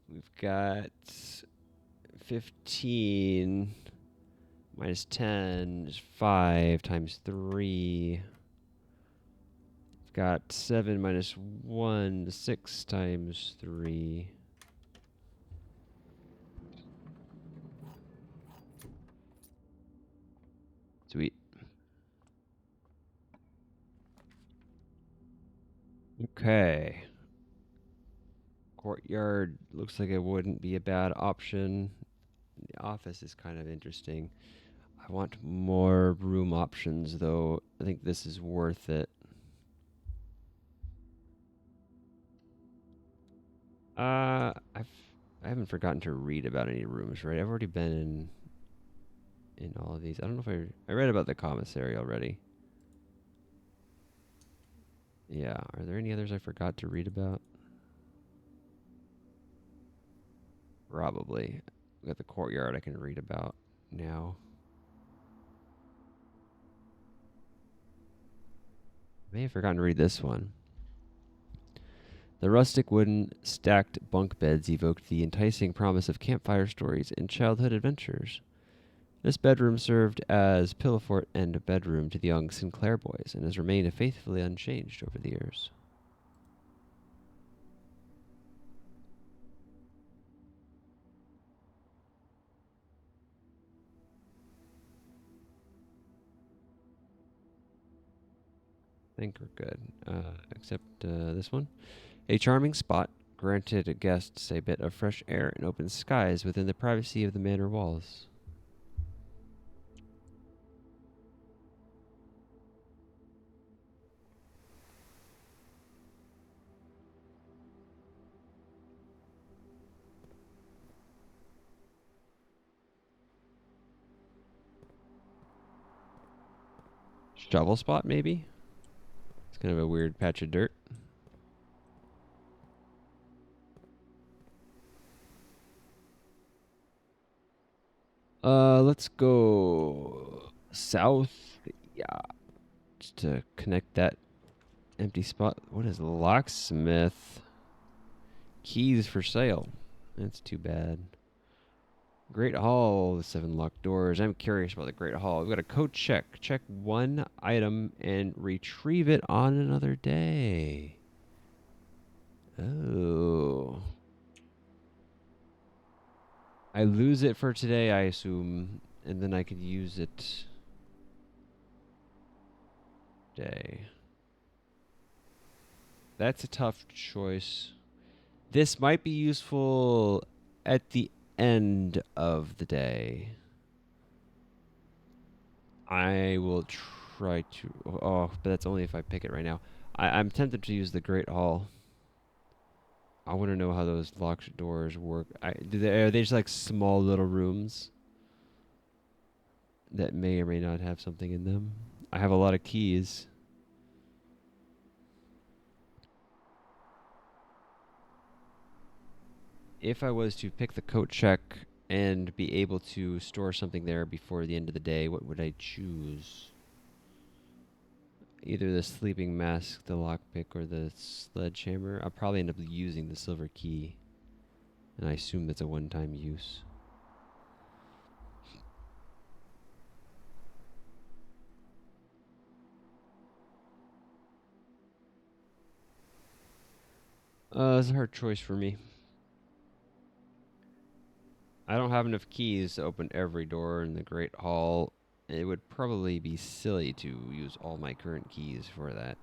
We've got 15 minus 10 is 5 times 3. We've got 7 minus 1, 6 times 3. Sweet. Okay. Courtyard looks like it wouldn't be a bad option. The office is kind of interesting. I want more room options, though. I think this is worth it. I haven't forgotten to read about any rooms, right? I've already been in all of these. I don't know if I read about the commissary already. Yeah. Are there any others I forgot to read about? Probably. We got the courtyard I can read about now. May have forgotten to read this one. The rustic wooden stacked bunk beds evoked the enticing promise of campfire stories and childhood adventures. This bedroom served as pillow fort and bedroom to the young Sinclair boys and has remained faithfully unchanged over the years. I think we're good, except this one. A charming spot granted guests a bit of fresh air and open skies within the privacy of the manor walls. Shovel spot, maybe? It's kind of a weird patch of dirt. Let's go south. Yeah. Just to connect that empty spot. What is locksmith? Keys for sale. That's too bad. Great Hall, the 7 locked doors. I'm curious about the Great Hall. We've got a code check. Check one item and retrieve it on another day. Oh. I lose it for today, I assume, and then I could use it day. That's a tough choice. This might be useful at the end of the day. I will try to. Oh, but that's only if I pick it right now. I'm tempted to use the Great Hall. I want to know how those locked doors work. Are they just like small little rooms that may or may not have something in them? I have a lot of keys. If I was to pick the coat check and be able to store something there before the end of the day, what would I choose? Either the sleeping mask, the lockpick, or the sledgehammer. I'll probably end up using the silver key. And I assume that's a one-time use. It's a hard choice for me. I don't have enough keys to open every door in the Great Hall. It would probably be silly to use all my current keys for that.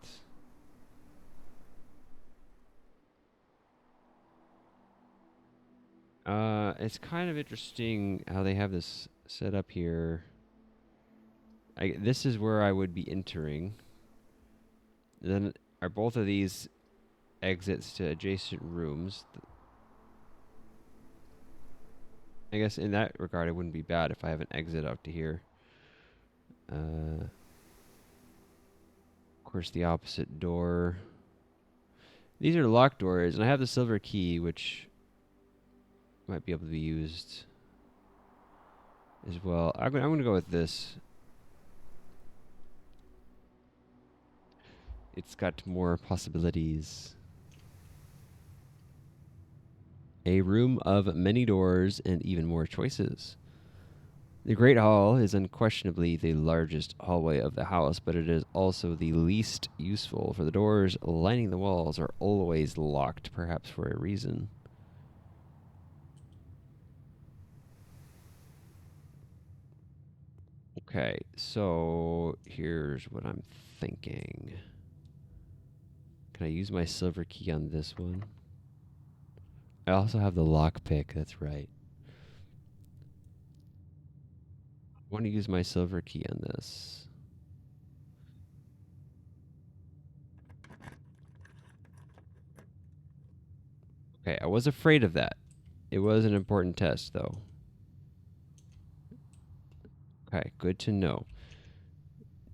It's kind of interesting how they have this set up here. This is where I would be entering. Then are both of these exits to adjacent rooms? I guess in that regard, it wouldn't be bad if I have an exit out to here. Of course, the opposite door. These are locked doors, and I have the silver key, which might be able to be used as well. I'm gonna go with this. It's got more possibilities. A room of many doors and even more choices. The Great Hall is unquestionably the largest hallway of the house, but it is also the least useful, for the doors lining the walls are always locked, perhaps for a reason. Okay, so here's what I'm thinking. Can I use my silver key on this one? I also have the lockpick, that's right. I want to use my silver key on this. Okay, I was afraid of that. It was an important test, though. Okay, good to know.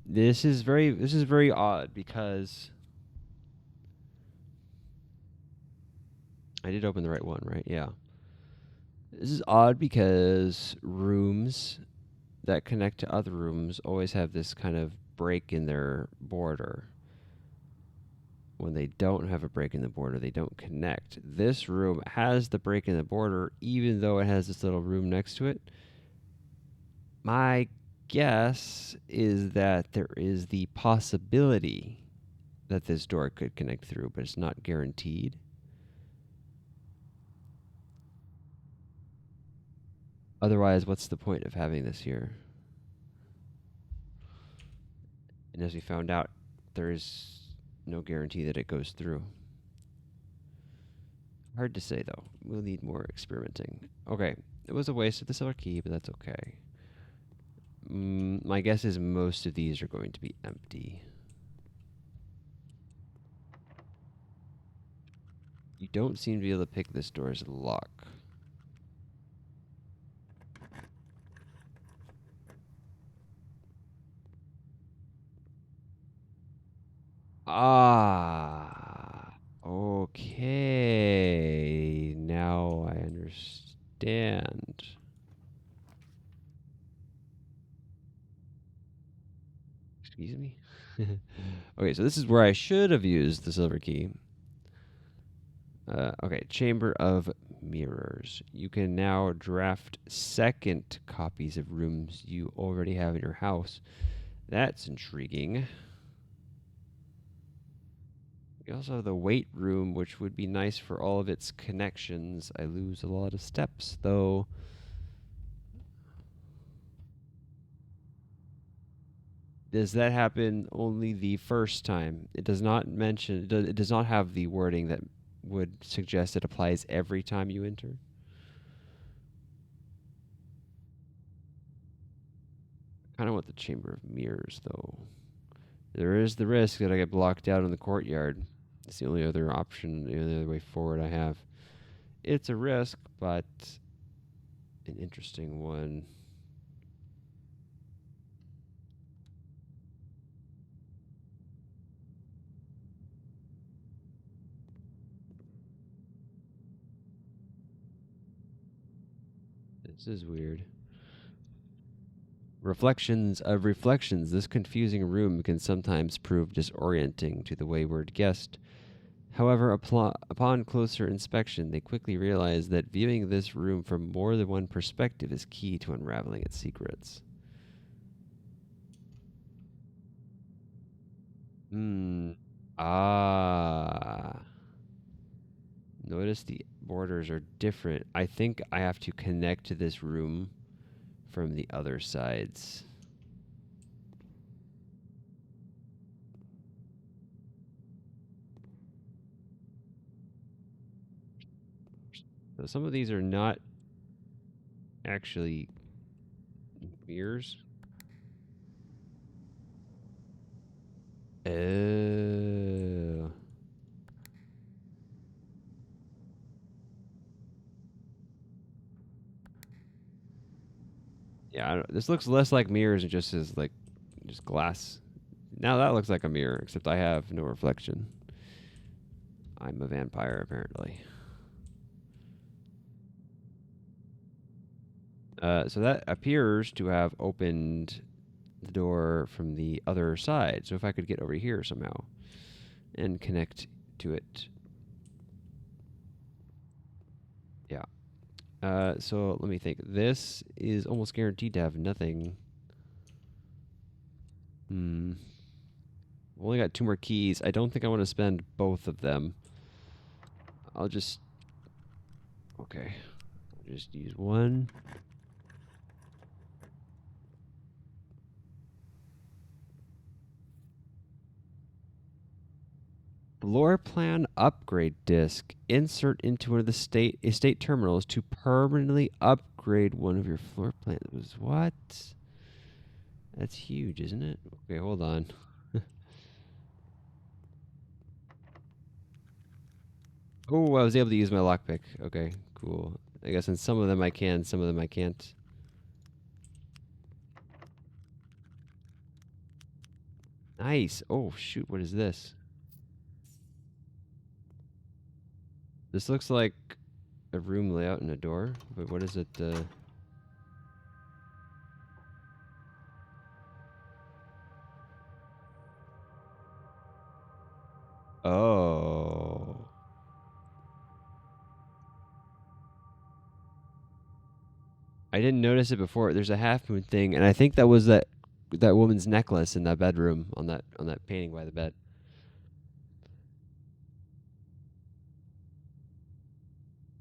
This is very odd because I did open the right one, right? Yeah. This is odd because rooms that connect to other rooms always have this kind of break in their border. When they don't have a break in the border, they don't connect. This room has the break in the border, even though it has this little room next to it. My guess is that there is the possibility that this door could connect through, but it's not guaranteed. Otherwise, what's the point of having this here? And as we found out, there is no guarantee that it goes through. Hard to say, though. We'll need more experimenting. Okay, it was a waste of the silver key, but that's okay. My guess is most of these are going to be empty. You don't seem to be able to pick this door's lock. Ah, okay. Now I understand. Excuse me? Okay, so this is where I should have used the silver key. Okay, Chamber of Mirrors. You can now draft second copies of rooms you already have in your house. That's intriguing. We also have the weight room, which would be nice for all of its connections. I lose a lot of steps, though. Does that happen only the first time? It does not mention, it does not have the wording that would suggest it applies every time you enter. I kind of want the Chamber of Mirrors, though. There is the risk that I get blocked out in the courtyard. It's the only other option, the only other way forward I have. It's a risk, but an interesting one. This is weird. Reflections of reflections. This confusing room can sometimes prove disorienting to the wayward guest. However, upon closer inspection, they quickly realize that viewing this room from more than one perspective is key to unraveling its secrets. Hmm. Ah. Notice the borders are different. I think I have to connect to this room from the other sides. So some of these are not actually mirrors. Oh. Yeah, this looks less like mirrors and just as like just glass. Now that looks like a mirror, except I have no reflection. I'm a vampire, apparently. So that appears to have opened the door from the other side. So if I could get over here somehow and connect to it. Yeah. So let me think. This is almost guaranteed to have nothing. Hmm. I've only got 2 more keys. I don't think I want to spend both of them. I'll just... Okay. I'll just use one. Floor plan upgrade disk. Insert into one of the estate terminals to permanently upgrade one of your floor plans. What? That's huge, isn't it? Okay, hold on. Oh, I was able to use my lockpick. Okay, cool. I guess in some of them I can, some of them I can't. Nice. Oh, shoot, what is this? This looks like a room layout and a door, but what is it? Oh. I didn't notice it before. There's a half moon thing, and I think that was that woman's necklace in that bedroom on that painting by the bed.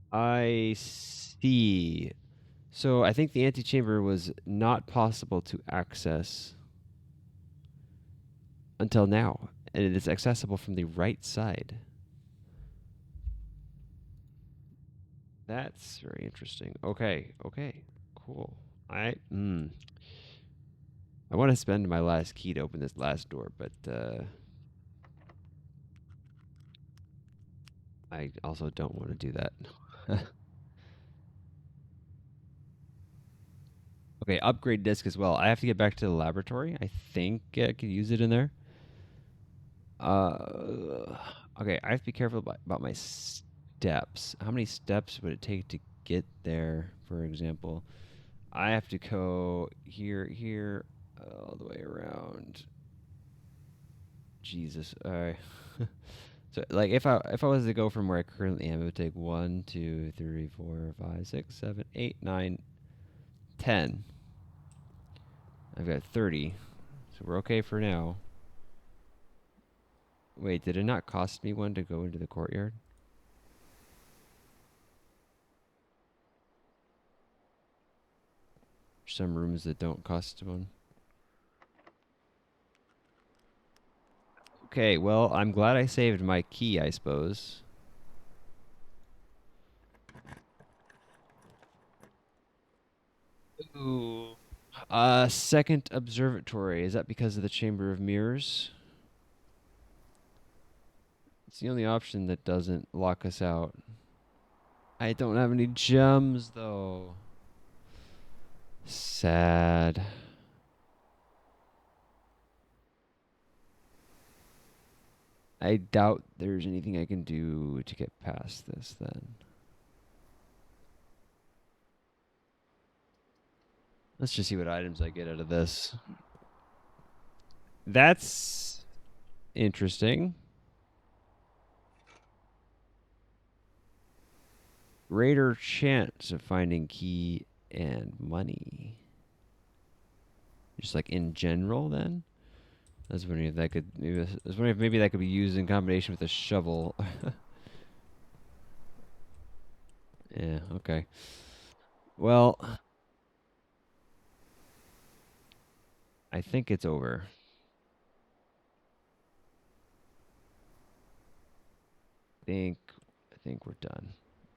I see. So I think the antechamber was not possible to access until now, and it is accessible from the right side. That's very interesting. Okay, okay, cool. I want to spend my last key to open this last door, but I also don't want to do that. Okay, upgrade disk as well. I have to get back to the laboratory. I think I could use it in there. Okay, I have to be careful about my steps. How many steps would it take to get there, for example? I have to go here, all the way around. Jesus. So So like if I was to go from where I currently am, it would take 1, 2, 3, 4, 5, 6, 7, 8, 9, 10. I've got 30. So we're okay for now. Wait, did it not cost me one to go into the courtyard? Some rooms that don't cost one. Okay, well, I'm glad I saved my key, I suppose. Ooh. Second observatory. Is that because of the Chamber of Mirrors? It's the only option that doesn't lock us out. I don't have any gems, though. Sad. I doubt there's anything I can do to get past this, then. Let's just see what items I get out of this. That's interesting. Greater chance of finding key and money. Just like in general, then? I was wondering if that could. I was wondering if maybe that could be used in combination with a shovel. Yeah. Okay. Well, I think it's over. I think we're done.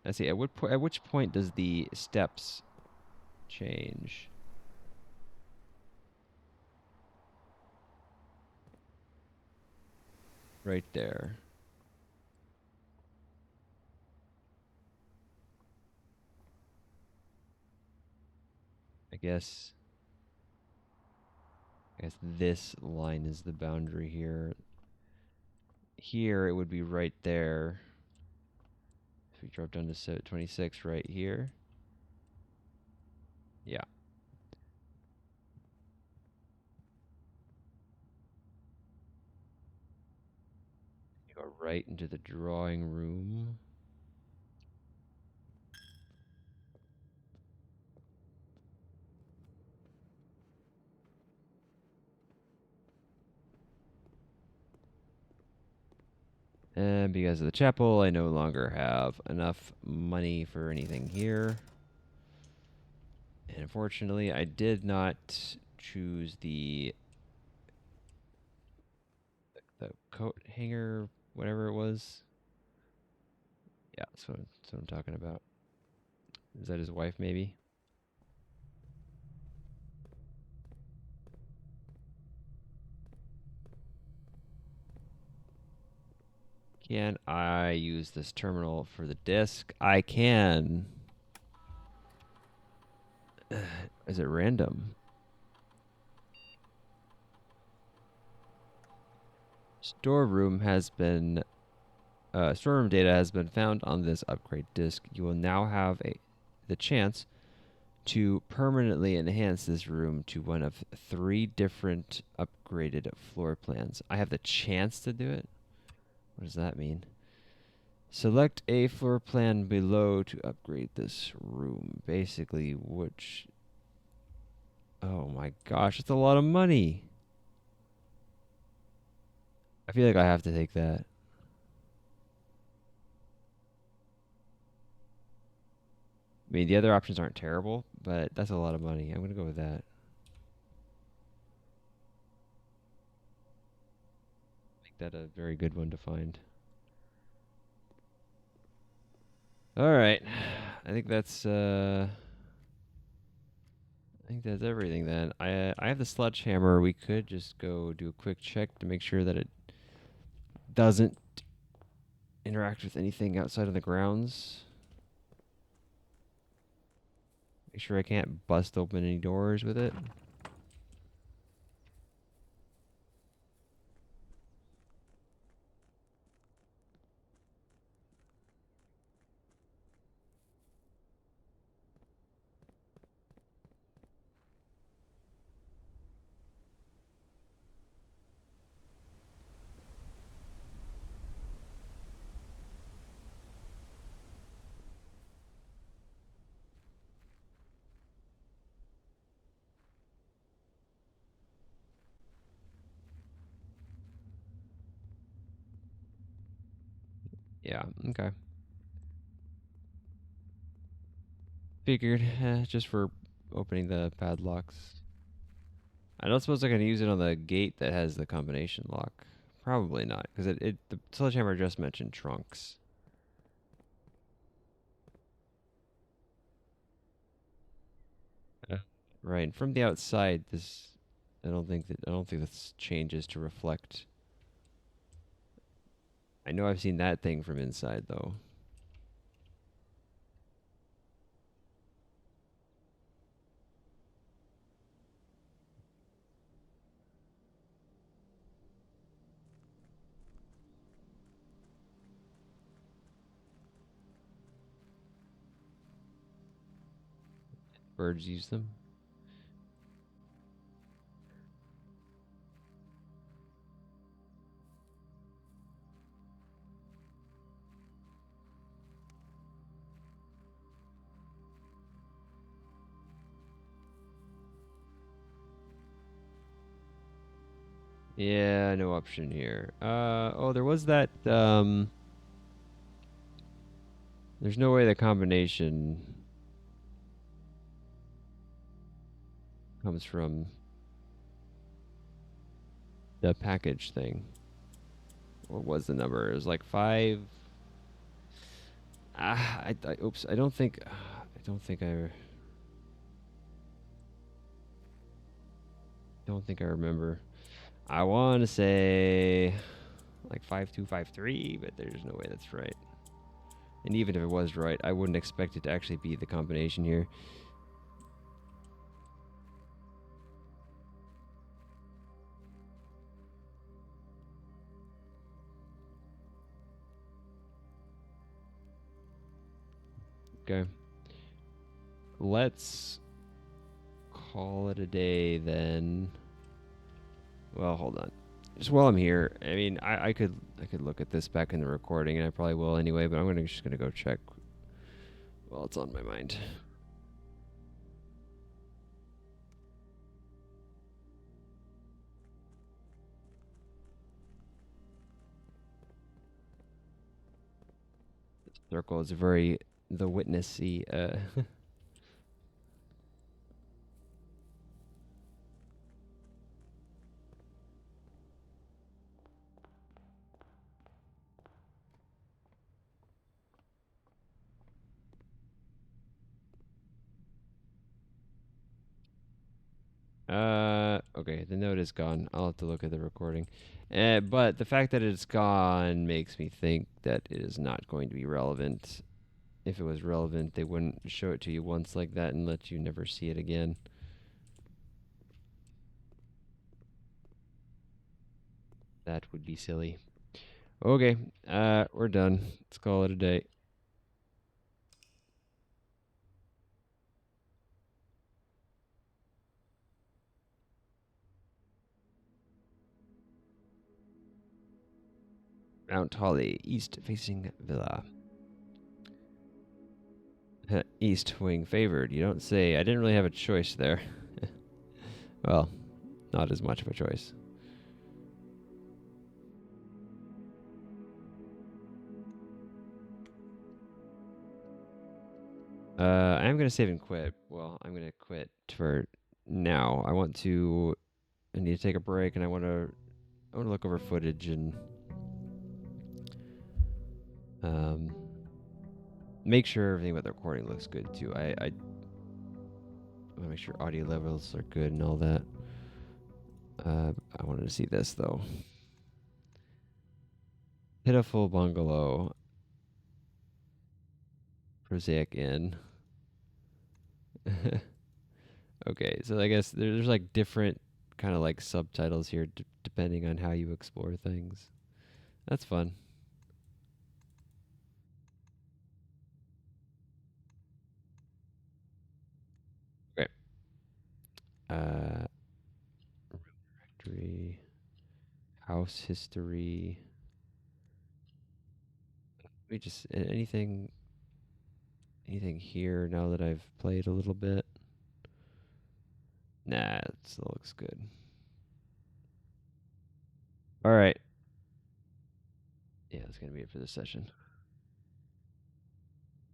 Let's see. At which point does the steps change? Right there. I guess this line is the boundary here. Here it would be right there. If we drop down to 26 right here. Yeah. Go right into the drawing room. And because of the chapel, I no longer have enough money for anything here. And unfortunately, I did not choose the coat hanger, whatever it was. Yeah, that's what I'm talking about. Is that his wife, maybe? Can I use this terminal for the disc? I can. Is it random? Storeroom data has been found on this upgrade disk. You will now have the chance to permanently enhance this room to one of 3 different upgraded floor plans. I have the chance to do it? What does that mean? Select a floor plan below to upgrade this room. Basically, which... Oh my gosh, it's a lot of money. I feel like I have to take that. I mean, the other options aren't terrible, but that's a lot of money. I'm going to go with that. Make that a very good one to find. All right. I think that's everything then. I have the sledgehammer. We could just go do a quick check to make sure that it doesn't interact with anything outside of the grounds. Make sure I can't bust open any doors with it. Yeah, okay. Figured, just for opening the padlocks. I don't suppose I can use it on the gate that has the combination lock. Probably not, because the sledgehammer just mentioned trunks. Uh, Right, and from the outside, I don't think this changes to reflect. I know I've seen that thing from inside though. Birds use them. Yeah, no option here. Oh, there was that, there's no way the combination comes from the package thing. What was the number? It was like 5. Oops, I don't think I remember. I want to say like 5253, but there's no way that's right. And even if it was right, I wouldn't expect it to actually be the combination here. Okay. Let's call it a day then. Well, hold on. Just while I'm here, I mean, I could look at this back in the recording, and I probably will anyway. But I'm just gonna go check while it's on my mind. Circle is very the witnessy. Okay, the note is gone. I'll have to look at the recording. But the fact that it's gone makes me think that it is not going to be relevant. If it was relevant, they wouldn't show it to you once like that and let you never see it again. That would be silly. Okay, we're done. Let's call it a day. Mount Holly, east-facing villa. East wing favored. You don't say. I didn't really have a choice there. Well, not as much of a choice. I'm gonna save and quit. Well, I'm gonna quit for now. I need to take a break, and I want to look over footage and make sure everything about the recording looks good too. I want to make sure audio levels are good and all that. I wanted to see this though. Pitiful bungalow. Prosaic Inn. Okay, so I guess there's like different kind of like subtitles here depending on how you explore things. That's fun. Okay. Directory, house history. We just anything here now that I've played a little bit. Nah, it still looks good. All right. Yeah, that's gonna be it for this session.